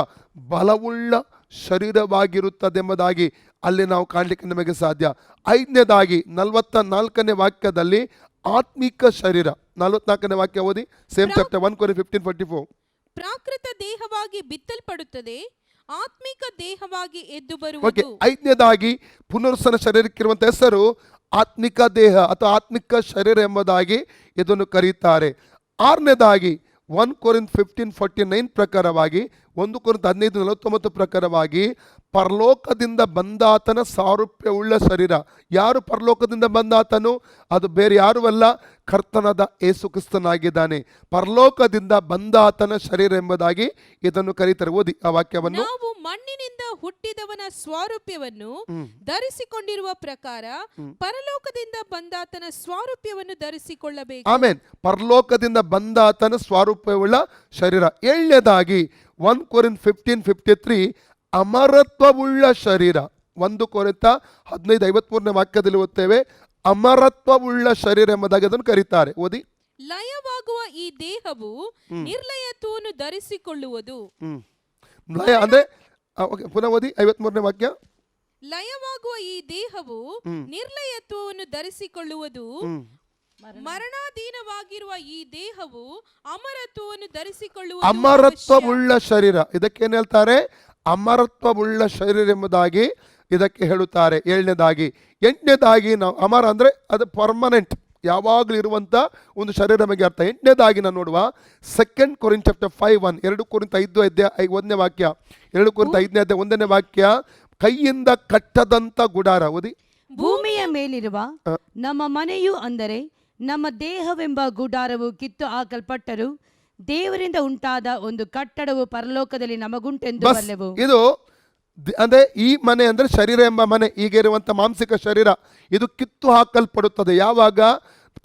ಬಲವುಳ್ಳ ಶರೀರವಾಗಿರುತ್ತದೆ ಎಂಬುದಾಗಿ ಅಲ್ಲಿ ನಾವು ಕಾಣಲಿಕ್ಕೆ ನಮಗೆ ಸಾಧ್ಯ. 5ನೇದಾಗಿ 44ನೇ ವಾಕ್ಯದಲ್ಲಿ ಆತ್ಮಿಕ ಶರೀರ. 44ನೇ ವಾಕ್ಯ ಓದಿ, ಸೇಮ್ ಚಾಪ್ಟರ್ 1 Corinthians 15:44.
ಪ್ರಾಕೃತ ದೇಹವಾಗಿ ಬಿತ್ತಲ್ಪಡುತ್ತದೆ, ಆತ್ಮಿಕ ದೇಹವಾಗಿ ಎದ್ದು
ಓಕೆ.
ಬರುವುದು.
5ನೇದಾಗಿ ಪುನರುತ್ಥಾನ ಶರೀರಕ್ಕಿರುವಂತ ಹೆಸರು ಆತ್ಮಿಕ ದೇಹ ಅಥವಾ ಆತ್ಮಿಕ ಶರೀರ ಎಂಬುದಾಗಿ ಇದನ್ನು ಕರೆಯುತ್ತಾರೆ. 6ನೇದಾಗಿ 1 Corinthians 15:49 ಪ್ರಕಾರವಾಗಿ, 1 Corinthians 15:49 ಪ್ರಕಾರವಾಗಿ ಪರಲೋಕದಿಂದ ಬಂದಾತನ ಸಾರೂಪ್ಯವುಳ್ಳ ಶರೀರ. ಯಾರು ಪರಲೋಕದಿಂದ ಬಂದಾತನು? ಅದು ಬೇರೆ ಯಾರು ಅಲ್ಲ, ಕರ್ತನಾದ ಯೇಸು ಕ್ರಿಸ್ತನಾಗಿದ್ದಾನೆ. ಪರಲೋಕದಿಂದ ಬಂದಾತನ ಶರೀರ ಎಂಬುದಾಗಿ ಇದನ್ನು ಕರೀತಾರೆ. ಓದಿ ಆ ವಾಕ್ಯವನ್ನು.
ನಾವು ಮಣ್ಣಿನಿಂದ ಹುಟ್ಟಿದವನ ಸ್ವಾರೂಪ್ಯವನ್ನು ಧರಿಸಿಕೊಂಡಿರುವ ಪ್ರಕಾರ ಪರಲೋಕದಿಂದ ಬಂದಾತನ ಸ್ವಾರೂಪ್ಯವನ್ನು ಧರಿಸಿಕೊಳ್ಳಬೇಕು.
ಆಮೇನ್. ಪರಲೋಕದಿಂದ ಬಂದಾತನ ಸ್ವಾರೂಪ್ಯವುಳ್ಳ ಶರೀರ. 7ನೇದಾಗಿ 1 Corinthians 15:53 ಅಮರತ್ವವುಳ್ಳ ಶರೀರ. 1 Corinthians 15:53 ವಾಕ್ಯದಲ್ಲಿ ಓದ್ತೇವೆ, ಅಮರತ್ವವುಳ್ಳ ಶರೀರ ಎಂಬುದಾಗಿ ಅದನ್ನು ಕರೀತಾರೆ. ಓದಿ.
ಲಯವಾಗುವ ಈ ದೇಹವು ನಿರ್ಲಯತ್ವವನ್ನು ಧರಿಸಿಕೊಳ್ಳುವುದು.
ಲಯ ಅಂದ್ರೆ ಪುನಃ ಓದಿ 53ನೇ ವಾಕ್ಯ.
ಲಯವಾಗುವ ಈ ದೇಹವು ನಿರ್ಲಯತ್ವವನ್ನು ಧರಿಸಿಕೊಳ್ಳುವುದು, ಮರಣಾಧೀನವಾಗಿರುವ ಈ ದೇಹವು ಅಮರತ್ವವನ್ನು ಧರಿಸಿಕೊಳ್ಳುವುದು.
ಅಮರತ್ವವುಳ್ಳ ಶರೀರ, ಇದಕ್ಕೇನು ಹೇಳ್ತಾರೆ? ಅಮರತ್ವವುಳ್ಳ ಶರೀರ ಎಂಬುದಾಗಿ ಇದಕ್ಕೆ ಹೇಳುತ್ತಾರೆ. 7ನೇದಾಗಿ. 8ನೇದಾಗಿ ನಾವು ಅಮರ ಅಂದ್ರೆ ಅದು ಪರ್ಮನೆಂಟ್, ಯಾವಾಗಲೂ ಇರುವಂತ ಒಂದು ಶರೀರ ನಮಗೆ ಅರ್ಥ. 8ನೇದಾಗಿ ನಾವು ನೋಡುವ 2 Corinthians chapter 5:1, 2 Corinthians 5:1 ವಾಕ್ಯ, 2 Corinthians 5:1 ವಾಕ್ಯ. ಕೈಯಿಂದ ಕಟ್ಟದಂತ ಗುಡಾರ. ಓದಿ.
ಭೂಮಿಯ ಮೇಲಿರುವ ನಮ್ಮ ಮನೆಯು ಅಂದರೆ ನಮ್ಮ ದೇಹವೆಂಬ ಗುಡಾರವು ಕಿತ್ತು ಹಾಕಲ್ಪಟ್ಟರು, ದೇವರಿಂದ ಉಂಟಾದ ಒಂದು ಕಟ್ಟಡವು ಪರಲೋಕದಲ್ಲಿ ನಮಗುಂಟೆಂದು ಬಲ್ಲೆವು.
ಇದು ಅಂದ್ರೆ ಈ ಮನೆ ಅಂದ್ರೆ ಶರೀರ ಎಂಬ ಮನೆ, ಈಗ ಇರುವಂತ ಮಾಂಸಿಕ ಶರೀರ ಇದು ಕಿತ್ತು ಹಾಕಲ್ಪಡುತ್ತದೆ. ಯಾವಾಗ?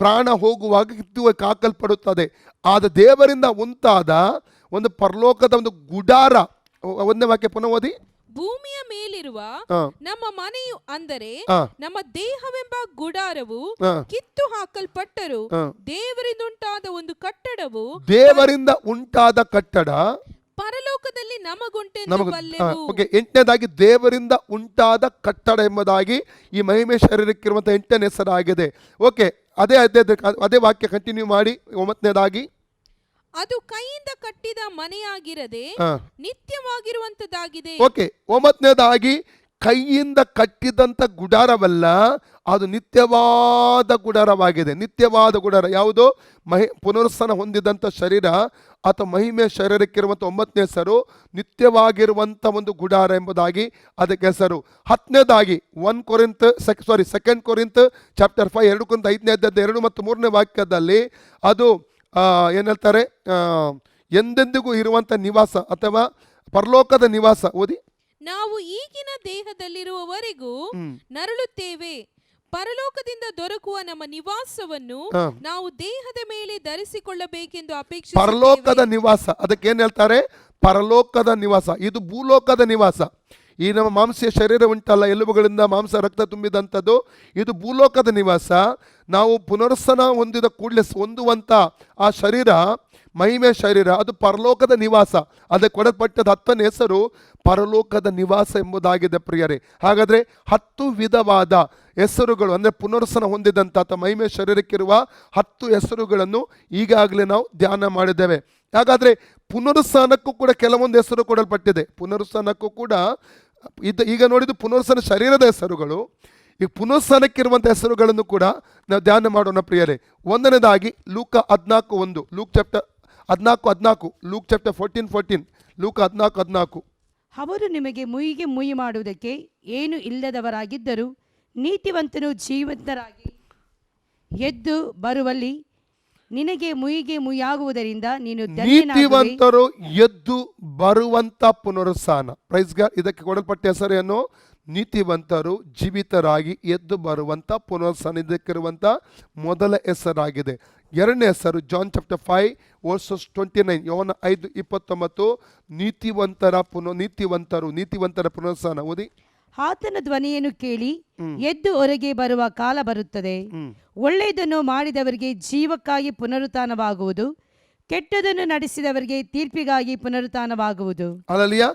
ಪ್ರಾಣ ಹೋಗುವಾಗ ಕಿತ್ತು ಹಾಕಲ್ಪಡುತ್ತದೆ. ಆದ ದೇವರಿಂದ ಉಂಟಾದ ಒಂದು ಪರಲೋಕದ ಒಂದು ಗುಡಾರ. 1ನೇ ವಾಕ್ಯ ಪುನಃ ಓದಿ.
ಭೂಮಿಯ ಮೇಲಿರುವ ನಮ್ಮ ಮನೆಯು ಅಂದರೆ ನಮ್ಮ ದೇಹವೆಂಬ ಗುಡಾರವು ಕಿತ್ತು ಹಾಕಲ್ಪಟ್ಟರು, ದೇವರಿಂದ ಉಂಟಾದ ಒಂದು ಕಟ್ಟಡವು,
ದೇವರಿಂದ ಉಂಟಾದ ಕಟ್ಟಡ
ಪರಲೋಕದಲ್ಲಿ ನಮಗುಂಟೆಂದು ಬಲ್ಲೆವು.
8ನೇದಾಗಿ ದೇವರಿಂದ ಉಂಟಾದ ಕಟ್ಟಡ ಎಂಬುದಾಗಿ ಈ ಮಹಿಮೆ ಶರೀರಕ್ಕಿರುವಂತ 8ನೇ ಹೆಸರಾಗಿದೆ. ಓಕೆ, ಅದೇ ವಾಕ್ಯ ಕಂಟಿನ್ಯೂ ಮಾಡಿ. 9ನೇದಾಗಿ
ಅದು ಕೈಯಿಂದ ಕಟ್ಟಿದ ಮನೆಯಾಗಿರದೆ ನಿತ್ಯವಾಗಿರುವಂತದ್ದಾಗಿದೆ.
ಓಕೆ. 9ನೇದಾಗಿ ಕೈಯಿಂದ ಕಟ್ಟಿದಂತ ಗುಡಾರವಲ್ಲ, ಅದು ನಿತ್ಯವಾದ ಗುಡಾರವಾಗಿದೆ. ನಿತ್ಯವಾದ ಗುಡಾರ ಯಾವುದು? ಪುನರುತ್ಥಾನ ಹೊಂದಿದಂಥ ಶರೀರ ಅಥವಾ ಮಹಿಮೆ ಶರೀರಕ್ಕಿರುವಂಥ 9ನೇ ಹೆಸರು ನಿತ್ಯವಾಗಿರುವಂಥ ಒಂದು ಗುಡಾರ ಎಂಬುದಾಗಿ ಅದಕ್ಕೆ ಹೆಸರು. 10ನೇದಾಗಿ 2 Corinthians chapter 5, 2 Corinthians 5ನೇ ಅಧ್ಯಾಯದ 2 ಮತ್ತು 3ನೇ ವಾಕ್ಯದಲ್ಲಿ ಅದು ಏನ್ ಹೇಳ್ತಾರೆ? ಎಂದೆಂದಿಗೂ ಇರುವಂತ ನಿವಾಸ ಅಥವಾ ಪರಲೋಕದ ನಿವಾಸ. ಓದಿ.
ನಾವು ಈಗಿನ ದೇಹದಲ್ಲಿರುವವರೆಗೂ ನರಳುತ್ತೇವೆ, ಪರಲೋಕದಿಂದ ದೊರಕುವ ನಮ್ಮ ನಿವಾಸವನ್ನು ನಾವು ದೇಹದ ಮೇಲೆ ಧರಿಸಿಕೊಳ್ಳಬೇಕೆಂದು ಅಪೇಕ್ಷೆ.
ಪರಲೋಕದ ನಿವಾಸ, ಅದಕ್ಕೆ ಏನ್ ಹೇಳ್ತಾರೆ? ಪರಲೋಕದ ನಿವಾಸ. ಇದು ಭೂಲೋಕದ ನಿವಾಸ. ಈ ನಮ್ಮ ಮಾಂಸೀಯ ಶರೀರ ಉಂಟಲ್ಲ, ಎಲುಬುಗಳಿಂದ ಮಾಂಸ ರಕ್ತ ತುಂಬಿದಂಥದ್ದು, ಇದು ಭೂಲೋಕದ ನಿವಾಸ. ನಾವು ಪುನರುತ್ಥಾನ ಹೊಂದಿದ ಕೂಡಲೇ ಹೊಂದುವಂತ ಆ ಶರೀರ, ಮಹಿಮೆ ಶರೀರ, ಅದು ಪರಲೋಕದ ನಿವಾಸ. ಅದಕ್ಕೆ ಕೊಡಲ್ಪಟ್ಟದ 10ನೇ ಹೆಸರು ಪರಲೋಕದ ನಿವಾಸ ಎಂಬುದಾಗಿದೆ ಪ್ರಿಯರೇ. ಹಾಗಾದ್ರೆ 10 ವಿಧವಾದ ಹೆಸರುಗಳು, ಅಂದ್ರೆ ಪುನರುತ್ಥಾನ ಹೊಂದಿದಂಥ ಅಥವಾ ಮಹಿಮೆ ಶರೀರಕ್ಕಿರುವ 10 ಹೆಸರುಗಳನ್ನು ಈಗಾಗಲೇ ನಾವು ಧ್ಯಾನ ಮಾಡಿದ್ದೇವೆ. ಹಾಗಾದ್ರೆ ಪುನರುತ್ಥಾನಕ್ಕೂ ಕೂಡ ಕೆಲವೊಂದು ಹೆಸರು ಕೊಡಲ್ಪಟ್ಟಿದೆ. ಪುನರುತ್ಥಾನಕ್ಕೂ ಕೂಡ ಈಗ ನೋಡಿದ್ದು ಪುನರುತ್ಥಾನ ಶರೀರದ ಹೆಸರುಗಳು. ಈ ಪುನರುತ್ಥಾನಕ್ಕಿರುವಂಥ ಹೆಸರುಗಳನ್ನು ಕೂಡ ನಾವು ಧ್ಯಾನ ಮಾಡೋಣ ಪ್ರಿಯರೇ. ಒಂದನೇದಾಗಿ ಲೂಕ 14:1, ಲೂಕ್ ಚಾಪ್ಟರ್ 14:14, ಲೂಕ್ ಚಾಪ್ಟರ್ 14:14, ಲೂಕ 14:14.
ಅವರು ನಿಮಗೆ ಮುಯ್ಯಿಗೆ ಮುಯ್ಯಿ ಮಾಡುವುದಕ್ಕೆ ಏನು ಇಲ್ಲದವರಾಗಿದ್ದರೂ ನೀತಿವಂತನು ಜೀವಂತರಾಗಿ ಎದ್ದು ಬರುವಲ್ಲಿ ನಿನಗೆ ಮುಯ್ಯಿಗೆ ಮುಯ್ಯಾಗುವುದರಿಂದ ನೀನು ಧನ್ಯನಾಗುವೆ.
ನೀತಿವಂತರು ಎದ್ದು ಬರುವಂತ ಪುನರುತ್ಥಾನ. Praise God. ಇದಕ್ಕೆ ಕೊಡಲ್ಪಟ್ಟ ಹೆಸರೇನು? ನೀತಿವಂತರು ಜೀವಿತರಾಗಿ ಎದ್ದು ಬರುವಂತ ಪುನರುತ್ಥಾನ. ಇದಕ್ಕಿರುವಂತ ಮೊದಲ ಹೆಸರಾಗಿದೆ. ಎರಡನೇ ಹೆಸರು ಜಾನ್ ಚಾಪ್ಟರ್ 5:29, ಯೋಹನ 5:29, ನೀತಿವಂತರ ಪುನರುತ್ಥಾನ. ಓದಿ.
ಆತನ ಧ್ವನಿಯನ್ನು ಕೇಳಿ ಎದ್ದು ಹೊರಗೆ ಬರುವ ಕಾಲ ಬರುತ್ತದೆ. ಒಳ್ಳೆಯದನ್ನು ಮಾಡಿದವರಿಗೆ ಜೀವಕ್ಕಾಗಿ ಪುನರುತ್ಥಾನವಾಗುವುದು, ಕೆಟ್ಟದನ್ನು ನಡೆಸಿದವರಿಗೆ ತೀರ್ಪಿಗಾಗಿ ಪುನರುತ್ಥಾನವಾಗುವುದು.
ಅಲ್ಲಲ್ಲಿಯ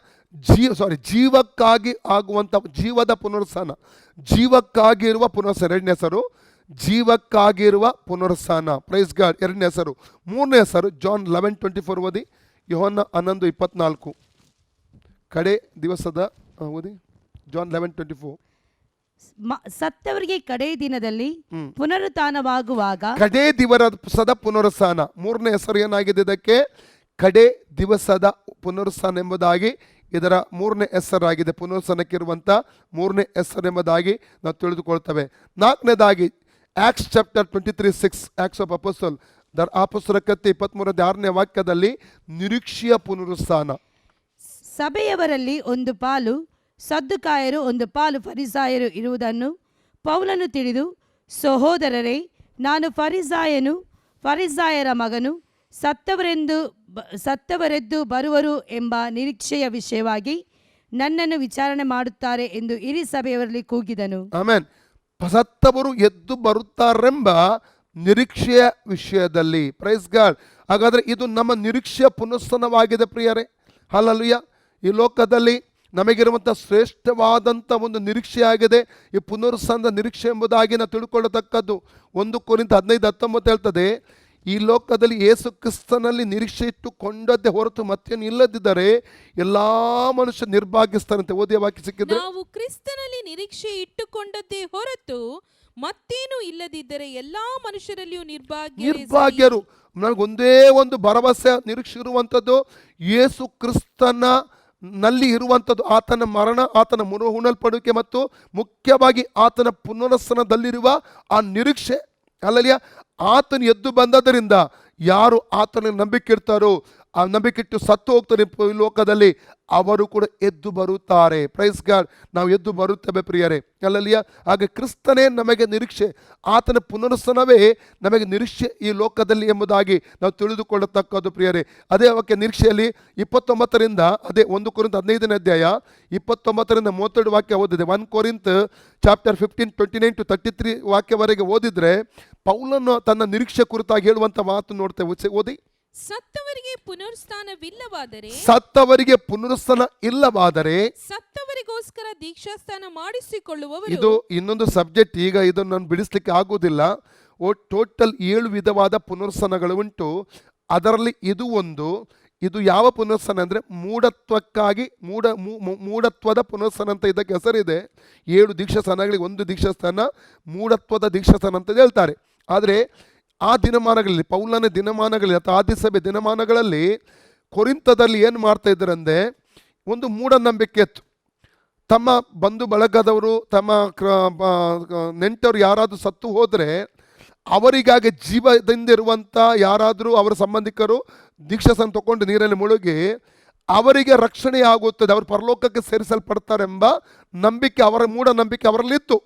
ಜೀವಕ್ಕಾಗಿ ಆಗುವಂತ ಜೀವದ ಪುನರುತ್ಥಾನ, ಜೀವಕ್ಕಾಗಿರುವ ಪುನರುತ್ಥಾನ. ಎರಡನೇ ಹೆಸರು ಜೀವಕ್ಕಾಗಿರುವ ಪುನರುತ್ಥಾನ. Praise God. ಎರಡನೇ ಹೆಸರು. ಮೂರನೇ ಹೆಸರು ಜಾನ್ 11:24 ಓದಿ. ಯೋಹನ 11:24, ಕಡೆ ದಿವಸದ ಓದಿ. ಜಾನ್ 11:24.
ಸತ್ತವರಿಗೆ ಕಡೆ ದಿನದಲ್ಲಿ ಪುನರುತ್ಥಾನವಾಗುವಾಗ.
ಕಡೆ ದಿವಸದ ಪುನರುತ್ಥಾನ. ಮೂರನೇ ಹೆಸರು ಏನಾಗಿದೆ ಇದಕ್ಕೆ? ಕಡೆ ದಿವಸದ ಪುನರುತ್ಥಾನ ಎಂಬುದಾಗಿ ಇದರ ಮೂರನೇ ಹೆಸರಾಗಿದೆ. ಪುನರುತ್ಥಾನಕ್ಕಿರುವಂಥ ಮೂರನೇ ಹೆಸರೆಂಬುದಾಗಿ ನಾವು ತಿಳಿದುಕೊಳ್ತೇವೆ. ನಾಲ್ಕನೇದಾಗಿ Acts chapter 23:6, Acts of apostle, ಅಪೊಸ್ತಲರ ಕೃತ್ಯ 23:6ನೇ ವಾಕ್ಯದಲ್ಲಿ ನಿರೀಕ್ಷೆಯ ಪುನರುತ್ಥಾನ.
ಸಭೆಯವರಲ್ಲಿ ಒಂದು ಪಾಲು ಸದ್ದುಕಾಯರು ಒಂದು ಪಾಲು ಫರಿಸಾಯರು ಇರುವುದನ್ನು ಪೌಲನು ತಿಳಿದು, ಸಹೋದರರೇ, ನಾನು ಫರಿಸಾಯರ ಮಗನು, ಸತ್ತವರೆದ್ದು ಬರುವರು ಎಂಬ ನಿರೀಕ್ಷೆಯ ವಿಷಯವಾಗಿ ನನ್ನನ್ನು ವಿಚಾರಣೆ ಮಾಡುತ್ತಾರೆ ಎಂದು ಇಡೀ ಸಭೆಯವರಲ್ಲಿ ಕೂಗಿದನು.
ಆಮೆನ್. ಸತ್ತವರು ಎದ್ದು ಬರುತ್ತಾರೆಂಬ ನಿರೀಕ್ಷೆಯ ವಿಷಯದಲ್ಲಿ. Praise God. ಹಾಗಾದ್ರೆ ಇದು ನಮ್ಮ ನಿರೀಕ್ಷೆಯ ಪುನರುತ್ಥಾನವಾಗಿದೆ ಪ್ರಿಯರೇ. ಹಲ್ಲೆಲೂಯ. ಈ ಲೋಕದಲ್ಲಿ ನಮಗಿರುವಂಥ ಶ್ರೇಷ್ಠವಾದಂಥ ಒಂದು ನಿರೀಕ್ಷೆಯಾಗಿದೆ ಈ ಪುನರುತ್ಥಾನದ ನಿರೀಕ್ಷೆ ಎಂಬುದಾಗಿ ನಾವು ತಿಳ್ಕೊಳ್ಳತಕ್ಕದ್ದು. 1 ಕೊರಿಂಥ 15:19 ಹೇಳ್ತದೆ, ಈ ಲೋಕದಲ್ಲಿ ಯೇಸು ಕ್ರಿಸ್ತನಲ್ಲಿ ನಿರೀಕ್ಷೆ ಇಟ್ಟುಕೊಂಡದ್ದೇ ಹೊರತು ಮತ್ತೇನು ಇಲ್ಲದಿದ್ದರೆ ಎಲ್ಲಾ ಮನುಷ್ಯ ನಿರ್ಭಾಗ್ಯಸ್ಥರಂತೆ. ಓದಿಯ ವಾಕ್ಯ ಸಿಕ್ಕಿದ್ರೆ,
ನಾವು ಕ್ರಿಸ್ತನಲ್ಲಿ ನಿರೀಕ್ಷೆ ಇಟ್ಟುಕೊಂಡದ್ದೇ ಹೊರತು ಮತ್ತೇನು ಇಲ್ಲದಿದ್ದರೆ ಎಲ್ಲಾ ಮನುಷ್ಯರಲ್ಲಿಯೂ
ನಿರ್ಭಾಗ್ಯರು. ನನಗೊಂದೇ ಒಂದು ಭರವಸೆ ನಿರೀಕ್ಷೆ ಇರುವಂಥದ್ದು, ಯೇಸು ಕ್ರಿಸ್ತನ ನಲ್ಲಿ ಇರುವಂಥದ್ದು. ಆತನ ಮರಣ, ಆತನ ಉಣಲ್ಪಡುವಿಕೆ ಮತ್ತು ಮುಖ್ಯವಾಗಿ ಆತನ ಪುನರುತ್ಥಾನದಲ್ಲಿರುವ ಆ ನಿರೀಕ್ಷೆ. ಅಲ್ಲಲಿಯ ಆತನು ಎದ್ದು ಬಂದದರಿಂದ ಯಾರು ಆತನ ನಂಬಿಕೆ ಇಡ್ತಾರೋ, ಆ ನಂಬಿಕೆ ಇಟ್ಟು ಸತ್ತು ಹೋಗ್ತಾರೆ ಈ ಲೋಕದಲ್ಲಿ, ಅವರು ಕೂಡ ಎದ್ದು ಬರುತ್ತಾರೆ. Praise God. ನಾವು ಎದ್ದು ಬರುತ್ತೇವೆ ಪ್ರಿಯರೇ. ಅಲ್ಲಲಿಯ ಹಾಗೆ ಕ್ರಿಸ್ತನೇ ನಮಗೆ ನಿರೀಕ್ಷೆ, ಆತನ ಪುನರುತ್ಥಾನವೇ ನಮಗೆ ನಿರೀಕ್ಷೆ ಈ ಲೋಕದಲ್ಲಿ ಎಂಬುದಾಗಿ ನಾವು ತಿಳಿದುಕೊಳ್ಳತಕ್ಕದ್ದು ಪ್ರಿಯರೇ. ಅದೇ ವಾಕ್ಯ ನಿರೀಕ್ಷೆಯಲ್ಲಿ 29ರಿಂದ, ಅದೇ 1 ಕೊರಿಂಥ 15ನೇ ಅಧ್ಯಾಯ 29ರಿಂದ 32 ವಾಕ್ಯ ಓದಿದೆ. 1 ಕೊರಿಂಥ ಚಾಪ್ಟರ್ 15:29-33 ವಾಕ್ಯವರೆಗೆ ಓದಿದ್ರೆ ಪೌಲನು ತನ್ನ ನಿರೀಕ್ಷೆ ಕುರಿತಾಗಿ ಹೇಳುವಂತ ಮಾತು ನೋಡ್ತೇವೆ. ಓದಿ.
ಸತ್ತವರಿಗೆ ಪುನರುತ್ಥಾನವಿಲ್ಲವಾದರೆ,
ಸತ್ತವರಿಗೆ ಪುನರುತ್ಥಾನ ಇಲ್ಲವಾದರೆ
ಸತ್ತವರಿಗೋಸ್ಕರ ದೀಕ್ಷಾಸ್ನಾನ ಮಾಡಿಸಿಕೊಳ್ಳುವವರು.
ಇದು ಇನ್ನೊಂದು ಸಬ್ಜೆಕ್ಟ್, ಈಗ ಇದನ್ನು ನಾನು ಬಿಡಿಸ್ಲಿಕ್ಕೆ ಆಗುವುದಿಲ್ಲ. ಟೋಟಲ್ 7 ವಿಧವಾದ ಪುನರುತ್ಥಾನಗಳು ಉಂಟು. ಅದರಲ್ಲಿ ಇದು ಒಂದು. ಇದು ಯಾವ ಪುನರುತ್ಥಾನ ಅಂದರೆ ಮೂಢತ್ವಕ್ಕಾಗಿ ಮೂಢತ್ವದ ಪುನರುತ್ಥಾನ ಅಂತ ಇದಕ್ಕೆ ಹೆಸರಿದೆ. 7 ದೀಕ್ಷಾಸ್ಥಾನಗಳಿಗೆ ಒಂದು ದೀಕ್ಷಾಸ್ಥಾನ ಮೂಢತ್ವದ ದೀಕ್ಷಾಸ್ಥಾನ ಅಂತ ಹೇಳ್ತಾರೆ. ಆದರೆ ಆ ದಿನಮಾನಗಳಲ್ಲಿ, ಪೌಲನ ದಿನಮಾನಗಳಲ್ಲಿ ಅಥವಾ ಆದಿಸಭೆ ದಿನಮಾನಗಳಲ್ಲಿ ಕೊರಿಂಥದಲ್ಲಿ ಏನು ಮಾಡ್ತಾ ಇದ್ದರಂದರೆ, ಒಂದು ಮೂಢನಂಬಿಕೆ ಇತ್ತು. ತಮ್ಮ ಬಂಧು ಬಳಗದವರು, ತಮ್ಮ ನೆಂಟರು ಯಾರಾದರೂ ಸತ್ತು ಹೋದರೆ ಅವರಿಗಾಗಿ ಜೀವದಿಂದಿರುವಂಥ ಯಾರಾದರೂ ಅವರ ಸಂಬಂಧಿಕರು ದೀಕ್ಷಾಸ್ನಾನ ತಗೊಂಡು ನೀರಲ್ಲಿ ಮುಳುಗಿ ಅವರಿಗೆ ರಕ್ಷಣೆ ಆಗುತ್ತದೆ, ಅವರು ಪರಲೋಕಕ್ಕೆ ಸೇರಿಸಲ್ಪಡ್ತಾರೆಂಬ ನಂಬಿಕೆ, ಅವರ ಮೂಢನಂಬಿಕೆ ಅವರಲ್ಲಿತ್ತು.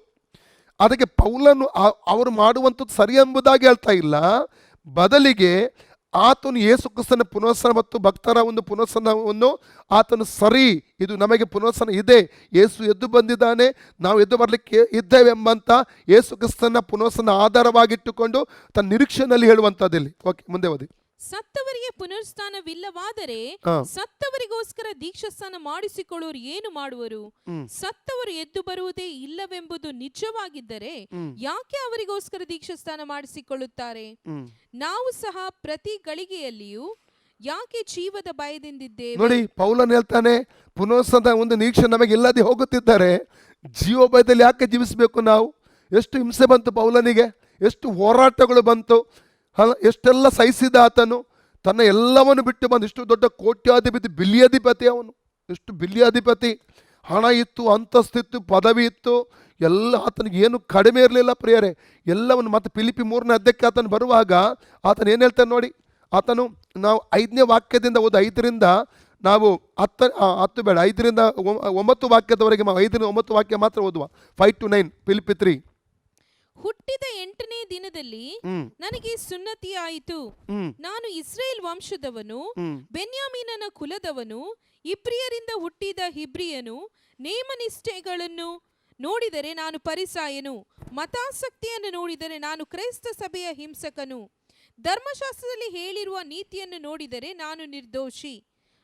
ಅದಕ್ಕೆ ಪೌಲನು ಅವರು ಮಾಡುವಂಥದ್ದು ಸರಿ ಎಂಬುದಾಗಿ ಹೇಳ್ತಾ ಇಲ್ಲ. ಬದಲಿಗೆ ಆತನು ಯೇಸು ಕ್ರಿಸ್ತನ ಪುನರುತ್ಥಾನ ಮತ್ತು ಭಕ್ತರ ಒಂದು ಪುನರುತ್ಥಾನವನ್ನು ಆತನು ಸರಿ, ಇದು ನಮಗೆ ಪುನರುತ್ಥಾನ ಇದೆ, ಯೇಸು ಎದ್ದು ಬಂದಿದ್ದಾನೆ, ನಾವು ಎದ್ದು ಬರಲಿಕ್ಕೆ ಇದ್ದೇವೆ ಎಂಬಂತ ಯೇಸು ಕ್ರಿಸ್ತನ ಪುನರುತ್ಥಾನ ಆಧಾರವಾಗಿಟ್ಟುಕೊಂಡು ತನ್ನ ನಿರೀಕ್ಷೆಯಲ್ಲಿ ಹೇಳುವಂಥದ್ದಲ್ಲಿ. ಓಕೆ, ಮುಂದೆ ಓದಿ.
ಸತ್ತವರಿಗೆ ಪುನರುತ್ಥಾನವಿಲ್ಲವಾದರೆ ಸತ್ತವರಿಗೋಸ್ಕರ ದೀಕ್ಷಾಸ್ನಾನ ಮಾಡಿಸಿಕೊಳ್ಳುವರು ಏನು ಮಾಡುವರು? ಸತ್ತವರು ಎದ್ದು ಬರುವುದೇ ಇಲ್ಲವೆಂಬುದು ನಿಜವಾಗಿದ್ದರೆ ಯಾಕೆ ಅವರಿಗೋಸ್ಕರ ದೀಕ್ಷಾಸ್ನಾನ ಮಾಡಿಸಿಕೊಳ್ಳುತ್ತಾರೆ? ನಾವು ಸಹ ಪ್ರತಿ ಗಳಿಗೆಯಲ್ಲಿಯೂ ಯಾಕೆ ಜೀವದ ಭಯದಿಂದಿದ್ದೇವೆ?
ನೋಡಿ, ಪೌಲನ್ ಹೇಳ್ತಾನೆ, ಪುನರುತ್ಥಾನದ ಒಂದು ನಿರೀಕ್ಷೆ ನಮಗೆ ಇಲ್ಲದೆ ಹೋಗುತ್ತಿದ್ದಾರೆ, ಜೀವಭಯದಲ್ಲಿ ಯಾಕೆ ಜೀವಿಸಬೇಕು ನಾವು? ಎಷ್ಟು ಹಿಂಸೆ ಬಂತು ಪೌಲನಿಗೆ, ಎಷ್ಟು ಹೋರಾಟಗಳು ಬಂತು, ಎಷ್ಟೆಲ್ಲ ಸಹಿಸಿದ ಆತನು. ತನ್ನ ಎಲ್ಲವನ್ನು ಬಿಟ್ಟು ಬಂದು, ಇಷ್ಟು ದೊಡ್ಡ ಕೋಟ್ಯಾಧಿಪತಿ, ಬಿಲಿಯಾಧಿಪತಿ, ಅವನು ಎಷ್ಟು ಬಿಲಿಯಾಧಿಪತಿ, ಹಣ ಇತ್ತು, ಅಂತಸ್ತಿತ್ತು, ಪದವಿ ಇತ್ತು, ಎಲ್ಲ ಆತನಿಗೆ ಏನು ಕಡಿಮೆ ಇರಲಿಲ್ಲ ಪ್ರಿಯರೇ. ಎಲ್ಲವನ್ನು ಮತ್ತೆ ಫಿಲಿಪ್ಪಿ 3ನೇ ಅಧ್ಯಾಯಕ್ಕೆ ಆತನು ಬರುವಾಗ ಆತನು ಏನು ಹೇಳ್ತಾನೆ ನೋಡಿ. ಆತನು ನಾವು 5ನೇ ವಾಕ್ಯದಿಂದ 5ರಿಂದ ನಾವು 10 ಬೇಡ 5ರಿಂದ 9 ವಾಕ್ಯದವರೆಗೆ 5ರಿಂದ 9 ವಾಕ್ಯ ಮಾತ್ರ ಓದುವ. 5 to 9 ಫಿಲಿಪ್ಪಿ 3.
ಹುಟ್ಟಿದ 8ನೇ ದಿನದಲ್ಲಿ ನನಗೆ ಸುನ್ನತಿಯಾಯಿತು. ನಾನು ಇಸ್ರೇಲ್ ವಂಶದವನು, ಬೆನ್ಯಾಮೀನನ ಕುಲದವನು, ಇಬ್ರಿಯರಿಂದ ಹುಟ್ಟಿದ ಹಿಬ್ರಿಯನು. ನೇಮನಿಷ್ಠೆಗಳನ್ನು ನೋಡಿದರೆ ನಾನು ಪರಿಸಾಯನು, ಮತಾಸಕ್ತಿಯನ್ನು ನೋಡಿದರೆ ನಾನು ಕ್ರೈಸ್ತ ಸಭೆಯ ಹಿಂಸಕನು. ಧರ್ಮಶಾಸ್ತ್ರದಲ್ಲಿ ಹೇಳಿರುವ ನೀತಿಯನ್ನು ನೋಡಿದರೆ ನಾನು ನಿರ್ದೋಷಿ.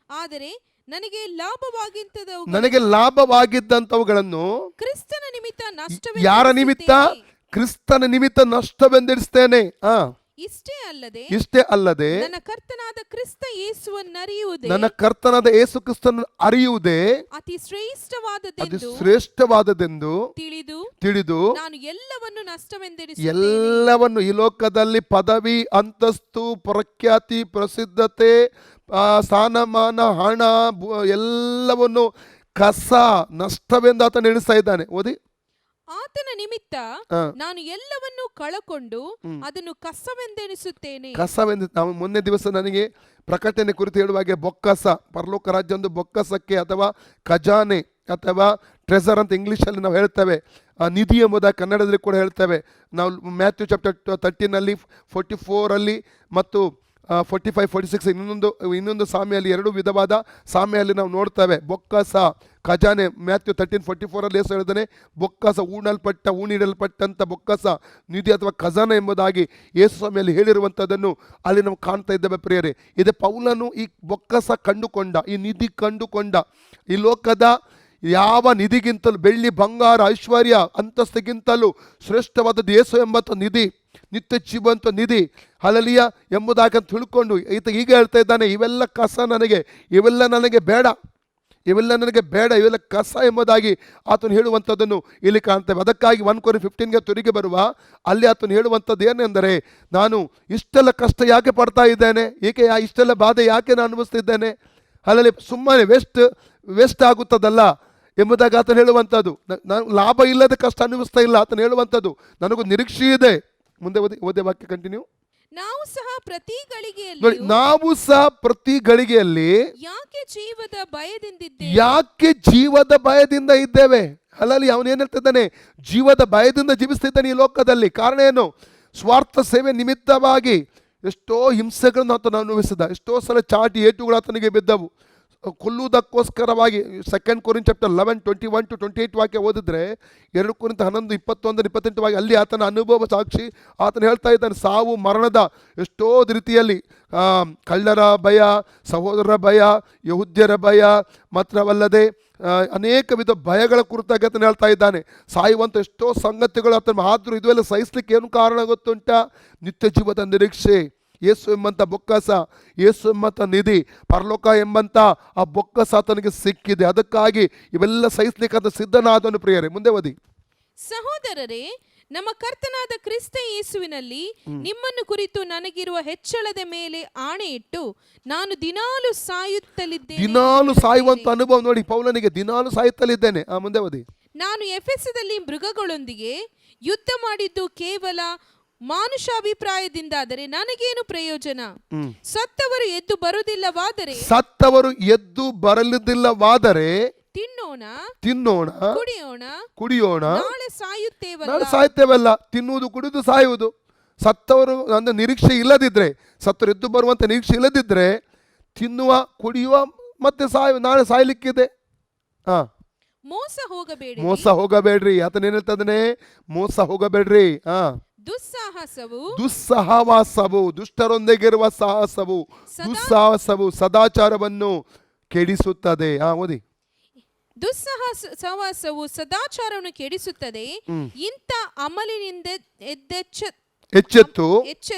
ಆದರೆ ನನಗೆ
ಲಾಭವಾಗಿದ್ದಂಥವುಗಳನ್ನು
ಕ್ರಿಸ್ತನ ನಿಮಿತ್ತ ನಷ್ಟವೇ.
ಯಾರ ನಿಮಿತ್ತ? ಕ್ರಿಸ್ತನ ನಿಮಿತ್ತ ನಷ್ಟವೆಂದೆಣಿಸ್ತೇನೆ.
ಇಷ್ಟೇ ಅಲ್ಲದೆ
ನನ್ನ ಕರ್ತನಾದ
ಯೇಸು
ಕ್ರಿಸ್ತನನ್ನು ಅರಿಯುವುದೇ
ಅತಿ
ಶ್ರೇಷ್ಠವಾದದೆಂದು ತಿಳಿದು
ನಾನು
ಎಲ್ಲವನ್ನು ಈ ಲೋಕದಲ್ಲಿ ಪದವಿ, ಅಂತಸ್ತು, ಪ್ರಖ್ಯಾತಿ, ಪ್ರಸಿದ್ಧತೆ, ಸ್ಥಾನಮಾನ, ಹಣ ಎಲ್ಲವನ್ನು ಕಸ, ನಷ್ಟವೆಂದು ಆತನು ಎಣಿಸ್ತಾ ಇದ್ದಾನೆ. ಓದಿ.
ಆತನ ನಿಮಿತ್ತ ನಾನು ಎಲ್ಲವನ್ನೂ ಕಳಕೊಂಡು ಅದನ್ನು ಕಸವೆಂದೆಣಿಸುತ್ತೇನೆ.
ನಾವು ಮೊನ್ನೆ ದಿವಸ ನನಗೆ ಪ್ರಕಟಣೆ ಕುರಿತು ಹೇಳುವಾಗೆ ಬೊಕ್ಕಸ, ಪರಲೋಕ ರಾಜ್ಯ ಒಂದು ಬೊಕ್ಕಸಕ್ಕೆ ಅಥವಾ ಖಜಾನೆ ಅಥವಾ ಟ್ರೆಸರ್ ಅಂತ ಇಂಗ್ಲೀಷಲ್ಲಿ ನಾವು ಹೇಳ್ತೇವೆ, ನಿಧಿ ಎಂಬುದಾಗಿ ಕನ್ನಡದಲ್ಲಿ ಕೂಡ ಹೇಳ್ತೇವೆ. ನಾವು ಮ್ಯಾಥ್ಯೂ ಚಾಪ್ಟರ್ 13 44 ಮತ್ತು 45, 46 ಇನ್ನೊಂದು ಸಾಮ್ಯಲ್ಲಿ 2 ವಿಧವಾದ ಸಾಮ್ಯಲ್ಲಿ ನಾವು ನೋಡ್ತೇವೆ. ಬೊಕ್ಕಸ, ಖಜಾನೆ. ಮ್ಯಾಥ್ಯೂ 13:44 ಯೇಸು ಹೇಳಿದಾನೆ, ಬೊಕ್ಕಸ, ಊಣಿಡಲ್ಪಟ್ಟಂಥ ಬೊಕ್ಕಸ, ನಿಧಿ ಅಥವಾ ಖಜಾನೆ ಎಂಬುದಾಗಿ ಯೇಸು ಸ್ವಾಮಿಯಲ್ಲಿ ಹೇಳಿರುವಂಥದ್ದನ್ನು ಅಲ್ಲಿ ನಾವು ಕಾಣ್ತಾ ಇದ್ದೇವೆ ಪ್ರಿಯರೇ. ಇದು ಪೌಲನು ಈ ಬೊಕ್ಕಸ ಕಂಡುಕೊಂಡ, ಈ ನಿಧಿ ಕಂಡುಕೊಂಡ. ಈ ಲೋಕದ ಯಾವ ನಿಧಿಗಿಂತಲೂ, ಬೆಳ್ಳಿ ಬಂಗಾರ ಐಶ್ವರ್ಯ ಅಂತಸ್ತಿಗಿಂತಲೂ ಶ್ರೇಷ್ಠವಾದದ್ದು ಯೇಸು ಎಂಬಂಥ ನಿಧಿ, ನಿತ್ಯ ಜೀವಂತ ನಿಧಿ, ಹಲ್ಲೆಲೂಯಾ ಎಂಬುದಾಗಿ ತಿಳ್ಕೊಂಡು ಈತ ಈಗ ಹೇಳ್ತಾ ಇದ್ದಾನೆ, ಇವೆಲ್ಲ ಕಸ ನನಗೆ, ಇವೆಲ್ಲ ನನಗೆ ಬೇಡ, ಇವೆಲ್ಲ ಕಸ ಎಂಬುದಾಗಿ ಆತನು ಹೇಳುವಂಥದ್ದನ್ನು ಇಲ್ಲಿ ಕಾಣ್ತೇವೆ. ಅದಕ್ಕಾಗಿ 1 Corinthians 15ಗೆ ತಿರುಗಿ ಬರುವ ಅಲ್ಲಿ ಆತನು ಹೇಳುವಂಥದ್ದು ಏನೆಂದರೆ, ನಾನು ಇಷ್ಟೆಲ್ಲ ಕಷ್ಟ ಯಾಕೆ ಪಡ್ತಾ ಇದ್ದೇನೆ, ಇಷ್ಟೆಲ್ಲ ಬಾಧೆ ಯಾಕೆ ನಾನು ಅನುಭವಿಸ್ತಿದ್ದೇನೆ, ಅಲ್ಲಲ್ಲಿ ಸುಮ್ಮನೆ ವೇಸ್ಟ್ ಆಗುತ್ತದಲ್ಲ ಎಂಬುದಾಗಿ ಆತನು ಹೇಳುವಂಥದ್ದು. ನಾನು ಲಾಭ ಇಲ್ಲದೆ ಕಷ್ಟ ಅನುಭವಿಸ್ತಾ ಇಲ್ಲ, ಆತನು ಹೇಳುವಂಥದ್ದು ನನಗೂ ನಿರೀಕ್ಷೆ ಇದೆ. ಮುಂದೆ ಓದಿ ವಾಕ್ಯ ಕಂಟಿನ್ಯೂ.
ನಾವು ಸಹ ಪ್ರತಿ ಗಳಿಗೆಯಲ್ಲಿ ಯಾಕೆ
ಜೀವದ ಭಯದಿಂದ ಇದ್ದೇವೆ. ಅಲ್ಲಲ್ಲಿ ಅವನು ಏನು ಹೇಳ್ತಿದ್ದಾನೆ, ಜೀವದ ಭಯದಿಂದ ಜೀವಿಸ್ತಿದ್ದಾನೆ ಈ ಲೋಕದಲ್ಲಿ. ಕಾರಣ ಏನು? ಸ್ವಾರ್ಥ ಸೇವೆ ನಿಮಿತ್ತವಾಗಿ ಎಷ್ಟೋ ಹಿಂಸೆಗಳನ್ನು ಆತನು ಅನುಭವಿಸಿದ, ಎಷ್ಟೋ ಸಲ ಚಾಟಿ ಏಟುಗಳು ಆತನಿಗೆ ಬಿದ್ದವು. ಕೊಲ್ಲುವುದಕ್ಕೋಸ್ಕರವಾಗಿ 2 Corinthians chapter 11, 21 to 28 ವಾಕ್ಯ ಓದಿದ್ರೆ, 2 Corinthians 11, 21, 28 ಅಲ್ಲಿ ಆತನ ಅನುಭವ ಸಾಕ್ಷಿ ಆತನು ಹೇಳ್ತಾ ಇದ್ದಾನೆ. ಸಾವು ಮರಣದ ಎಷ್ಟೋ ರೀತಿಯಲ್ಲಿ ಕಳ್ಳರ ಭಯ, ಸಹೋದರರ ಭಯ, ಯಹೂದ್ಯರ ಭಯ ಮಾತ್ರವಲ್ಲದೆ ಅನೇಕ ವಿಧ ಭಯಗಳ ಕುರಿತಾಗಿ ಆತನು ಹೇಳ್ತಾ ಇದ್ದಾನೆ. ಸಾಯುವಂಥ ಎಷ್ಟೋ ಸಂಗತಿಗಳು ಆತನ. ಆದರೂ ಇದುವೆಲ್ಲ ಸಹಿಸ್ಲಿಕ್ಕೆ ಏನು ಕಾರಣ ಗೊತ್ತುಂಟ? ನಿತ್ಯ ಜೀವದ ನಿರೀಕ್ಷೆ, ಯೇಸು ಎಂಬಂಥ ಬೊಕ್ಕಸ, ಯೇಸು ಎಂಬಂಥ ನಿಧಿ, ಪರಲೋಕ ಎಂಬಂಥ ಆ ಬೊಕ್ಕಸ ಆತನಿಗೆ ಸಿಕ್ಕಿದೆ. ಅದಕ್ಕಾಗಿ ಇವೆಲ್ಲ ಸಹಿಸ್ಲಿಕ್ಕೆ ಸಿದ್ಧನಾದನು ಪ್ರಿಯರೇ. ಮುಂದೆ ಓದಿ.
ಸಹೋದರರೇ, ನಮ್ಮ ಕರ್ತನಾದ ಕ್ರಿಸ್ತ ಯೇಸುವಿನಲ್ಲಿ ನಿಮ್ಮನ್ನು ಕುರಿತು ನನಗಿರುವ ಹೆಚ್ಚಳದ ಮೇಲೆ ಆಣೆ ಇಟ್ಟು ನಾನು ದಿನಾಲು ಸಾಯುತ್ತಲಿದ್ದೇನೆ.
ದಿನಾಲು ಸಾಯುವಂತ ಅನುಭವ ನೋಡಿ ಪೌಲನಿಗೆ, ದಿನಾಲು ಸಾಯುತ್ತಲಿದ್ದೇನೆ. ಮುಂದೆ ಓದಿ.
ನಾನು ಎಫೆಸದಲ್ಲಿ ಮೃಗಗಳೊಂದಿಗೆ ಯುದ್ಧ ಮಾಡಿದ್ದು ಕೇವಲ ಮಾನುಷಾಭಿಪ್ರಾಯದಿಂದಾದರೆ ನನಗೇನು ಪ್ರಯೋಜನ? ಸತ್ತವರು ಎದ್ದು ಬರಲಿಲ್ಲವಾದರೆ ತಿನ್ನೋಣ, ಕುಡಿಯೋಣ, ನಾಳೆ ಸಾಯುತ್ತೇವಲ್ಲ. ತಿನ್ನುವುದು, ಕುಡಿದು ಸಾಯುವುದು. ಸತ್ತವರು ನನ್ನ ನಿರೀಕ್ಷೆ ಇಲ್ಲದಿದ್ರೆ, ಸತ್ತವರು ಎದ್ದು ಬರುವಂತ ನಿರೀಕ್ಷೆ ಇಲ್ಲದಿದ್ರೆ ತಿನ್ನುವ, ಕುಡಿಯುವ, ಮತ್ತೆ ನಾಳೆ ಸಾಯ್ಲಿಕ್ಕಿದೆ. ಮೋಸ ಹೋಗಬೇಡ್ರಿ. ಆತನ ಏನ್ ಹೇಳ್ತಾನೆ? ಮೋಸ ಹೋಗಬೇಡ್ರಿ. ದುಸ್ಸಹವಾಸವು, ದುಷ್ಟರೊಂದಿಗಿರುವ ದುಸ್ಸಾಹಸವು ಸದಾಚಾರವನ್ನು ಕೆಡಿಸುತ್ತದೆ. ಓದಿ. ದುಸ್ಸಹವಾಸವು ಸದಾಚಾರವನ್ನು ಕೆಡಿಸುತ್ತದೆ. ಇಂಥ ಅಮಲಿನಿಂದ ಎಚ್ಚೆತ್ತು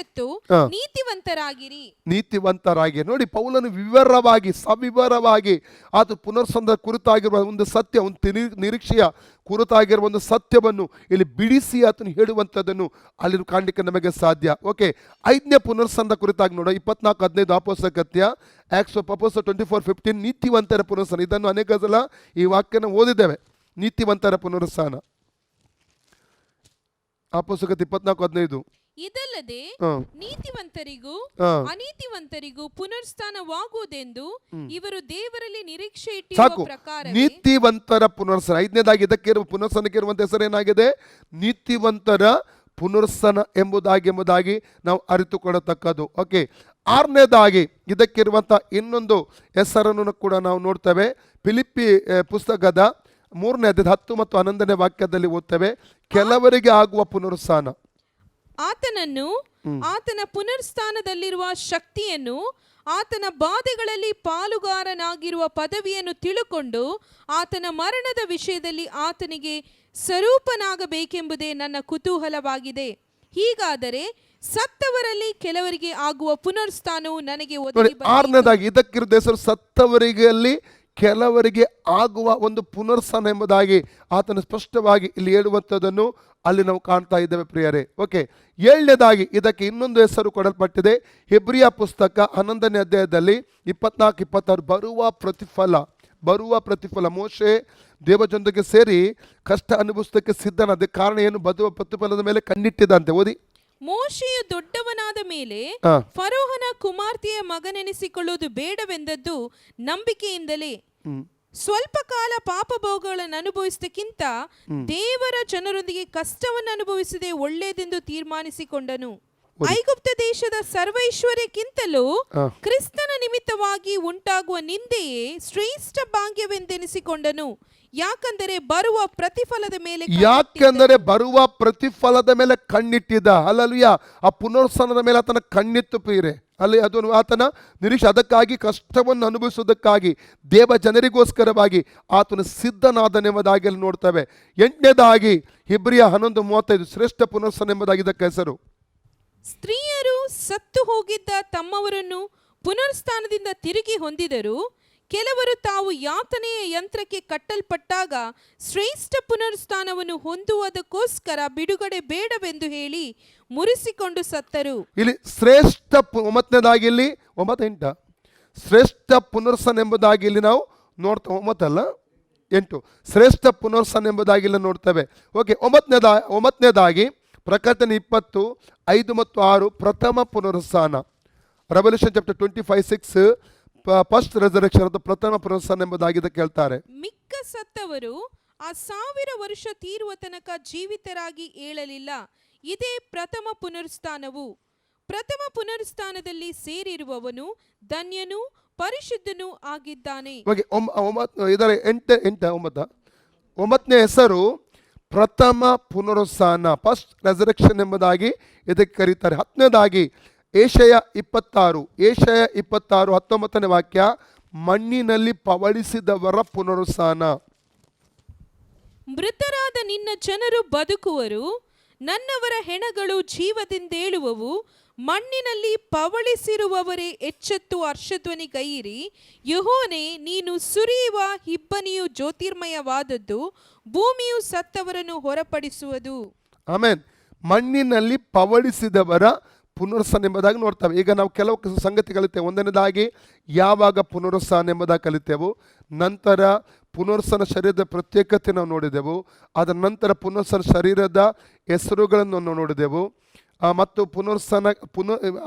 ಹಾ.
ನೀತಿವಂತರಾಗಿರಿ.
ನೀತಿವಂತರಾಗಿ. ನೋಡಿ, ಪೌಲನು ವಿವರವಾಗಿ ಸವಿವರವಾಗಿ ಅದು ಪುನರ್ಸಂದ ಕುರಿತಾಗಿರುವ ಒಂದು ಸತ್ಯ, ಒಂದು ನಿರೀಕ್ಷೆಯ ಕುರಿತಾಗಿರುವ ಒಂದು ಸತ್ಯವನ್ನು ಇಲ್ಲಿ ಬಿಡಿಸಿ ಆತನು ಹೇಳುವಂಥದ್ದನ್ನು ಅಲ್ಲಿ ಕಾಣಲಿಕ್ಕೆ ನಮಗೆ ಸಾಧ್ಯ. ಓಕೆ, 5ನೇ ಪುನರ್ಸಂದ ಕುರಿತಾಗಿ ನೋಡ 24:15 ಅಪೊಸ್ತಲಕೃತ್ಯ, ಆಕ್ಟ್ಸ್ ಆಫ್ ಅಪೊಸ್ತಲ್ಸ್ 24:15 ನೀತಿವಂತರ ಪುನರ್ಸ್ಥಾನ. ಇದನ್ನು ಅನೇಕ ಸಲ ಈ ವಾಕ್ಯನ ಓದಿದ್ದೇವೆ. ನೀತಿವಂತರ ಪುನರುತ್ಥಾನ ಅಪೊಸ್ತಲಕೃತ್ಯ 24:15.
ಇದಲ್ಲದೆ ನೀತಿವಂತರಿಗೂ ಅನೀತಿವಂತರಿಗೂ ಪುನರ್ಸ್ಥಾನವಾಗುವುದೆಂದು ಇವರು ದೇವರಲ್ಲಿ ನಿರೀಕ್ಷೆ ಇಟ್ಟಿರುವ ಪ್ರಕಾರ
ನೀತಿವಂತರ ಪುನರ್ಸ್ಥಾನ. 5ನೇದಾಗಿ ಇದಕ್ಕೆ ಪುನರ್ಸ್ಥಾನಕ್ಕೆ ಇರುವಂತ ಹೆಸರೇನಾಗಿದೆ? ನೀತಿವಂತರ ಪುನರ್ಸ್ಥಾನ ಎಂಬುದಾಗಿ ನಾವು ಅರಿತುಕೊಳ್ಳತಕ್ಕದ್ದು. ಓಕೆ, 6ನೇದಾಗಿ ಇದಕ್ಕಿರುವಂಥ ಇನ್ನೊಂದು ಹೆಸರನ್ನು ಕೂಡ ನಾವು ನೋಡ್ತೇವೆ. ಫಿಲಿಪ್ಪಿ ಪುಸ್ತಕದ 3ನೇ ಅಧ್ಯಾಯ 10 ಮತ್ತು 11ನೇ ವಾಕ್ಯದಲ್ಲಿ ಓದ್ತೇವೆ, ಕೆಲವರಿಗೆ ಆಗುವ ಪುನರುತ್ಥಾನ.
ಆತನನ್ನು, ಆತನ ಪುನರ್ಸ್ಥಾನದಲ್ಲಿರುವ ಶಕ್ತಿಯನ್ನು, ಆತನ ಬಾಧೆಗಳಲ್ಲಿ ಪಾಲುಗಾರನಾಗಿರುವ ಪದವಿಯನ್ನು ತಿಳುಕೊಂಡು ಆತನ ಮರಣದ ವಿಷಯದಲ್ಲಿ ಆತನಿಗೆ ಸ್ವರೂಪನಾಗಬೇಕೆಂಬುದೇ ನನ್ನ ಕುತೂಹಲವಾಗಿದೆ. ಹೀಗಾದರೆ ಸತ್ತವರಲ್ಲಿ ಕೆಲವರಿಗೆ ಆಗುವ ಪುನರ್ಸ್ಥಾನವು ನನಗೆ ಒದಗಿ ಬಂದಿತು.
6ನೇದಾಗಿ ಇದಕ್ಕಿರುವ ಹೆಸರು ಸತ್ತವರಿಗೆ ಅಲ್ಲಿ ಕೆಲವರಿಗೆ ಆಗುವ ಒಂದು ಪುನರ್ಸ್ಥಾನ ಎಂಬುದಾಗಿ ಆತನ ಸ್ಪಷ್ಟವಾಗಿ ಇಲ್ಲಿ ಹೇಳುವಂಥದ್ದನ್ನು ಅಲ್ಲಿ ನಾವು ಕಾಣ್ತಾ ಇದ್ದೇವೆ ಪ್ರಿಯರೇ. ಓಕೆ, 7ನೇದಾಗಿ ಇದಕ್ಕೆ ಇನ್ನೊಂದು ಹೆಸರು ಕೊಡಲ್ಪಟ್ಟಿದೆ. ಹೆಬ್ರಿಯ ಪುಸ್ತಕ 11ನೇ ಅಧ್ಯಾಯದಲ್ಲಿ 24-26 ಬರುವ ಪ್ರತಿಫಲ. ಮೋಶೆ ದೇವಜನರಿಗೆ ಸೇರಿ ಕಷ್ಟ ಅನುಭವಿಸೋದಕ್ಕೆ ಸಿದ್ಧನಾದ ಕಾರಣ ಏನು? ಬರುವ ಪ್ರತಿಫಲದ ಮೇಲೆ ಕಣ್ಣಿಟ್ಟಿದಂತೆ. ಓದಿ.
ಮೋಶೆಯು ದೊಡ್ಡವನಾದ ಮೇಲೆ ಫರೋಹನ ಕುಮಾರ್ತೆಯ ಮಗನೆನಿಸಿಕೊಳ್ಳುವುದು ಬೇಡವೆಂದದ್ದು ನಂಬಿಕೆಯಿಂದಲೇ. ಸ್ವಲ್ಪ ಕಾಲ ಪಾಪಭೋಗಗಳನ್ನು ಅನುಭವಿಸುವುದಕ್ಕಿಂತ ದೇವರ ಜನರೊಂದಿಗೆ ಕಷ್ಟವನ್ನು ಅನುಭವಿಸದೆ ಒಳ್ಳೆಯದೆಂದು ತೀರ್ಮಾನಿಸಿಕೊಂಡನು. ಐಗುಪ್ತ ದೇಶದ ಸರ್ವೈಶ್ವರ್ಯಕ್ಕಿಂತಲೂ ಕ್ರಿಸ್ತನ ನಿಮಿತ್ತವಾಗಿ ಉಂಟಾಗುವ ನಿಂದೆಯೇ ಶ್ರೇಷ್ಠ ಭಾಗ್ಯವೆಂದೆನಿಸಿಕೊಂಡನು. ಯಾಕಂದರೆ ಬರುವ ಪ್ರತಿಫಲದ ಮೇಲೆ ಕಣ್ಣಿಟ್ಟಿದ್ದ. ಹಲ್ಲೆಲೂಯಾ. ಆ ಪುನರುತ್ಥಾನದ ಮೇಲೆ ಆತನ ಕಣ್ಣಿತ್ತು ಪ್ರಿಯರೇ. ಅಲ್ಲಿ ಅದು ಆತನ ನಿರೀಕ್ಷೆ. ಅದಕ್ಕಾಗಿ ಕಷ್ಟವನ್ನು ಅನುಭವಿಸುವುದಕ್ಕಾಗಿ ದೇವ ಜನರಿಗೋಸ್ಕರವಾಗಿ ಆತನು ಸಿದ್ಧನಾದನೆಂಬುದಾಗಿ ಅಲ್ಲಿ ನೋಡ್ತೇವೆ. 8ನೇದಾಗಿ ಹಿಬ್ರಿಯ 11:35 ಶ್ರೇಷ್ಠ ಪುನರುತ್ಥಾನ ಎಂಬುದಾಗಿ ಇದಕ್ಕೆ ಹೆಸರು. ಸ್ತ್ರೀಯರು ಸತ್ತು ಹೋಗಿದ್ದ ತಮ್ಮವರನ್ನು ಪುನರುತ್ಥಾನದಿಂದ ತಿರುಗಿ ಹೊಂದಿದರು. ಕೆಲವರು ತಾವು ಯಾತನೆಯ ಯಂತ್ರಕ್ಕೆ ಕಟ್ಟಲ್ಪಟ್ಟಾಗ ಶ್ರೇಷ್ಠ ಪುನರುತ್ಥಾನವನ್ನು ಹೊಂದುವುದಕ್ಕೋಸ್ಕರ ಬಿಡುಗಡೆ ಬೇಡವೆಂದು ಹೇಳಿ ಮುರಿಸಿಕೊಂಡು ಸತ್ತರು.
ಇಲ್ಲಿ ಶ್ರೇಷ್ಠ 9ನೇದಾಗಿ ಇಲ್ಲಿ 9-8 ಶ್ರೇಷ್ಠ ಪುನರುತ್ಥಾನ ಎಂಬುದಾಗಿ ಇಲ್ಲಿ ನಾವು ನೋಡ್ತೇವೆ. 9 ಶ್ರೇಷ್ಠ ಪುನರುತ್ಥಾನ ಎಂಬುದಾಗಿ ಇಲ್ಲಿ ನೋಡ್ತೇವೆ. ಓಕೆ, 9ನೇದಾಗಿ ಪ್ರಕಟಣೆ 20:5 ಮತ್ತು 6 ಪ್ರಥಮ ಪುನರುತ್ಥಾನ. ರೆವಲ್ಯೂಷನ್ ಚಾಪ್ಟರ್ 25:6 ಫಸ್ಟ್ ರೆಸರೆಕ್ಷನ್ ಅಥವಾ ಪ್ರಥಮ ಪುನರುತ್ಥಾನ ಎಂಬುದಾಗಿ ಇದಕ್ಕೆ ಹೇಳ್ತಾರೆ.
ಮಿಕ್ಕ ಸತ್ತವರು ಆ 1000 ವರ್ಷ ತೀರುವ ತನಕ ಜೀವಿತರಾಗಿ ಏಳಲಿಲ್ಲ. ಇದೇ ಪ್ರಥಮ ಪುನರುತ್ಥಾನವು. ಪ್ರಥಮ ಪುನರುತ್ಥಾನದಲ್ಲಿ ಸೇರಿರುವವನು ಧನ್ಯನೂ ಪರಿಶುದ್ಧನೂ ಆಗಿದ್ದಾನೆ.
ಇದರ 9ನೇ ಹೆಸರು ಪ್ರಥಮ ಪುನರುತ್ಥಾನ, ಫಸ್ಟ್ ರೆಸರೆಕ್ಷನ್ ಎಂಬುದಾಗಿ ಇದಕ್ಕೆ ಕರೀತಾರೆ. 10ನೇದಾಗಿ ಏಷಯ 26 19ನೇ ವಾಕ್ಯ, ಮಣ್ಣಿನಲ್ಲಿ ಪವಳಿಸಿದವರ ಪುನರುತ್ಥಾನ.
ಮೃತರಾದ ನಿನ್ನ ಜನರು ಬದುಕುವರು, ನನ್ನವರ ಹೆಣಗಳು ಜೀವದಿಂದೇಳುವವು. ಮಣ್ಣಿನಲ್ಲಿ ಪವಳಿಸಿರುವವರೇ ಎಚ್ಚೆತ್ತು ಹರ್ಷಧ್ವನಿಗೈಯಿರಿ. ಯೆಹೋವನೇ, ನೀನು ಸುರಿಯುವ ಇಬ್ಬನಿಯು ಜ್ಯೋತಿರ್ಮಯವಾದದ್ದು, ಭೂಮಿಯು ಸತ್ತವರನ್ನು ಹೊರಪಡಿಸುವುದು.
ಆಮೇನ್. ಮಣ್ಣಿನಲ್ಲಿ ಪವಳಿಸಿದವರ ಪುನರುತ್ಥಾನ ಎಂಬುದಾಗಿ ನೋಡ್ತೇವೆ. ಈಗ ನಾವು ಕೆಲವು ಸಂಗತಿ ಕಲಿತೇವೆ. 1ನೇದಾಗಿ ಯಾವಾಗ ಪುನರುತ್ಥಾನ ಎಂಬುದಾಗಿ ಕಲಿತೇವೆ. ನಂತರ ಪುನರುತ್ಥಾನ ಶರೀರದ ಪ್ರತ್ಯೇಕತೆ ನಾವು ನೋಡಿದೆವು. ಅದರ ನಂತರ ಪುನರುತ್ಥಾನ ಶರೀರದ ಹೆಸರುಗಳನ್ನು ನಾವು ನೋಡಿದೆವು. ಮತ್ತು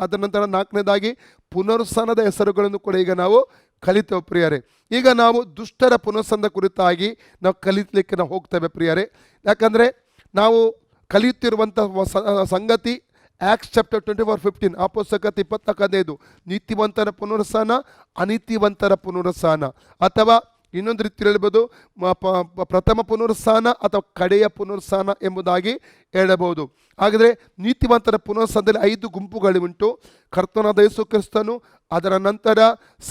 ಅದರ ನಂತರ 4ನೇದಾಗಿ ಪುನರುತ್ಥಾನದ ಹೆಸರುಗಳನ್ನು ಕೂಡ ಈಗ ನಾವು ಕಲಿತೇವೆ ಪ್ರಿಯರೇ. ಈಗ ನಾವು ದುಷ್ಟರ ಪುನರುತ್ಥಾನದ ಕುರಿತಾಗಿ ನಾವು ಕಲಿತಲಿಕ್ಕೆ ನಾವು ಹೋಗ್ತೇವೆ ಪ್ರಿಯರೇ. ಯಾಕಂದರೆ ನಾವು ಕಲಿಯುತ್ತಿರುವಂಥ ಸಂಗತಿ ಆಕ್ಟ್ಸ್ ಚಾಪ್ಟರ್ 24:15 ಅಪೊಸ್ತಲಕೃತ್ಯ 24:15 ನೀತಿವಂತರ ಪುನರುತ್ಥಾನ, ಅನೀತಿವಂತರ ಪುನರುತ್ಥಾನ, ಅಥವಾ ಇನ್ನೊಂದು ರೀತಿ ಹೇಳ್ಬೋದು ಪ್ರಥಮ ಪುನರುತ್ಥಾನ ಅಥವಾ ಕಡೆಯ ಪುನರುತ್ಥಾನ ಎಂಬುದಾಗಿ ಹೇಳಬಹುದು. ಹಾಗಾದರೆ ನೀತಿವಂತರ ಪುನರುತ್ಥಾನದಲ್ಲಿ 5 ಗುಂಪುಗಳುಂಟು. ಕರ್ತನಾದ ಯೇಸು ಕ್ರಿಸ್ತನು, ಅದರ ನಂತರ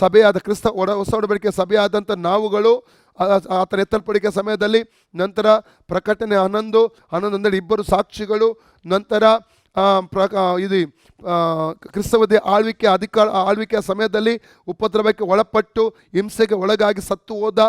ಸಭೆಯಾದ ಕ್ರಿಸ್ತ ಹೊಸ ಒಡಂಬಡಿಕೆ ಸಭೆಯಾದಂಥ ನಾವುಗಳು ಆತನ ಎತ್ತಲ್ಪಡಿಕೆ ಸಮಯದಲ್ಲಿ, ನಂತರ ಪ್ರಕಟಣೆ 11 2 ಸಾಕ್ಷಿಗಳು, ನಂತರ
ಇದು ಕ್ರಿಸ್ತವದೇ ಆಳ್ವಿಕೆಯ ಸಮಯದಲ್ಲಿ ಉಪದ್ರವಕ್ಕೆ ಒಳಪಟ್ಟು ಹಿಂಸೆಗೆ ಒಳಗಾಗಿ ಸತ್ತು ಹೋದ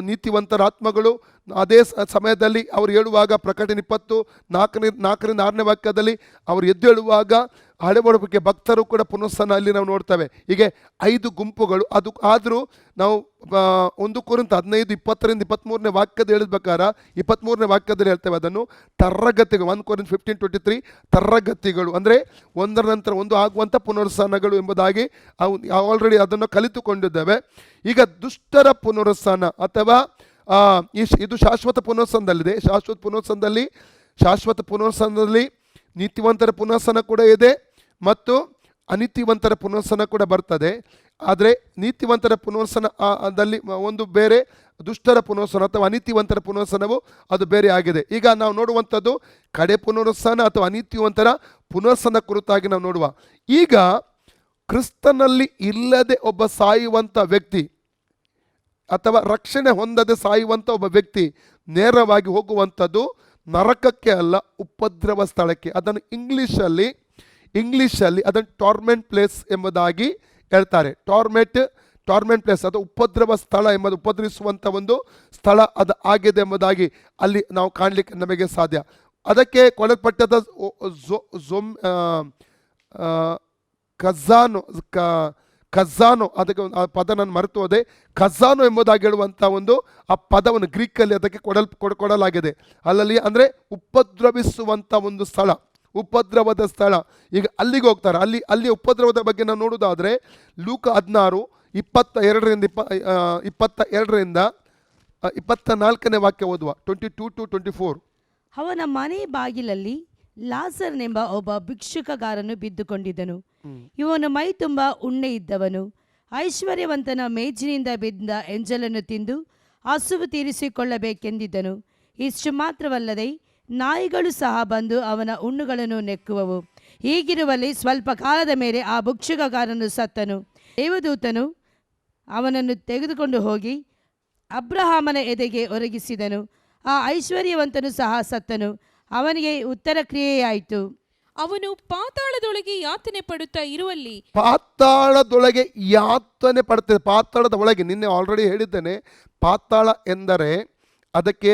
ನೀತಿವಂತರ ಆತ್ಮಗಳು ಅದೇ ಸಮಯದಲ್ಲಿ ಅವರು ಹೇಳುವಾಗ ಪ್ರಕಟಣೆ 24 6ನೇ ವಾಕ್ಯದಲ್ಲಿ ಅವರು ಎದ್ದು ಹೇಳುವಾಗ ಹಳೆಬಡಬಕ್ಕೆ ಭಕ್ತರು ಕೂಡ ಪುನಃಸ್ಥಾನ ಅಲ್ಲಿ ನಾವು ನೋಡ್ತೇವೆ. ಹೀಗೆ 5 ಗುಂಪುಗಳು. ಅದು ಆದರೂ ನಾವು 1 ಕೊರಿಂಥ 15 20-23ನೇ ವಾಕ್ಯದ ಹೇಳಿದ 23ನೇ ವಾಕ್ಯದಲ್ಲಿ ಹೇಳ್ತೇವೆ ಅದನ್ನು ತರಗತಿಗಳು. 1 ಕೊರಿಂಥ 15:23 ತರಗತಿಗಳು ಅಂದರೆ ಒಂದರ ನಂತರ ಒಂದು ಆಗುವಂಥ ಪುನರುತ್ಥಾನಗಳು ಎಂಬುದಾಗಿ ಆಲ್ರೆಡಿ ಅದನ್ನು ಕಲಿತುಕೊಂಡಿದ್ದೇವೆ. ಈಗ ದುಷ್ಟರ ಪುನರುತ್ಥಾನ ಅಥವಾ ಇದು ಶಾಶ್ವತ ಪುನರುತ್ಥಾನದಲ್ಲಿದೆ. ಶಾಶ್ವತ ಪುನರುತ್ಥಾನದಲ್ಲಿ ನೀತಿವಂತರ ಪುನರುತ್ಥಾನ ಕೂಡ ಇದೆ ಮತ್ತು ಅನೀತಿವಂತರ ಪುನರುತ್ಥಾನ ಕೂಡ ಬರ್ತದೆ. ಆದರೆ ನೀತಿವಂತರ ಪುನರುತ್ಥಾನದಲ್ಲಿ ಒಂದು ಬೇರೆ, ದುಷ್ಟರ ಪುನರುತ್ಥಾನ ಅಥವಾ ಅನೀತಿವಂತರ ಪುನರುತ್ಥಾನವು ಅದು ಬೇರೆ ಆಗಿದೆ. ಈಗ ನಾವು ನೋಡುವಂಥದ್ದು ಕಡೆ ಪುನರುತ್ಥಾನ ಅಥವಾ ಅನೀತಿವಂತರ ಪುನರುತ್ಥಾನ ಕುರಿತಾಗಿ ನಾವು ನೋಡುವ. ಈಗ ಕ್ರಿಸ್ತನಲ್ಲಿ ಇಲ್ಲದೆ ಒಬ್ಬ ಸಾಯುವಂಥ ವ್ಯಕ್ತಿ ಅಥವಾ ರಕ್ಷಣೆ ಹೊಂದದೆ ಸಾಯುವಂಥ ಒಬ್ಬ ವ್ಯಕ್ತಿ ನೇರವಾಗಿ ಹೋಗುವಂಥದ್ದು ನರಕಕ್ಕೆ ಅಲ್ಲ, ಉಪದ್ರವ ಸ್ಥಳಕ್ಕೆ. ಅದನ್ನು ಇಂಗ್ಲೀಷಲ್ಲಿ ಅದನ್ನು ಟಾರ್ಮೆಂಟ್ ಪ್ಲೇಸ್ ಎಂಬುದಾಗಿ ಹೇಳ್ತಾರೆ. ಟಾರ್ಮೆಂಟ್ ಪ್ಲೇಸ್ ಅಥವಾ ಉಪದ್ರವ ಸ್ಥಳ ಎಂಬುದು ಉಪದ್ರವಿಸುವಂಥ ಒಂದು ಸ್ಥಳ ಅದು ಆಗಿದೆ ಎಂಬುದಾಗಿ ಅಲ್ಲಿ ನಾವು ಕಾಣಲಿಕ್ಕೆ ನಮಗೆ ಸಾಧ್ಯ. ಅದಕ್ಕೆ ಕೊಡಲ್ಪಟ್ಟದ ಖಜಾನೋ ಅದಕ್ಕೆ ಆ ಪದ ನಾನು ಮರೆತು ಹೋದೆ. ಖಜಾನೋ ಎಂಬುದಾಗಿ ಹೇಳುವಂಥ ಒಂದು ಆ ಪದವನ್ನು ಗ್ರೀಕಲ್ಲಿ ಅದಕ್ಕೆ ಕೊಡಲಾಗಿದೆ. ಅಲ್ಲಲ್ಲಿ ಅಂದರೆ ಉಪದ್ರವಿಸುವಂಥ ಒಂದು ಸ್ಥಳ, ಉಪದ್ರವದ ಸ್ಥಳ. ಈಗ ಅಲ್ಲಿಗೆ ಹೋಗ್ತಾರೆ. ಅಲ್ಲಿ ಉಪದ್ರವದ ಬಗ್ಗೆ ನಾವು ನೋಡೋದಾದರೆ ಲೂಕ 16 22ರಿಂದ 24ನೇ ವಾಕ್ಯ ಓದುವ. 22-24.
ಅವನ ಮನೆ ಬಾಗಿಲಲ್ಲಿ ಲಾಸರ್ನೆಂಬ ಒಬ್ಬ ಭಿಕ್ಷುಕಗಾರನು ಬಿದ್ದುಕೊಂಡಿದ್ದನು. ಇವನು ಮೈ ತುಂಬ ಉಣ್ಣೆ ಇದ್ದವನು. ಐಶ್ವರ್ಯವಂತನ ಮೇಜಿನಿಂದ ಬಿದ್ದ ಎಂಜಲನ್ನು ತಿಂದು ಹಸುವು ತೀರಿಸಿಕೊಳ್ಳಬೇಕೆಂದಿದ್ದನು. ಇಷ್ಟು ಮಾತ್ರವಲ್ಲದೆ ನಾಯಿಗಳು ಸಹ ಬಂದು ಅವನ ಹುಣ್ಣುಗಳನ್ನು ನೆಕ್ಕುವವು. ಹೀಗಿರುವಲ್ಲಿ ಸ್ವಲ್ಪ ಕಾಲದ ಮೇಲೆ ಆ ಭಿಕ್ಷುಕಗಾರನು ಸತ್ತನು. ದೇವದೂತನು ಅವನನ್ನು ತೆಗೆದುಕೊಂಡು ಹೋಗಿ ಅಬ್ರಹಾಮನ ಎದೆಗೆ ಒರಗಿಸಿದನು. ಆ ಐಶ್ವರ್ಯವಂತನು ಸಹ ಸತ್ತನು. ಅವನಿಗೆ ಉತ್ತರ ಕ್ರಿಯೆಯಾಯಿತು.
ಅವನು ಪಾತಾಳದೊಳಗೆ ಯಾತನೆ ಪಡುತ್ತಾ ಇರುವಲ್ಲಿ
ಪಾತಾಳದೊಳಗೆ ಯಾತನೆ ಪಡುತ್ತದೆ. ಪಾತಾಳದ ಒಳಗೆ ನಿನ್ನೆ ಆಲ್ರೆಡಿ ಹೇಳಿದ್ದೇನೆ. ಪಾತಾಳ ಎಂದರೆ ಅದಕ್ಕೆ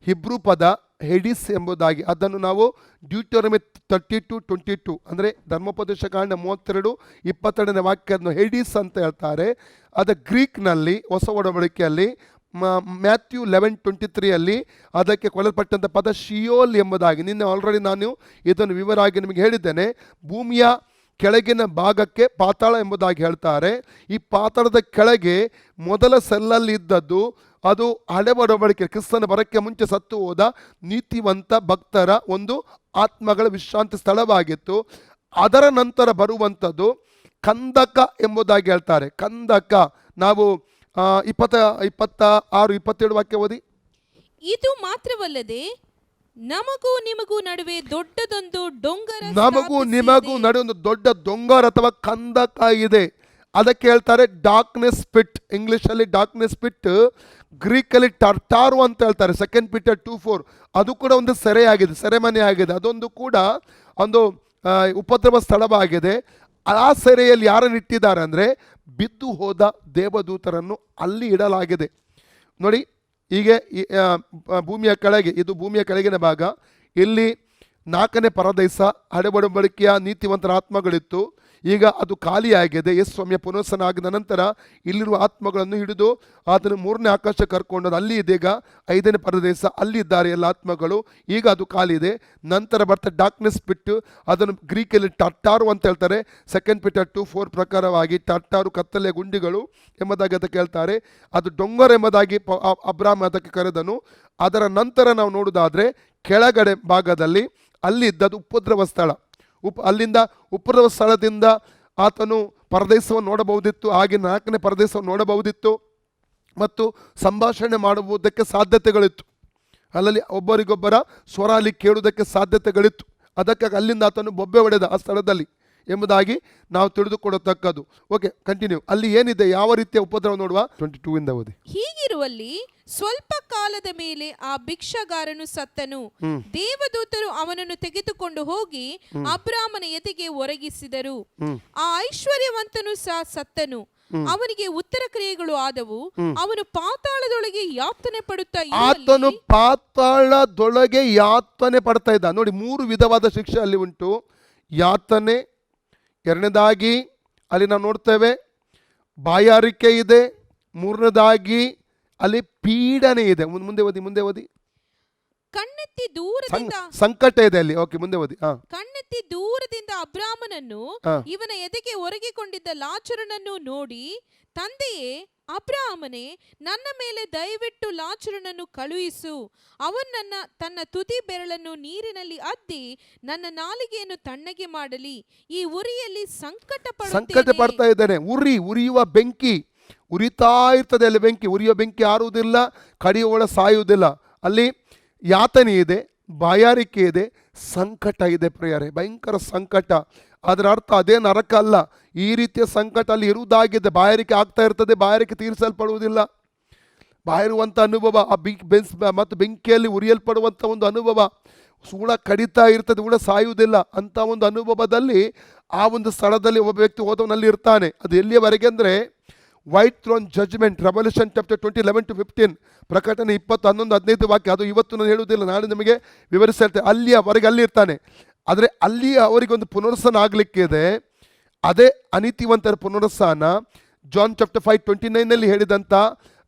ಹಿಬ್ರೂ ಪದ ಹೆಡಿಸ್ ಎಂಬುದಾಗಿ. ಅದನ್ನು ನಾವು ಡ್ಯೂಟರಮಿ 32:22 ಅಂದರೆ ಧರ್ಮೋಪದೇಶ ಕಾಂಡ 32:22ನೇ ವಾಕ್ಯವನ್ನು ಹೆಡಿಸ್ ಅಂತ ಹೇಳ್ತಾರೆ. ಅದು ಗ್ರೀಕ್ನಲ್ಲಿ ಹೊಸ ಒಡಂಬಡಿಕೆಯಲ್ಲಿ ಮ್ಯಾಥ್ಯೂ 11:23 ಅದಕ್ಕೆ ಕೊಡಲ್ಪಟ್ಟಂಥ ಪದ ಶಿಯೋಲ್ ಎಂಬುದಾಗಿ. ನಿನ್ನೆ ಆಲ್ರೆಡಿ ನಾನು ಇದನ್ನು ವಿವರವಾಗಿ ನಿಮಗೆ ಹೇಳಿದ್ದೇನೆ. ಭೂಮಿಯ ಕೆಳಗಿನ ಭಾಗಕ್ಕೆ ಪಾತಾಳ ಎಂಬುದಾಗಿ ಹೇಳ್ತಾರೆ. ಈ ಪಾತಾಳದ ಕೆಳಗೆ ಮೊದಲ ಸೆಲ್ಲಲ್ಲಿ ಇದ್ದದ್ದು ಅದು ಹಳೆ ಒಡಂಬಡಿಕೆ ಕ್ರಿಸ್ತನ ಬರಕ್ಕೆ ಮುಂಚೆ ಸತ್ತು ಹೋದ ನೀತಿವಂತ ಭಕ್ತರ ಒಂದು ಆತ್ಮಗಳ ವಿಶ್ರಾಂತಿ ಸ್ಥಳವಾಗಿತ್ತು. ಅದರ ನಂತರ ಬರುವಂಥದ್ದು ಕಂದಕ ಎಂಬುದಾಗಿ ಹೇಳ್ತಾರೆ. ಕಂದಕ ನಾವು 26-27 ವಾಕ್ಯ ಓದಿ.
ಇದು ಮಾತ್ರವಲ್ಲದೆ ನಮಗೂ ನಿಮಗೂ ನಡುವೆ ದೊಡ್ಡದೊಂದು ಡೊಂಗರ
ನಮಗೂ ನಿಮಗೂ ನಡುವೆ ಒಂದು ದೊಡ್ಡ ಡೊಂಗರ ಅಥವಾ ಕಂದಕ ಇದೆ. ಅದಕ್ಕೆ ಹೇಳ್ತಾರೆ ಡಾರ್ಕ್ನೆಸ್ ಪಿಟ್. ಇಂಗ್ಲಿಷಲ್ಲಿ ಡಾರ್ಕ್ನೆಸ್ ಪಿಟ್, ಗ್ರೀಕಲ್ಲಿ ಟರ್ಟಾರು ಅಂತ ಹೇಳ್ತಾರೆ. 2 Peter 2:4 ಅದು ಕೂಡ ಒಂದು ಸೆರೆಯಾಗಿದೆ, ಸೆರೆಮನೆ ಆಗಿದೆ. ಅದೊಂದು ಕೂಡ ಒಂದು ಉಪದ್ರವ ಸ್ಥಳವಾಗಿದೆ. ಆ ಸೆರೆಯಲ್ಲಿ ಯಾರನ್ನು ಇಟ್ಟಿದ್ದಾರೆ ಅಂದರೆ ಬಿದ್ದು ಹೋದ ದೇವದೂತರನ್ನು ಅಲ್ಲಿ ಇಡಲಾಗಿದೆ. ನೋಡಿ, ಹೀಗೆ ಭೂಮಿಯ ಕೆಳಗೆ, ಇದು ಭೂಮಿಯ ಕೆಳಗಿನ ಭಾಗ. ಇಲ್ಲಿ 4ನೇ ಪರದೇಶ ಹಳೆ ಒಡಂಬಡಿಕೆಯ ನೀತಿವಂತರ ಆತ್ಮಗಳಿತ್ತು. ಈಗ ಅದು ಖಾಲಿಯಾಗಿದೆ. ಯೇಸು ಸ್ವಾಮಿಯ ಪುನರುತ್ಥಾನ ಆಗಿದ ನಂತರ ಇಲ್ಲಿರುವ ಆತ್ಮಗಳನ್ನು ಹಿಡಿದು ಅದನ್ನು 3ನೇ ಆಕಾಶ ಕರ್ಕೊಂಡು ಅಲ್ಲಿ ಇದೀಗ 5ನೇ ಪರದೇಶ, ಅಲ್ಲಿದ್ದಾರೆ ಎಲ್ಲ ಆತ್ಮಗಳು. ಈಗ ಅದು ಖಾಲಿ ಇದೆ. ನಂತರ ಬರ್ತಾ ಡಾರ್ಕ್ನೆಸ್ ಬಿಟ್ಟು ಅದನ್ನು ಗ್ರೀಕಲ್ಲಿ ಟರ್ಟಾರು ಅಂತ ಹೇಳ್ತಾರೆ. 2 Peter 2:4 ಪ್ರಕಾರವಾಗಿ ಟರ್ಟಾರು ಕತ್ತಲೆಯ ಗುಂಡಿಗಳು ಎಂಬುದಾಗಿ ಅದಕ್ಕೆ ಹೇಳ್ತಾರೆ. ಅದು ಡೊಂಗರ್ ಎಂಬುದಾಗಿ ಅಬ್ರಾಮ್ ಅದಕ್ಕೆ ಕರೆದನು. ಅದರ ನಂತರ ನಾವು ನೋಡೋದಾದರೆ ಕೆಳಗಡೆ ಭಾಗದಲ್ಲಿ ಅಲ್ಲಿ ಇದ್ದದ್ದು ಉಪದ್ರವ ಸ್ಥಳ. ಅಲ್ಲಿಂದ ಉಪದ್ರವ ಸ್ಥಳದಿಂದ ಆತನು ಪರದೇಶವನ್ನು ನೋಡಬಹುದಿತ್ತು. ಹಾಗೆ 4ನೇ ಪರದೇಶವನ್ನು ನೋಡಬಹುದಿತ್ತು ಮತ್ತು ಸಂಭಾಷಣೆ ಮಾಡುವುದಕ್ಕೆ ಸಾಧ್ಯತೆಗಳಿತ್ತು. ಅಲ್ಲಲ್ಲಿ ಒಬ್ಬರಿಗೊಬ್ಬರ ಸ್ವರ ಅಲ್ಲಿ ಕೇಳುವುದಕ್ಕೆ ಸಾಧ್ಯತೆಗಳಿತ್ತು. ಅದಕ್ಕಾಗಿ ಅಲ್ಲಿಂದ ಆತನು ಬೊಬ್ಬೆ ಹೊಡೆದ ಆ ಸ್ಥಳದಲ್ಲಿ. ಎಂಬುದಾಗಿ ನಾವು ತಿಳಿದುಕೊಡತಕ್ಕದ್ದು. Okay, continue. ಅಲ್ಲಿ ಏನಿದೆ, ಯಾವ ರೀತಿಯ ಉಪದ್ರವ ನೋಡುವ. 22 ಇಂದ ಓದಿ.
ಹೀಗಿರುವಲ್ಲಿ ಸ್ವಲ್ಪ ಕಾಲದ ಮೇಲೆ ಆ ಭಿಕ್ಷಗಾರನು ಸತ್ತನು. ದೇವದೂತರು ಅವನನ್ನು ತೆಗೆದುಕೊಂಡು ಹೋಗಿ ಅಬ್ರಾಮನ ಎದೆಗೆ ಒರಗಿಸಿದರು. ಆ ಐಶ್ವರ್ಯವಂತನು ಸಹ ಸತ್ತನು. ಅವನಿಗೆ ಉತ್ತರ ಕ್ರಿಯೆಗಳು ಆದವು. ಅವನು ಪಾತಾಳದೊಳಗೆ ಯಾತನೆ ಪಡುತ್ತಾ
ಆತನು ಪಾತಾಳದೊಳಗೆ ಯಾತನೆ ಪಡ್ತಾ ಇದ್ದ. ನೋಡಿ, 3 ವಿಧವಾದ ಶಿಕ್ಷೆ ಅಲ್ಲಿ ಉಂಟು. ಯಾತನೆ, ಎರಡನೇದಾಗಿ ಅಲ್ಲಿ ನಾವು ನೋಡ್ತೇವೆ ಬಾಯಾರಿಕೆ ಇದೆ, ಮೂರನೇದಾಗಿ ಅಲ್ಲಿ ಪೀಡನೆ ಇದೆ. ಮುಂದೆ ಓದಿ.
ಕಣ್ಣೆತ್ತಿ ದೂರದಿಂದ
ಸಂಕಟ ಇದೆ ಅಲ್ಲಿ. ಓಕೆ, ಮುಂದೆ ಓದಿ.
ಕಣ್ಣೆತ್ತಿ ದೂರದಿಂದ ಅಬ್ರಾಮನನ್ನು ಇವನ ಎದೆಗೆ ಒರಗಿಕೊಂಡಿದ್ದ ಲಾಚರನನ್ನು ನೋಡಿ, ತಂದೆಯೇ ಅಬ್ರಾಮನೇ, ನನ್ನ ಮೇಲೆ ದಯವಿಟ್ಟು ಲಾಚರನನ್ನು ಕಳುಹಿಸು. ಅವನನ್ನ ತನ್ನ ತುದಿ ಬೆರಳನ್ನು ನೀರಿನಲ್ಲಿ ಅದ್ದಿ ನನ್ನ ನಾಲಿಗೆಯನ್ನು ತಣ್ಣಗೆ ಮಾಡಲಿ. ಈ ಉರಿಯಲ್ಲಿ ಸಂಕಟ
ಪಡ್ತಾ ಇದ್ದಾನೆ. ಉರಿಯುವ ಬೆಂಕಿ ಉರಿತಾ ಇರ್ತದೆ ಅಲ್ಲಿ. ಉರಿಯುವ ಬೆಂಕಿ ಆರುವುದಿಲ್ಲ, ಕಡಿಯುವಳ ಸಾಯುವುದಿಲ್ಲ. ಅಲ್ಲಿ ಯಾತನೆ ಇದೆ, ಬಾಯಾರಿಕೆ ಇದೆ, ಸಂಕಟ ಇದೆ ಪ್ರಿಯರೇ, ಭಯಂಕರ ಸಂಕಟ. ಅದರ ಅರ್ಥ ಅದೇ ನರಕ ಅಲ್ಲ. ಈ ರೀತಿಯ ಸಂಕಟ ಅಲ್ಲಿ ಇರುವುದಾಗಿದೆ. ಬಾಯಾರಿಕೆ ಆಗ್ತಾ ಇರ್ತದೆ, ಬಾಯಾರಿಕೆ ತೀರಿಸಲ್ಪಡುವುದಿಲ್ಲ. ಬಾಯಿರುವಂಥ ಅನುಭವ, ಮತ್ತು ಬೆಂಕಿಯಲ್ಲಿ ಉರಿಯಲ್ಪಡುವಂಥ ಒಂದು ಅನುಭವ. ಹುಳ ಕಡಿತಾ ಇರ್ತದೆ, ಹುಳ ಸಾಯುವುದಿಲ್ಲ ಅಂತ ಒಂದು ಅನುಭವದಲ್ಲಿ ಆ ಒಂದು ಸ್ಥಳದಲ್ಲಿ ಒಬ್ಬ ವ್ಯಕ್ತಿ ಹೋದವನಲ್ಲಿ ಇರ್ತಾನೆ. ಅದು ಎಲ್ಲಿಯವರೆಗೆ ಅಂದರೆ white throne judgement, revolution chapter 20, 11-15, ಪ್ರಕಟಣೆ 20, 11, 15 ವಾಕ್ಯ. ಅದು ಇವತ್ತು ನಾನು ಹೇಳುವುದಿಲ್ಲ, ನಾಳೆ ನಿಮಗೆ ವಿವರಿಸ್ತಾ ಇರ್ತೇನೆ. ಅಲ್ಲಿಯವರೆಗೆ ಅಲ್ಲಿ ಇರ್ತಾನೆ. ಆದರೆ ಅಲ್ಲಿ ಅವರಿಗೆ ಒಂದು ಪುನರುತ್ಥಾನ ಆಗಲಿಕ್ಕಿದೆ. ಅದೇ ಅನೀತಿವಂತರ ಪುನರುತ್ಥಾನ. ಜಾನ್ ಚಾಪ್ಟರ್ 5:29 ಹೇಳಿದಂಥ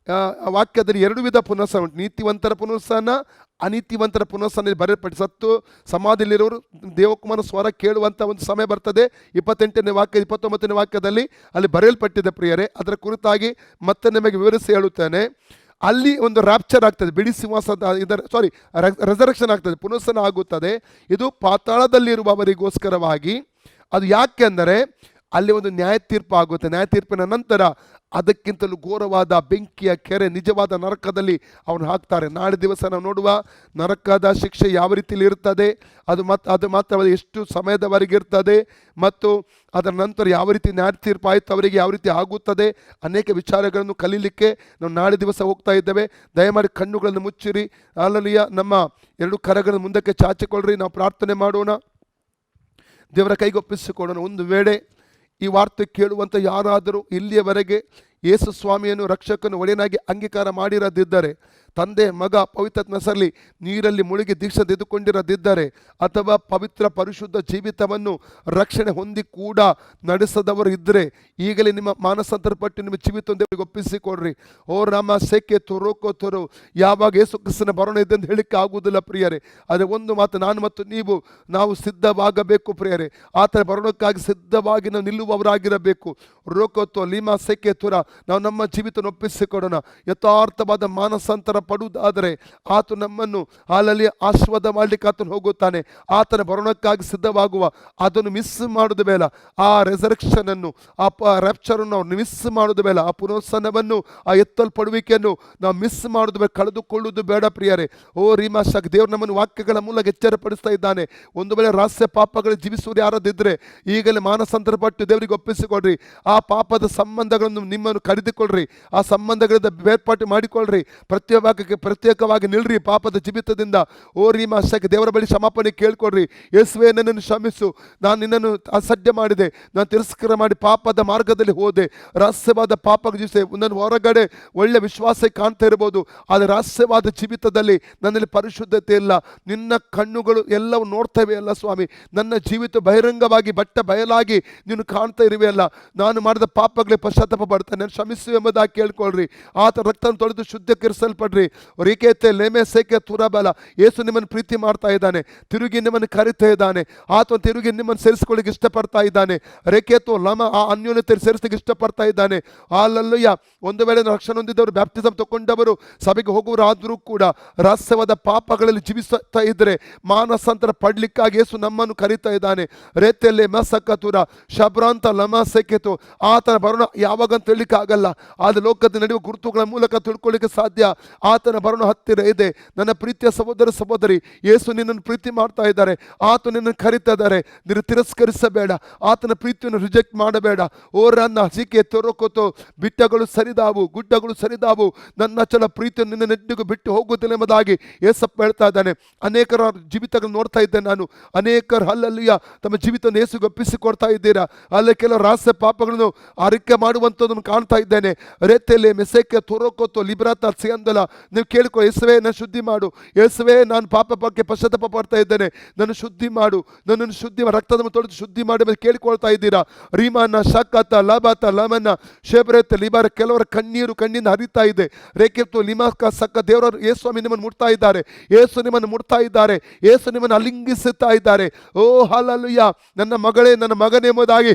ವಾಕ್ಯದಲ್ಲಿ 2 ವಿಧ ಪುನರುತ್ಥಾನ ಉಂಟು. ನೀತಿವಂತರ ಪುನರುತ್ಥಾನ, ಅನೀತಿವಂತರ ಪುನರುತ್ಥಾನ ಬರೆಯಲ್ಪಟ್ಟು ಸತ್ತು ಸಮಾಧಿಯಲ್ಲಿರೋರು ದೇವಕುಮಾರ ಸ್ವರ ಕೇಳುವಂಥ ಒಂದು ಸಮಯ ಬರ್ತದೆ. 28ನೇ ವಾಕ್ಯ 29ನೇ ವಾಕ್ಯದಲ್ಲಿ ಅಲ್ಲಿ ಬರೆಯಲ್ಪಟ್ಟಿದೆ ಪ್ರಿಯರೇ. ಅದರ ಕುರಿತಾಗಿ ಮತ್ತೆ ನಿಮಗೆ ವಿವರಿಸಿ ಹೇಳುತ್ತೇನೆ. ಅಲ್ಲಿ ಒಂದು ರ್ಯಾಪ್ಚರ್ ಆಗ್ತದೆ, ಬಿಡಿ ಸಿಂಹಾಸನ ರೆಸರೆಕ್ಷನ್ ಆಗ್ತದೆ, ಪುನರುತ್ಥಾನ ಆಗುತ್ತದೆ. ಇದು ಪಾತಾಳದಲ್ಲಿರುವವರಿಗೋಸ್ಕರವಾಗಿ. ಅದು ಯಾಕೆಂದರೆ ಅಲ್ಲಿ ಒಂದು ನ್ಯಾಯ ತೀರ್ಪು ಆಗುತ್ತೆ. ನ್ಯಾಯ ತೀರ್ಪಿನ ನಂತರ ಅದಕ್ಕಿಂತಲೂ ಘೋರವಾದ ಬೆಂಕಿಯ ಕೆರೆ, ನಿಜವಾದ ನರಕದಲ್ಲಿ ಅವನು ಹಾಕ್ತಾರೆ. ನಾಳೆ ದಿವಸ ನಾವು ನೋಡುವ ನರಕದ ಶಿಕ್ಷೆ ಯಾವ ರೀತಿಯಲ್ಲಿ ಇರ್ತದೆ, ಅದು ಮಾತ್ರ ಎಷ್ಟು ಸಮಯದವರೆಗೆ ಇರ್ತದೆ, ಮತ್ತು ಅದರ ನಂತರ ಯಾವ ರೀತಿ ನ್ಯಾಯ ತೀರ್ಪು ಆಯಿತು, ಅವರಿಗೆ ಯಾವ ರೀತಿ ಆಗುತ್ತದೆ, ಅನೇಕ ವಿಚಾರಗಳನ್ನು ಕಲೀಲಿಕ್ಕೆ ನಾವು ನಾಳೆ ದಿವಸ ಹೋಗ್ತಾ ಇದ್ದೇವೆ. ದಯಮಾಡಿ ಕಣ್ಣುಗಳನ್ನು ಮುಚ್ಚಿರಿ. ಅಲ್ಲಲ್ಲಿಯ ನಮ್ಮ 2 ಕರಗಳನ್ನು ಮುಂದಕ್ಕೆ ಚಾಚಿಕೊಳ್ಳ್ರಿ. ನಾವು ಪ್ರಾರ್ಥನೆ ಮಾಡೋಣ, ದೇವರ ಕೈಗೊಪ್ಪಿಸಿಕೊಳ್ಳೋಣ. ಒಂದು ವೇಳೆ ಈ ವಾರ್ತೆ ಕೇಳುವಂಥ ಯಾರಾದರೂ ಇಲ್ಲಿಯವರೆಗೆ ಯೇಸು ಸ್ವಾಮಿಯನ್ನು ರಕ್ಷಕನು ಒಡೆಯನಾಗಿ ಅಂಗೀಕಾರ ಮಾಡಿರದಿದ್ದರೆ, ತಂದೆ ಮಗ ಪವಿತ್ರಾತ್ಮನ ಹೆಸರಲ್ಲಿ ನೀರಲ್ಲಿ ಮುಳುಗಿ ದೀಕ್ಷೆ ತೆಗೆದುಕೊಂಡಿರದಿದ್ದರೆ, ಅಥವಾ ಪವಿತ್ರ ಪರಿಶುದ್ಧ ಜೀವಿತವನ್ನು ರಕ್ಷಣೆ ಹೊಂದಿ ಕೂಡ ನಡೆಸದವರು ಇದ್ದರೆ, ಈಗಲೇ ನಿಮ್ಮ ಮಾನಸಾಂತರ ಪಟ್ಟು ನಿಮ್ಮ ಜೀವಿತವನ್ನು ಒಪ್ಪಿಸಿಕೊಡ್ರಿ. ಓ ರಾಮ ಸೆಕೆ ತೊರೋಕೋತರು, ಯಾವಾಗ ಯೇಸು ಕ್ರಿಸ್ತನ ಬರೋಣ ಇದೆ ಅಂತ ಹೇಳಿಕ್ಕೆ ಆಗುವುದಿಲ್ಲ ಪ್ರಿಯರೇ. ಆದರೆ ಒಂದು ಮಾತು, ನಾನು ಮತ್ತು ನಾವು ಸಿದ್ಧವಾಗಬೇಕು ಪ್ರಿಯರೇ. ಆತನ ಬರೋಣಕ್ಕಾಗಿ ಸಿದ್ಧವಾಗಿ ನಾವು ನಿಲ್ಲುವವರಾಗಿರಬೇಕು. ರೋಕೋತೋ ಲೀಮಾ ಸೆಕೆ ತುರ, ನಾವು ನಮ್ಮ ಜೀವಿತವನ್ನು ಒಪ್ಪಿಸಿಕೊಡೋಣ. ಯಥಾರ್ಥವಾದ ಮಾನಸಾಂತರ ಪಡುವುದಾದರೆ ಆತ ನಮ್ಮನ್ನು ಹಾಲಲ್ಲಿ ಆಶೀರ್ವಾದ ಮಾಡಲಿಕ್ಕೆ ಆತನು ಹೋಗುತ್ತಾನೆ. ಆತನ ಬರೋಣಕ್ಕಾಗಿ ಸಿದ್ಧವಾಗುವ, ಅದನ್ನು ಮಿಸ್ ಮಾಡೋದು ಬೇಡ. ಆ ರೆಸರೆಕ್ಷನ್ ಅನ್ನು, ಆ ರ್ಯಾಪ್ಚರನ್ನು ನಾವು ಮಿಸ್ ಮಾಡೋದು ಬೇಡ. ಆ ಪುನರುತ್ಥಾನವನ್ನು, ಆ ಎತ್ತಲ್ಪಡುವಿಕೆಯನ್ನು ನಾವು ಮಿಸ್ ಮಾಡೋದು ಬೇಡ, ಕಳೆದುಕೊಳ್ಳುವುದು ಬೇಡ ಪ್ರಿಯರೇ. ಓ ರೀಮಾ ಶಾಕ್, ದೇವರು ನಮ್ಮನ್ನು ವಾಕ್ಯಗಳ ಮೂಲಕ ಎಚ್ಚರಪಡಿಸ್ತಾ ಇದ್ದಾನೆ. ಒಂದು ವೇಳೆ ರಹಸ್ಯ ಪಾಪಗಳು ಜೀವಿಸುವುದು ಯಾರದಿದ್ದರೆ ಈಗಲೇ ಮಾನಸಾಂತರ ಪಟ್ಟು ದೇವರಿಗೆ ಒಪ್ಪಿಸಿಕೊಡ್ರಿ. ಆ ಪಾಪದ ಸಂಬಂಧಗಳನ್ನು ನಿಮ್ಮನ್ನು ಕಡಿದುಕೊಳ್ಳ್ರಿ. ಆ ಸಂಬಂಧಗಳಿಂದ ಬೇರ್ಪಾಟು ಮಾಡಿಕೊಳ್ಳ್ರಿ. ಪ್ರತ್ಯೇಕವಾಗಿ ನಿಲ್ರಿ ಪಾಪದ ಜೀವಿತದಿಂದ. ಓ ರೀಮಾ ಶಾಕ್, ದೇವರ ಬಳಿ ಕ್ಷಮಾಪಣೆ ಕೇಳ್ಕೊಡ್ರಿ. ಯೇಸುವೇ, ನನ್ನನ್ನು ಕ್ಷಮಿಸು, ನಾನು ನಿನ್ನನ್ನು ಅಸಡ್ಡೆ ಮಾಡಿದೆ, ನಾನು ತಿರಸ್ಕಾರ ಮಾಡಿ ಪಾಪದ ಮಾರ್ಗದಲ್ಲಿ ಹೋದೆ, ರಹಸ್ಯವಾದ ಪಾಪ ಜೀವಿಸಿದೆ. ನನ್ನ ಹೊರಗಡೆ ಒಳ್ಳೆ ವಿಶ್ವಾಸ ಕಾಣ್ತಾ ಇರ್ಬೋದು, ಆದರೆ ರಹಸ್ಯವಾದ ಜೀವಿತದಲ್ಲಿ ನನ್ನಲ್ಲಿ ಪರಿಶುದ್ಧತೆ ಇಲ್ಲ. ನಿನ್ನ ಕಣ್ಣುಗಳು ಎಲ್ಲವೂ ನೋಡ್ತವೆ ಅಲ್ಲ ಸ್ವಾಮಿ. ನನ್ನ ಜೀವಿತ ಬಹಿರಂಗವಾಗಿ ಬಯಲಾಗಿ ನೀನು ಕಾಣ್ತಾ ಇರುವೆಯಲ್ಲ. ನಾನು ಮಾಡಿದ ಪಾಪಗಳಿಗೆ ಪಶ್ಚಾತ್ತಾಪ ಪಡ್ತಾನೆ, ನಾನು ಕ್ಷಮಿಸು ಎಂಬುದಾಗಿ ಕೇಳ್ಕೊಳ್ರಿ. ಆತ ರಕ್ತ ತೊಳೆದು ಶುದ್ಧೀಕರಿಸಲ್ಪಡ್ರಿ. ರೇಖೆತೆ ಲೇಮೆ ಸೇಕೆ ತುರಬಲ, ಯೇಸು ನಿಮ್ಮನ್ನು ಪ್ರೀತಿ ಮಾಡ್ತಾ ಇದ್ದಾನೆ, ತಿರುಗಿ ನಿಮ್ಮನ್ನು ಕರಿತಾ ಇದ್ದಾನೆ. ಆತ ತಿರುಗಿ ನಿಮ್ಮನ್ನು ಸೇರಿಸ್ಕೊಳ್ಳಿಕ್ಕೆ ಇಷ್ಟಪಡ್ತಾ ಇದ್ದಾನೆ. ರೇಖೆತು ಲಮ, ಆ ಅನ್ಯೋನ್ಯತೆ ಸೇರಿಸಲಿಕ್ಕೆ ಇಷ್ಟಪಡ್ತಾ ಇದ್ದಾನೆ. ಅಲ್ಲಲ್ಲಯ್ಯ, ಒಂದು ವೇಳೆ ರಕ್ಷಣೆ ಹೊಂದಿದವರು, ಬ್ಯಾಪ್ಟಿಸಮ್ ತಗೊಂಡವರು, ಸಭೆಗೆ ಹೋಗುವರಾದರೂ ಕೂಡ ರಹಸ್ಯವಾದ ಪಾಪಗಳಲ್ಲಿ ಜೀವಿಸ್ತಾ ಇದ್ದರೆ ಮಾನಸಾಂತರ ಪಡ್ಲಿಕ್ಕಾಗಿ ಯೇಸು ನಮ್ಮನ್ನು ಕರೀತಾ ಇದ್ದಾನೆ. ರೇತೆಯಲ್ಲಿ ಮಸಕತುರ ಶಬ್ರಾಂತ ಲಮ ಸೆಕೆತು, ಆತನ ಬರೋಣ ಯಾವಾಗಂತ ಹೇಳಲಿಕ್ಕೆ ಆಗಲ್ಲ, ಆದ ಲೋಕದ ನಡೆಯುವ ಗುರುತುಗಳ ಮೂಲಕ ತಿಳ್ಕೊಳ್ಳಿಕ್ಕೆ ಸಾಧ್ಯ. ಆತನ ಬರೋಣ ಹತ್ತಿರ ಇದೆ. ನನ್ನ ಪ್ರೀತಿಯ ಸಹೋದರ ಸಹೋದರಿ, ಯೇಸು ನಿನ್ನನ್ನು ಪ್ರೀತಿ ಮಾಡ್ತಾ ಇದ್ದಾರೆ. ಆತ ನಿನ್ನನ್ನು ಕರೀತಾ ಇದ್ದಾರೆ. ನೀನು ತಿರಸ್ಕರಿಸಬೇಡ, ಆತನ ಪ್ರೀತಿಯನ್ನು ರಿಜೆಕ್ಟ್ ಮಾಡಬೇಡ. ಓರನ್ನ ಹಸಿಕೆ ತೊರಕೋತು, ಬಿಟ್ಟಗಳು ಸರಿದಾವು, ಗುಡ್ಡಗಳು ಸರಿದಾವು, ನನ್ನ ಚಲ ಪ್ರೀತಿಯನ್ನು ನಿನ್ನ ನೆಟ್ಟಿಗೂ ಬಿಟ್ಟು ಹೋಗುವುದಿಲ್ಲ ಎಂಬುದಾಗಿ ಯೇಸಪ್ಪ ಹೇಳ್ತಾ ಇದ್ದಾನೆ. ಅನೇಕರ ಜೀವಿತಗಳು ನೋಡ್ತಾ ಇದ್ದೇನೆ ನಾನು. ಅನೇಕರು ಅಲ್ಲಲ್ಲಿಯ ತಮ್ಮ ಜೀವಿತವನ್ನು ಯೇಸುಗೆ ಒಪ್ಪಿಸಿಕೊಡ್ತಾ ಇದ್ದೀರಾ. ಅಲ್ಲಿ ಕೆಲವು ರಹಸ್ಯ ಪಾಪಗಳನ್ನು ಅರಿಕೆ ಮಾಡುವಂಥದ್ದನ್ನು ಕಾಣ್ತಾ ಇದ್ದೇನೆ. ರೇತೆಲೆ ಮೆಸೆಕೆ ತೊರಕೋತು ಲಿಬ್ರಾತ ಸಿಯಂದಲ, ನೀವು ಕೇಳಿಕೊ, ಯೇಸುವೇ ನನ್ನ ಶುದ್ಧಿ ಮಾಡು, ಯೇಸುವೇ ನಾನು ಪಾಪ ಬಗ್ಗೆ ಪಶ್ಚಾತ್ತಾಪ ಪಡ್ತಾ ಇದ್ದೇನೆ, ನನ್ನ ಶುದ್ಧಿ ಮಾಡು, ನನ್ನನ್ನು ಶುದ್ಧಿ ರಕ್ತದ ತೊಳೆದು ಶುದ್ಧಿ ಮಾಡಿ ಅಂತ ಕೇಳಿಕೊಳ್ತಾ ಇದ್ದೀರಾ. ರೀಮಾನ ಶಾಕಾತ ಲಾಬಾತ ಲಮನ ಶೇಬ್ರೇತ ಲಿಬಾರ, ಕೆಲವರ ಕಣ್ಣೀರು ಕಣ್ಣಿಂದ ಹರಿತಾ ಇದೆ. ರೇಕೆತ್ತು ಲಿಮಾಕ ಸಕ್ಕ, ದೇವರ ಯೇಸ್ವಾಮಿ ನಿಮ್ಮನ್ನು ಮುಟ್ತಾ ಇದ್ದಾರೆ, ಯೇಸು ನಿಮ್ಮನ್ನು ಮುಟ್ತಾ ಇದ್ದಾರೆ, ಯೇಸು ನಿಮ್ಮನ್ನು ಅಲಿಂಗಿಸುತ್ತಾ ಇದ್ದಾರೆ. ಓ ಹಲ್ಲೆಲೂಯಾ, ನನ್ನ ಮಗಳೇ ನನ್ನ ಮಗನೆಂಬುದಾಗಿ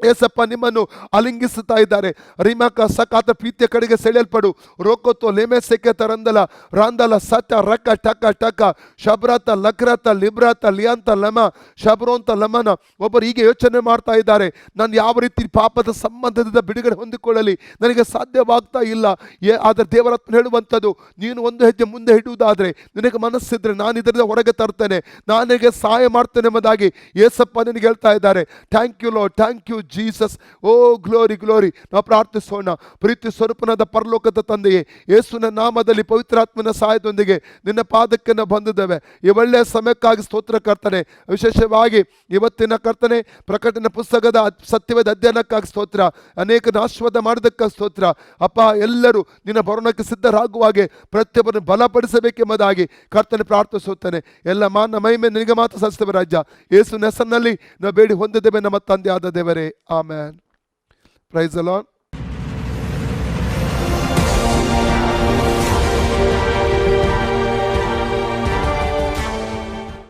ಏಸಪ್ಪ ನಿಮ್ಮನ್ನು ಅಲಿಂಗಿಸುತ್ತಾ ಇದ್ದಾರೆ. ರಿಮಕ ಸಕಾತ ಪ್ರೀತಿಯ ಕಡೆಗೆ ಸೆಳೆಯಲ್ಪಡು. ರೋಕೋತೋ ಲೇಮೆ ಸೆಕೆತ ರಂದಲ ರಾಂದಲ ಸತ ರಕ ಟಕ ಟಕ ಶಬ್ರಾತ ಲಕ್ರತ ಲಿಬ್ರಾತ ಲಿಯಾಂತ ಲಮ ಶಬ್ರೋಂತ ಲಮನ. ಒಬ್ಬರು ಹೀಗೆ ಯೋಚನೆ ಮಾಡ್ತಾ ಇದ್ದಾರೆ, ನಾನು ಯಾವ ರೀತಿ ಪಾಪದ ಸಂಬಂಧದಿಂದ ಬಿಡುಗಡೆ ಹೊಂದಿಕೊಳ್ಳಲಿ, ನನಗೆ ಸಾಧ್ಯವಾಗ್ತಾ ಇಲ್ಲ. ಆದರೆ ದೇವರತ್ನ ಹೇಳುವಂಥದ್ದು, ನೀನು ಒಂದು ಹೆಜ್ಜೆ ಮುಂದೆ ಇಡುವುದಾದರೆ, ನಿನಗೆ ಮನಸ್ಸಿದ್ರೆ ನಾನು ಇದರಿಂದ ಹೊರಗೆ ತರ್ತೇನೆ, ನನಗೆ ಸಹಾಯ ಮಾಡ್ತೇನೆ ಎಂಬುದಾಗಿ ಏಸಪ್ಪ ನಿನಗೆ ಹೇಳ್ತಾ ಇದ್ದಾರೆ. Thank you Lord, thank you Jesus. Oh glory glory. ನಾವು ಪ್ರಾರ್ಥಿಸೋಣ. ಪ್ರೀತಿ ಸ್ವರೂಪನಾದ ಪರಲೋಕದ ತಂದೆಯೇ, ಯೇಸುವಿನ ನಾಮದಲ್ಲಿ ಪವಿತ್ರಾತ್ಮನ ಸಹಾಯದೊಂದಿಗೆ ನಿನ್ನ ಪಾದಕ್ಕೆ ನಾವು ಬಂದಿದ್ದೇವೆ. ಈ ಒಳ್ಳೆಯ ಸಮಯಕ್ಕಾಗಿ ಸ್ತೋತ್ರ ಕರ್ತನೆ. ವಿಶೇಷವಾಗಿ ಇವತ್ತಿನ ಕರ್ತನೆ ಪ್ರಕಟಣೆ ಪುಸ್ತಕದ ಸತ್ಯವಾದ ಅಧ್ಯಯನಕ್ಕಾಗಿ ಸ್ತೋತ್ರ. ಅನೇಕನ ಆಶೀರ್ವಾದ ಮಾಡೋದಕ್ಕಾಗಿ ಸ್ತೋತ್ರ. ಅಪ್ಪ, ಎಲ್ಲರೂ ನಿನ್ನ ಬರೋಣಕ್ಕೆ ಸಿದ್ಧರಾಗುವಾಗೆ ಪ್ರತಿಯೊಬ್ಬರನ್ನು ಬಲಪಡಿಸಬೇಕೆಂಬುದಾಗಿ ಕರ್ತನೆ ಪ್ರಾರ್ಥಿಸುತ್ತೇನೆ. ಎಲ್ಲ ಮಾನ ಮಹಿಮೆ ನಿನಗೆ ಮಾತ್ರ ಸಲ್ಲಿಸ್ತೇವೆ ರಾಜ್ಯ. ಯೇಸುವಿನ ಹೆಸರಿನಲ್ಲಿ ನಾವು ಬೇಡಿ ಹೊಂದಿದ್ದೇವೆ ನಮ್ಮ ತಂದೆ ಆದ ದೇವರೇ, ಆಮೆನ್. Price the lord.